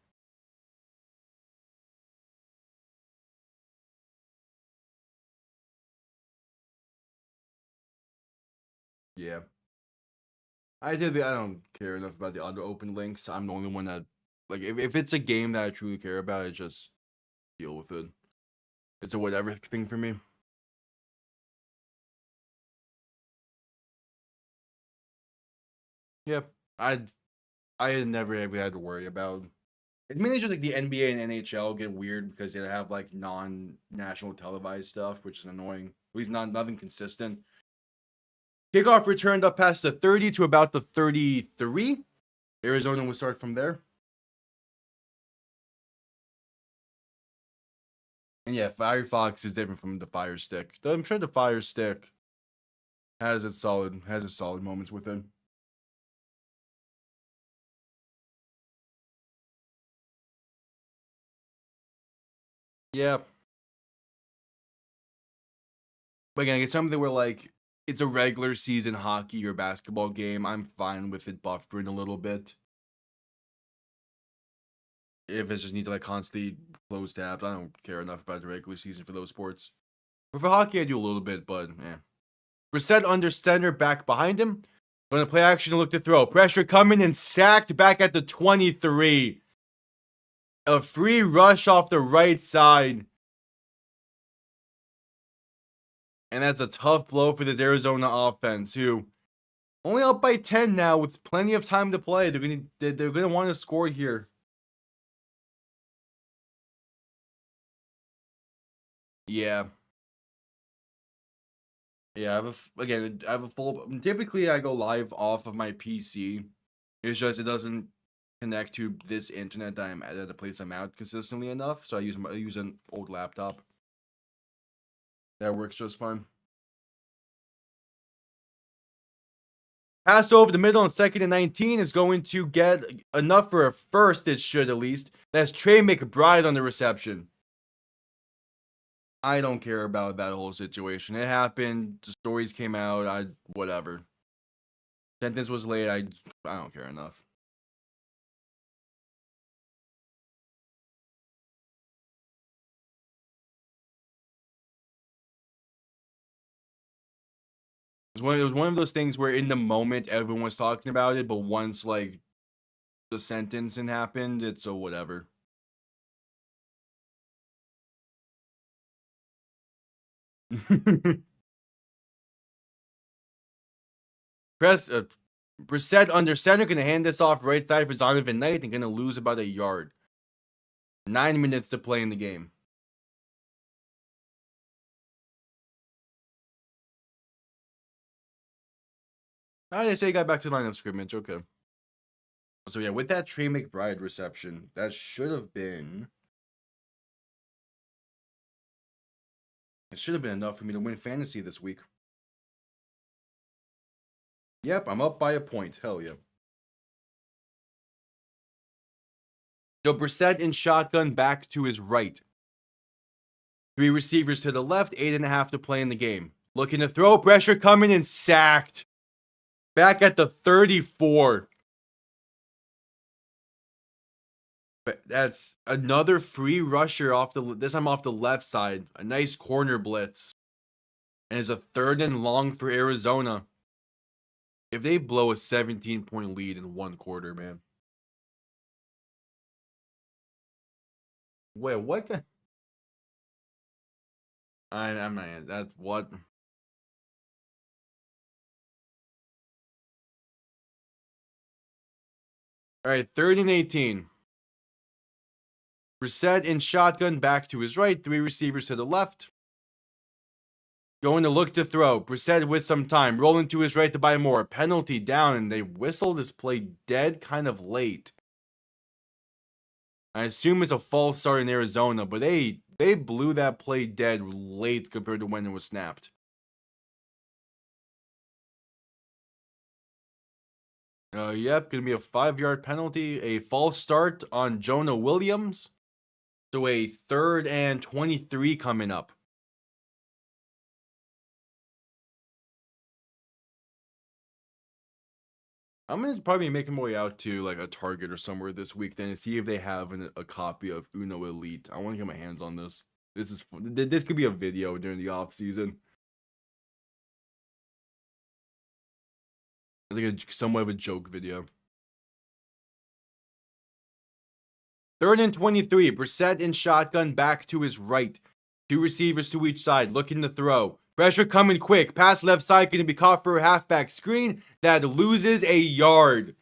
Yeah. I don't care enough about the other open links. I'm the only one that like if it's a game that I truly care about, I just deal with it. It's a whatever thing for me. Yeah. I never ever had to worry about. It's mainly just like the NBA and NHL get weird because they have like non-national televised stuff, which is annoying. At least nothing consistent. Kickoff returned up past the 30 to about the 33. Arizona will start from there. And yeah, Firefox is different from the Fire Stick. Though I'm sure the Fire Stick has its solid moments with it. Yeah. But again, it's something where like it's a regular season hockey or basketball game. I'm fine with it buffering a little bit. If it just need to like constantly close tabs, I don't care enough about the regular season for those sports. But for hockey, I do a little bit, but yeah. Brissett under center, back behind him. Going to play action, look to throw. Pressure coming and sacked back at the 23. A free rush off the right side. And that's a tough blow for this Arizona offense, who only up by 10 now with plenty of time to play. They're gonna want to score here. Yeah. Yeah, I have a full. Typically, I go live off of my PC. It's just it doesn't connect to this internet that I'm at the place I'm at consistently enough. So I use an old laptop. That works just fine. Pass over the middle and 2nd and 19 is going to get enough for a first. It should at least. That's Trey McBride on the reception. I don't care about that whole situation. It happened. The stories came out. Whatever. Sentence was late. I don't care enough. It was one of those things where in the moment everyone was talking about it, but once like the sentencing happened, it's so whatever. Brissett under center, gonna hand this off right side for Zonovan Knight and gonna lose about a yard. 9 minutes to play in the game. They say he got back to the line of scrimmage. Okay. So yeah, with that Trey McBride reception, that should have been. It should have been enough for me to win fantasy this week. Yep, I'm up by a point. Hell yeah. So Brissett in shotgun back to his right. 3 receivers to the left, 8.5 to play in the game. Looking to throw, pressure coming and sacked. Back at the 34. But that's another free rusher this time off the left side. A nice corner blitz. And it's a 3rd and long for Arizona. If they blow a 17-point lead in 1 quarter, man. Wait, what? I'm not. That's what. All right, 3rd and 18. Brissett in shotgun back to his right. 3 receivers to the left. Going to look to throw. Brissett with some time. Rolling to his right to buy more. Penalty down, and they whistled this play dead kind of late. I assume it's a false start in Arizona, but they blew that play dead late compared to when it was snapped. Yep, gonna be a 5-yard penalty. A false start on Jonah Williams. So a 3rd and 23 coming up. I'm gonna probably make my way out to like a Target or somewhere this week then and see if they have a copy of Uno Elite. I want to get my hands on this. This could be a video during the off season. It's like somewhat of a joke video. 3rd and 23. Brissett in shotgun back to his right. 2 receivers to each side, looking to throw. Pressure coming quick. Pass left side going to be caught for a halfback screen that loses a yard.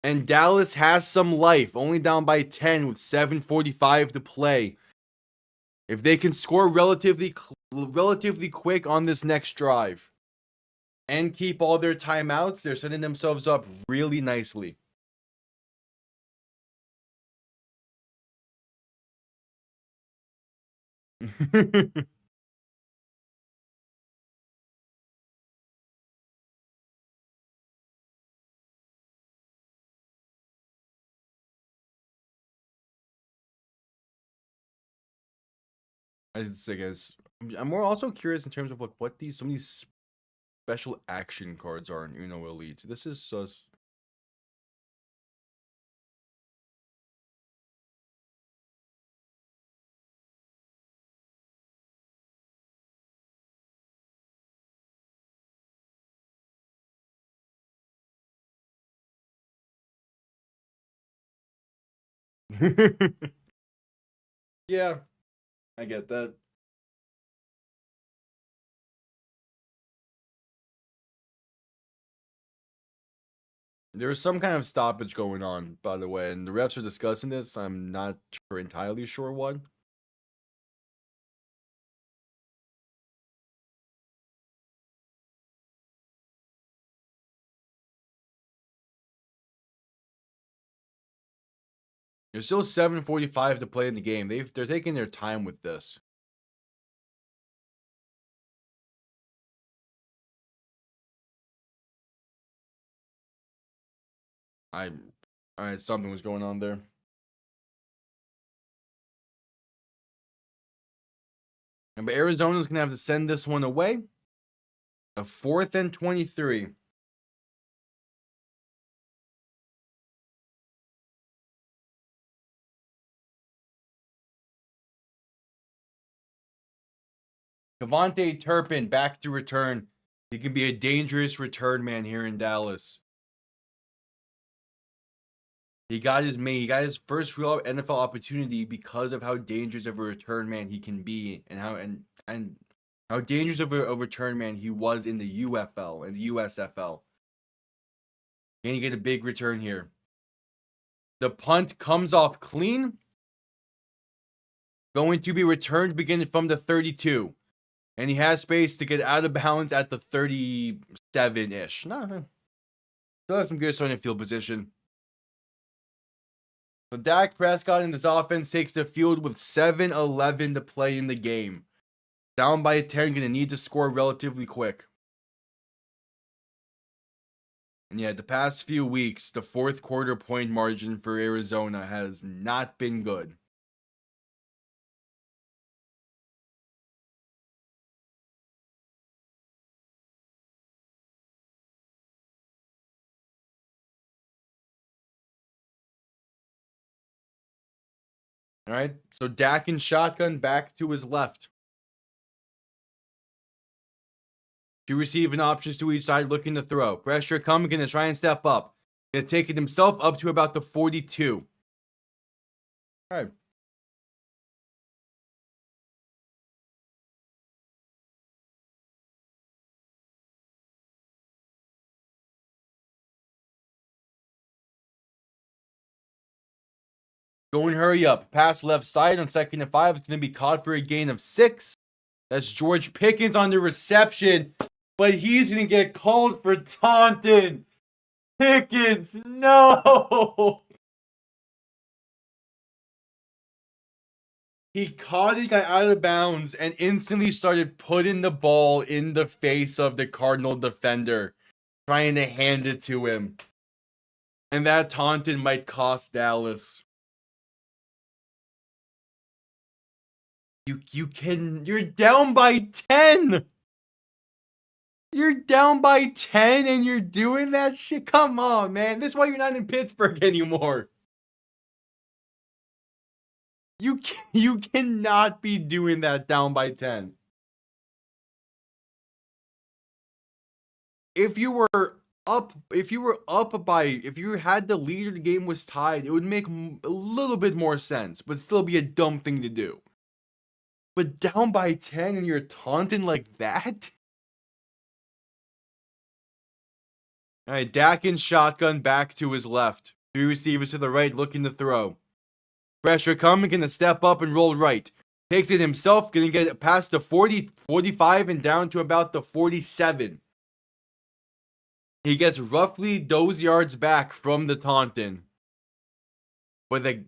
And Dallas has some life, only down by 10 with 7:45 to play. If they can score relatively quick on this next drive and keep all their timeouts, they're setting themselves up really nicely. I'm more also curious in terms of like what some of these special action cards are in Uno Elite. This is sus. Yeah, I get that. There's some kind of stoppage going on, by the way, and the refs are discussing this. I'm not entirely sure what. There's still 7:45 to play in the game. They're taking their time with this. All right, something was going on there. But Arizona's gonna have to send this one away. A 4th and 23. Devontae Turpin back to return. He can be a dangerous return man here in Dallas. He got his first real NFL opportunity because of how dangerous of a return man he can be, and how dangerous of a return man he was in the UFL and the USFL. Can he get a big return here? The punt comes off clean. Going to be returned beginning from the 32. And he has space to get out of bounds at the 37-ish. No. Still has some good starting field position. So Dak Prescott and his offense takes the field with 7:11 to play in the game. Down by 10, going to need to score relatively quick. And yeah, the past few weeks, the fourth quarter point margin for Arizona has not been good. All right, so Dak in shotgun back to his left. Two receiving options to each side looking to throw. Pressure coming, going to try and step up. Going to take it himself up to about the 42. All right. Going hurry up. Pass left side on 2nd and 5. It's going to be caught for a gain of 6. That's George Pickens on the reception. But he's going to get called for taunting. Pickens, no! He caught it, got out of bounds, and instantly started putting the ball in the face of the Cardinal defender, trying to hand it to him. And that taunting might cost Dallas. You're down by 10! You're down by 10 and you're doing that shit? Come on, man. This is why you're not in Pittsburgh anymore. You cannot be doing that down by 10. If you had the lead or the game was tied, it would make a little bit more sense, but still be a dumb thing to do. But down by 10 and you're taunting like that? All right, Dak in shotgun back to his left. 3 receivers to the right looking to throw. Pressure coming, gonna step up and roll right. Takes it himself, gonna get it past the 40, 45 and down to about the 47. He gets roughly those yards back from the taunting. But they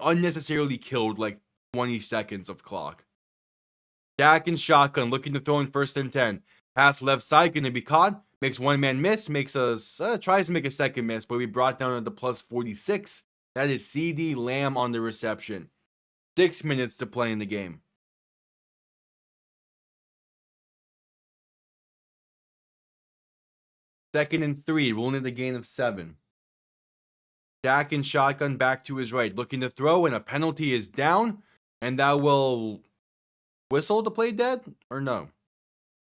unnecessarily killed like 20 seconds of clock. Dak in shotgun looking to throw in 1st and 10. Pass left side, gonna be caught. Makes one man miss. Makes us tries to make a second miss, but we brought down at the plus 46. That is CD Lamb on the reception. 6 minutes to play in the game. 2nd and 3, rolling the gain of 7. Dak in shotgun back to his right, looking to throw, and a penalty is down, and that will whistle the play dead or no?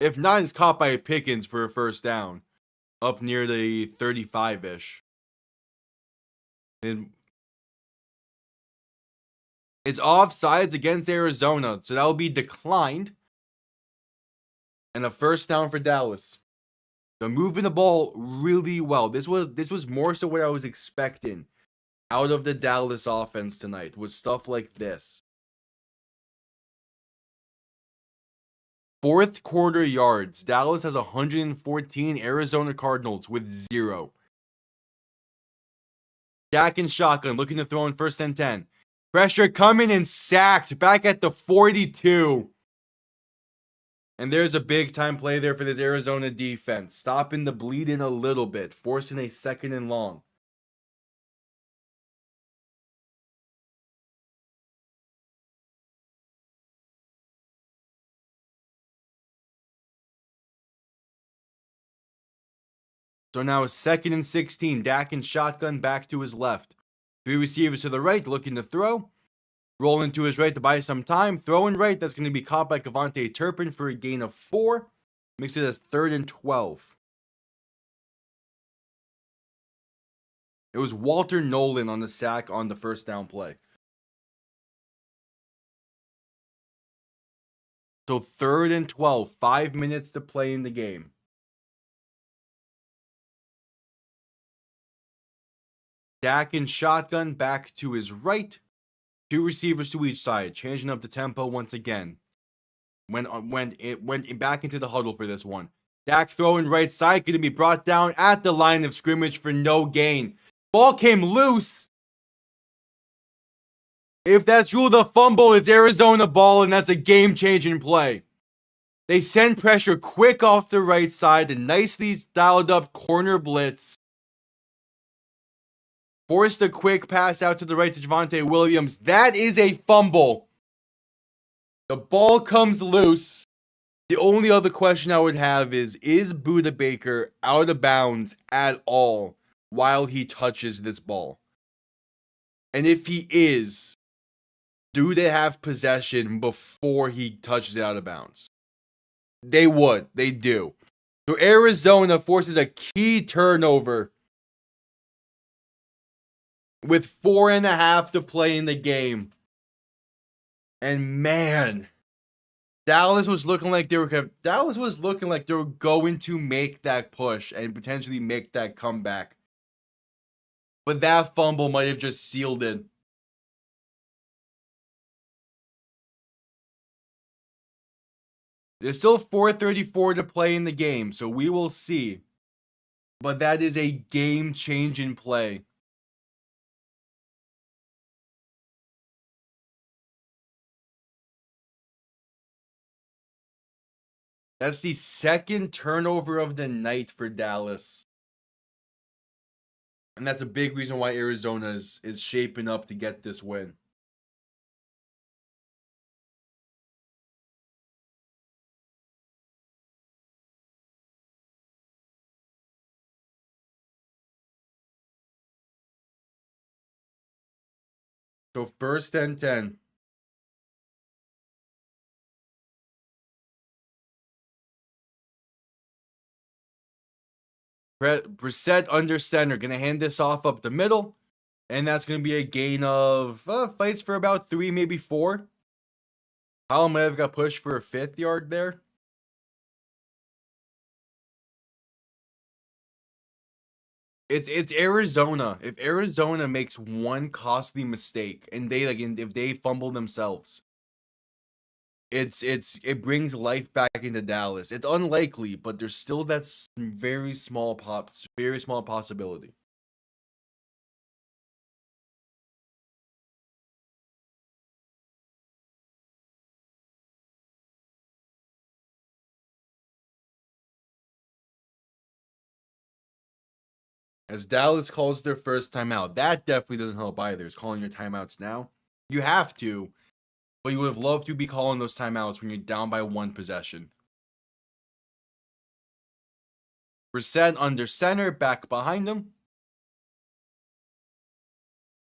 If not, it's caught by Pickens for a 1st down, up near the 35-ish. And it's offsides against Arizona, so that will be declined. And a 1st down for Dallas. They're moving the ball really well. This was more so what I was expecting out of the Dallas offense tonight, was stuff like this. Fourth quarter yards. Dallas has 114. Arizona Cardinals with 0. Dak and shotgun looking to throw in 1st and 10. Pressure coming and sacked back at the 42. And there's a big time play there for this Arizona defense. Stopping the bleeding a little bit. Forcing a 2nd and long. So now it's 2nd and 16. Dak and shotgun back to his left. 3 receivers to the right looking to throw. Rolling to his right to buy some time. Throwing right. That's going to be caught by Kevontae Turpin for a gain of 4. Makes it as 3rd and 12. It was Walter Nolan on the sack on the 1st down play. So 3rd and 12. 5 minutes to play in the game. Dak and shotgun back to his right. 2 receivers to each side, changing up the tempo once again. Went back into the huddle for this one. Dak throwing right side, going to be brought down at the line of scrimmage for no gain. Ball came loose. If that's ruled a fumble, it's Arizona ball, and that's a game-changing play. They send pressure quick off the right side, a nicely dialed up corner blitz. Forced a quick pass out to the right to Javonte Williams. That is a fumble. The ball comes loose. The only other question I would have is Budda Baker out of bounds at all while he touches this ball? And if he is, do they have possession before he touches it out of bounds? They would. They do. So Arizona forces a key turnover with 4.5 to play in the game. And man, Dallas was looking like they were going to make that push and potentially make that comeback. But that fumble might have just sealed it. There's still 4:34 to play in the game, so we will see. But that is a game-changing play. That's the second turnover of the night for Dallas. And that's a big reason why Arizona is shaping up to get this win. So 1st and 10. Brissett under center. Going to hand this off up the middle. And that's going to be a gain of fights for about 3, maybe 4. Powell might have got pushed for a 5th yard there. It's Arizona. If Arizona makes one costly mistake and if they fumble themselves, it brings life back into Dallas. It's unlikely, but there's still that very small possibility. As Dallas calls their first timeout, that definitely doesn't help either. Is calling your timeouts now. You have to, but you would have loved to be calling those timeouts when you're down by 1 possession. Brissett under center, back behind him.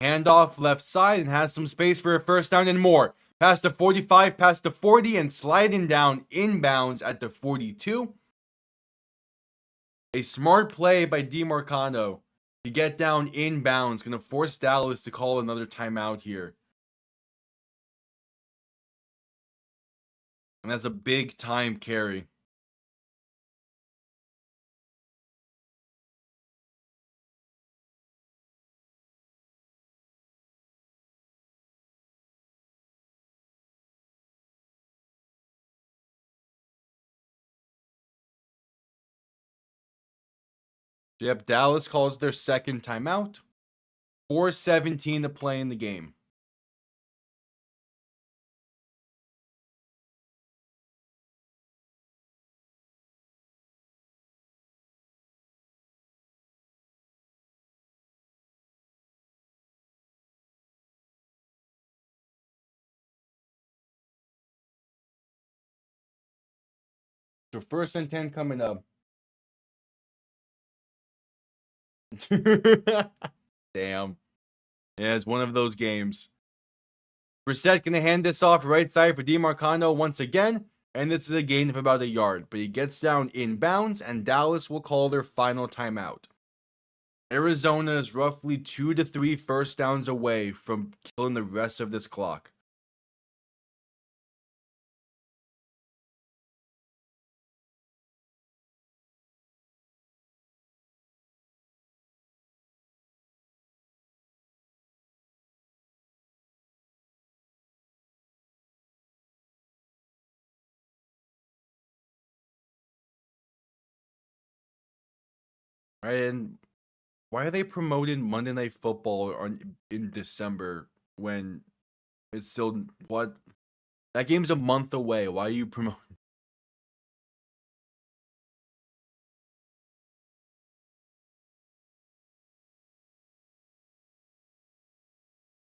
Handoff left side and has some space for a 1st down and more. Past the 45, past the 40, and sliding down inbounds at the 42. A smart play by DeMarcano to get down inbounds. Going to force Dallas to call another timeout here. And that's a big time carry. Yep, Dallas calls their second timeout. 4:17 to play in the game. So 1st and 10 coming up. Damn. Yeah, it's one of those games. Brissett gonna hand this off right side for DeMarcano once again, and this is a gain of about a yard, but he gets down inbounds, and Dallas will call their final timeout. Arizona is roughly 2 to 3 first downs away from killing the rest of this clock. And why are they promoting Monday Night Football in December when it's still what? That game's a month away. Why are you promoting?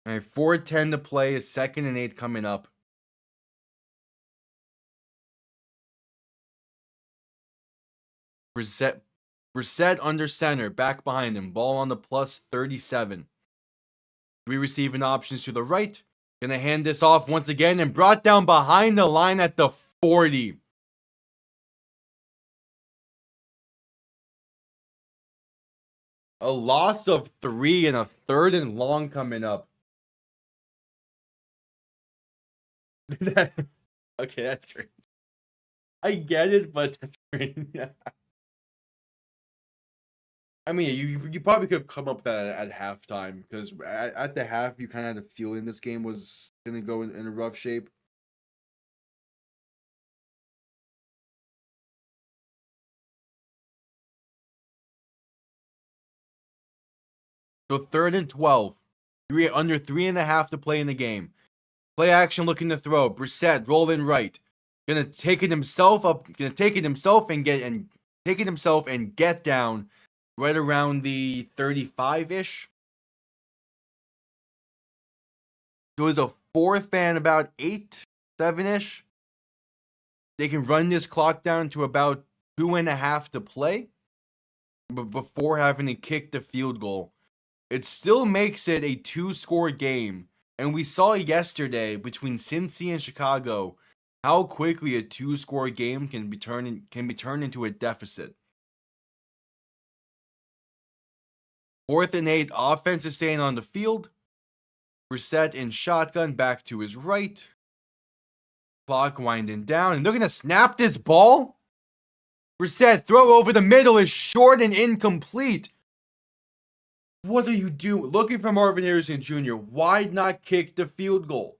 All right, 4:10 to play. Is 2nd and 8 coming up. Brissett under center, back behind him. Ball on the +37. 3 receiving options to the right. Gonna hand this off once again and brought down behind the line at the 40. A loss of 3 and a 3rd and long coming up. Okay, that's great. I get it, but that's great. I mean, you probably could have come up with that at halftime because at the half you kind of had a feeling this game was gonna go in a rough shape. So 3rd and 12, under 3.5 to play in the game. Play action, looking to throw. Brissett rolling right, gonna take it himself up. Gonna take it himself and get down right around the 35-ish. So it's a 4th and about 8, 7-ish. They can run this clock down to about 2.5 to play, but before having to kick the field goal. It still makes it a 2-score game. And we saw yesterday between Cincy and Chicago how quickly a 2-score game can be turned into a deficit. 4th and 8, offense is staying on the field. Brissett in shotgun, back to his right. Clock winding down, and they're gonna snap this ball. Brissett, throw over the middle is short and incomplete. What are you doing? Looking for Marvin Harrison Jr. Why not kick the field goal?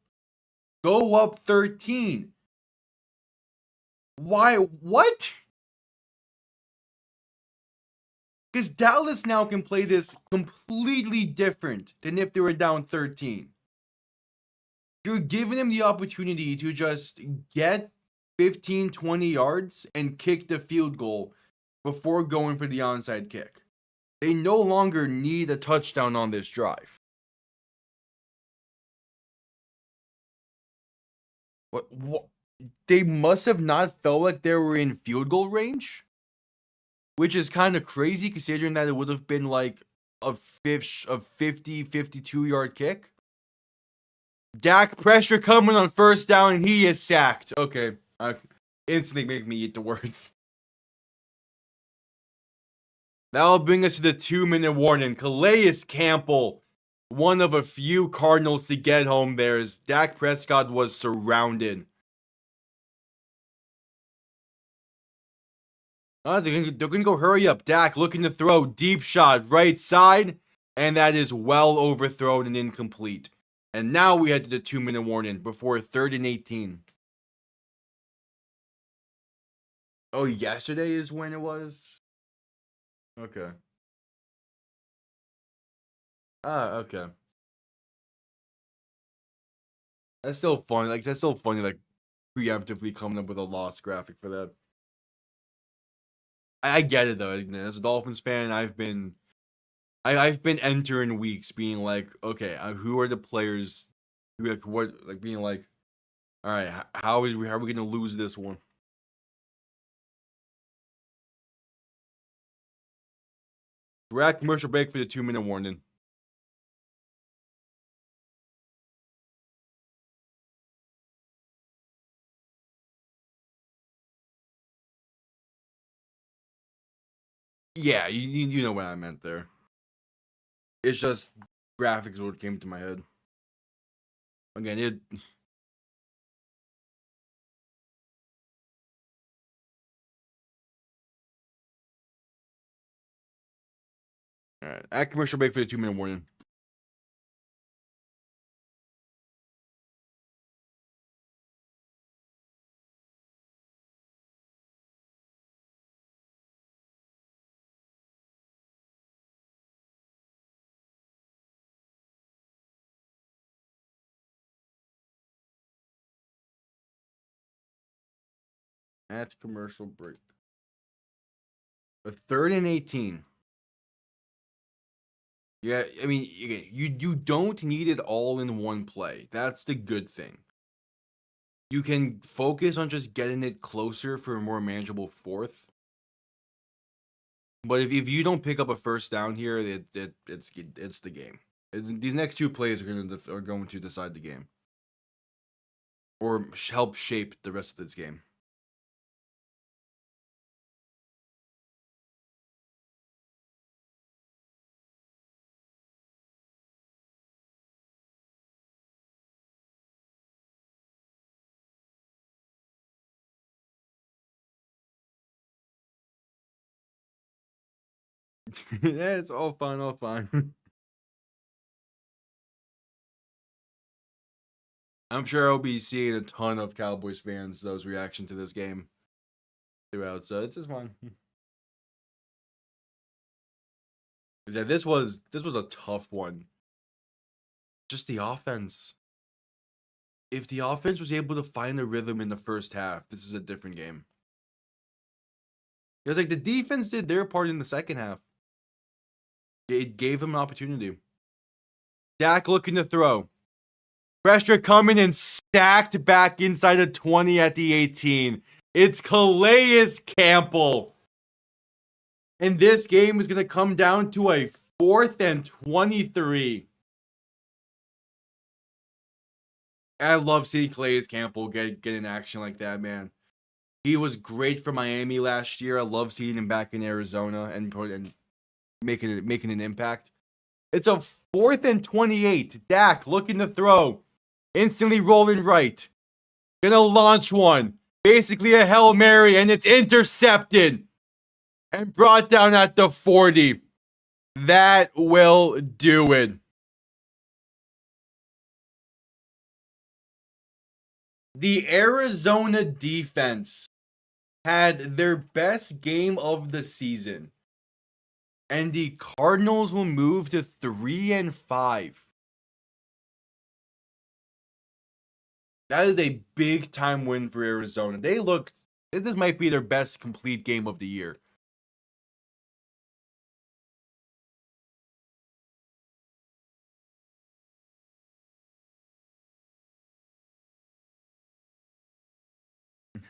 Go up 13. Why? What? Because Dallas now can play this completely different than if they were down 13. You're giving them the opportunity to just get 15, 20 yards and kick the field goal before going for the onside kick. They no longer need a touchdown on this drive. What? They must have not felt like they were in field goal range, which is kind of crazy considering that it would have been like a 50, 52-yard kick. Dak pressure coming on 1st down, and he is sacked. Okay, instantly make me eat the words. That'll bring us to the 2-minute warning. Calais Campbell, one of a few Cardinals to get home there, as Dak Prescott was surrounded. They're gonna go hurry up. Dak looking to throw, deep shot, right side, and that is well overthrown and incomplete. And now we head to the 2-minute warning before 3rd and 18. Oh, yesterday is when it was? Okay. Okay. That's still funny. Like, that's so funny, like, preemptively coming up with a loss graphic for that. I get it, though. As a Dolphins fan, I've been entering weeks being like, okay, who are the players who, like, what, like, being like, all right, how are we going to lose this one? We're at commercial break for the 2-minute warning. Yeah, you know what I meant there. It's just graphics what came to my head. Again, all right, at commercial break for the 2-minute warning. At commercial break. A 3rd and 18. Yeah, I mean, you don't need it all in one play. That's the good thing. You can focus on just getting it closer for a more manageable 4th. But if you don't pick up a first down here, it's the game. These next 2 plays are going to decide the game, or help shape the rest of this game. Yeah, it's all fine, all fine. I'm sure I'll be seeing a ton of Cowboys fans those reaction to this game throughout, so it's just fine. Yeah, this was a tough one. Just the offense. If the offense was able to find a rhythm in the first half, this is a different game. Because, like, the defense did their part in the second half. It gave them an opportunity. Dak looking to throw. Pressure coming and stacked back inside the 20 at the 18. It's Calais Campbell. And this game is going to come down to a 4th and 23. I love seeing Calais Campbell get in action like that, man. He was great for Miami last year. I love seeing him back in Arizona and making an impact. It's a 4th and 28. Dak looking to throw. Instantly rolling right. Gonna launch one. Basically a Hail Mary, and it's intercepted. And brought down at the 40. That will do it. The Arizona defense had their best game of the season. And the Cardinals will move to 3-5. That is a big time win for Arizona. This might be their best complete game of the year.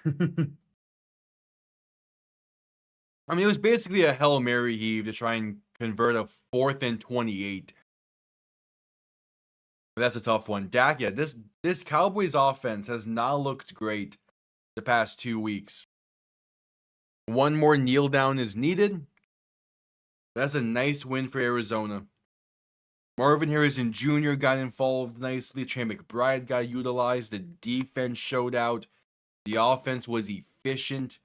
I mean, it was basically a Hail Mary heave to try and convert a 4th and 28. But that's a tough one. Dak, yeah, this Cowboys offense has not looked great the past 2 weeks. One more kneel down is needed. That's a nice win for Arizona. Marvin Harrison Jr. got involved nicely. Trey McBride got utilized. The defense showed out. The offense was efficient.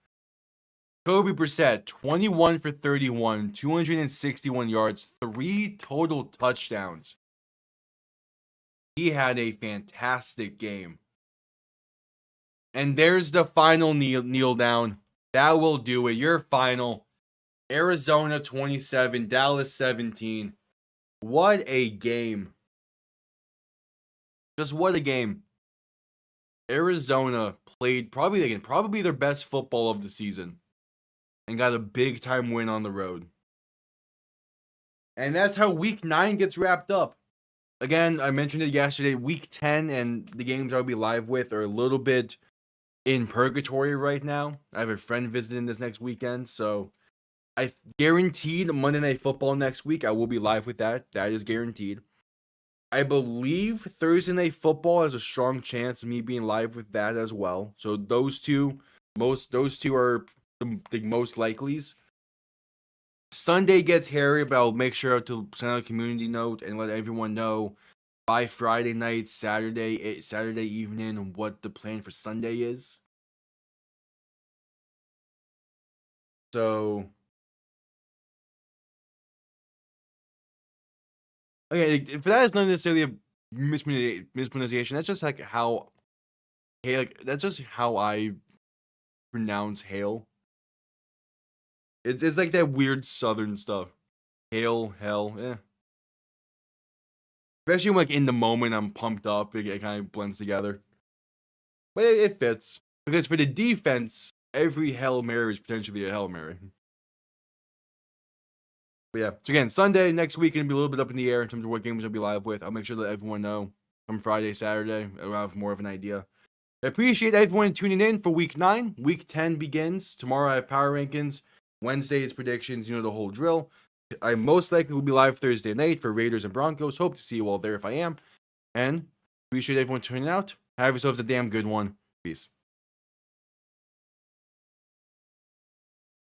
Jacoby Brissett, 21 for 31, 261 yards, 3 total touchdowns. He had a fantastic game. And there's the final kneel down. That will do it. Your final. Arizona 27, Dallas 17. What a game. Just what a game. Arizona played probably their best football of the season and got a big time win on the road. And that's how week 9 gets wrapped up. Again, I mentioned it yesterday, week 10 and the games I'll be live with are a little bit in purgatory right now. I have a friend visiting this next weekend, so I guaranteed Monday Night Football next week. I will be live with that. That is guaranteed. I believe Thursday Night Football has a strong chance of me being live with that as well. So those two are the most likelies. Sunday gets hairy, but I'll make sure to send out a community note and let everyone know by Friday night, Saturday evening, what the plan for Sunday is. So, okay, if that is not necessarily a mispronunciation, that's just like how, that's just how I pronounce hail. It's like that weird Southern stuff. Hail, hell, eh. Especially when, like, in the moment I'm pumped up, it kind of blends together. But it fits. Because for the defense, every Hail Mary is potentially a Hail Mary. But yeah, so again, Sunday, next week, going to be a little bit up in the air in terms of what games I'll be live with. I'll make sure to let everyone know from Friday, Saturday. I'll have more of an idea. I appreciate everyone tuning in for week 9. Week 10 begins. Tomorrow I have power rankings. Wednesday is predictions, the whole drill. I most likely will be live Thursday night for Raiders and Broncos. Hope to see you all there if I am. And appreciate everyone tuning out. Have yourselves a damn good one. Peace.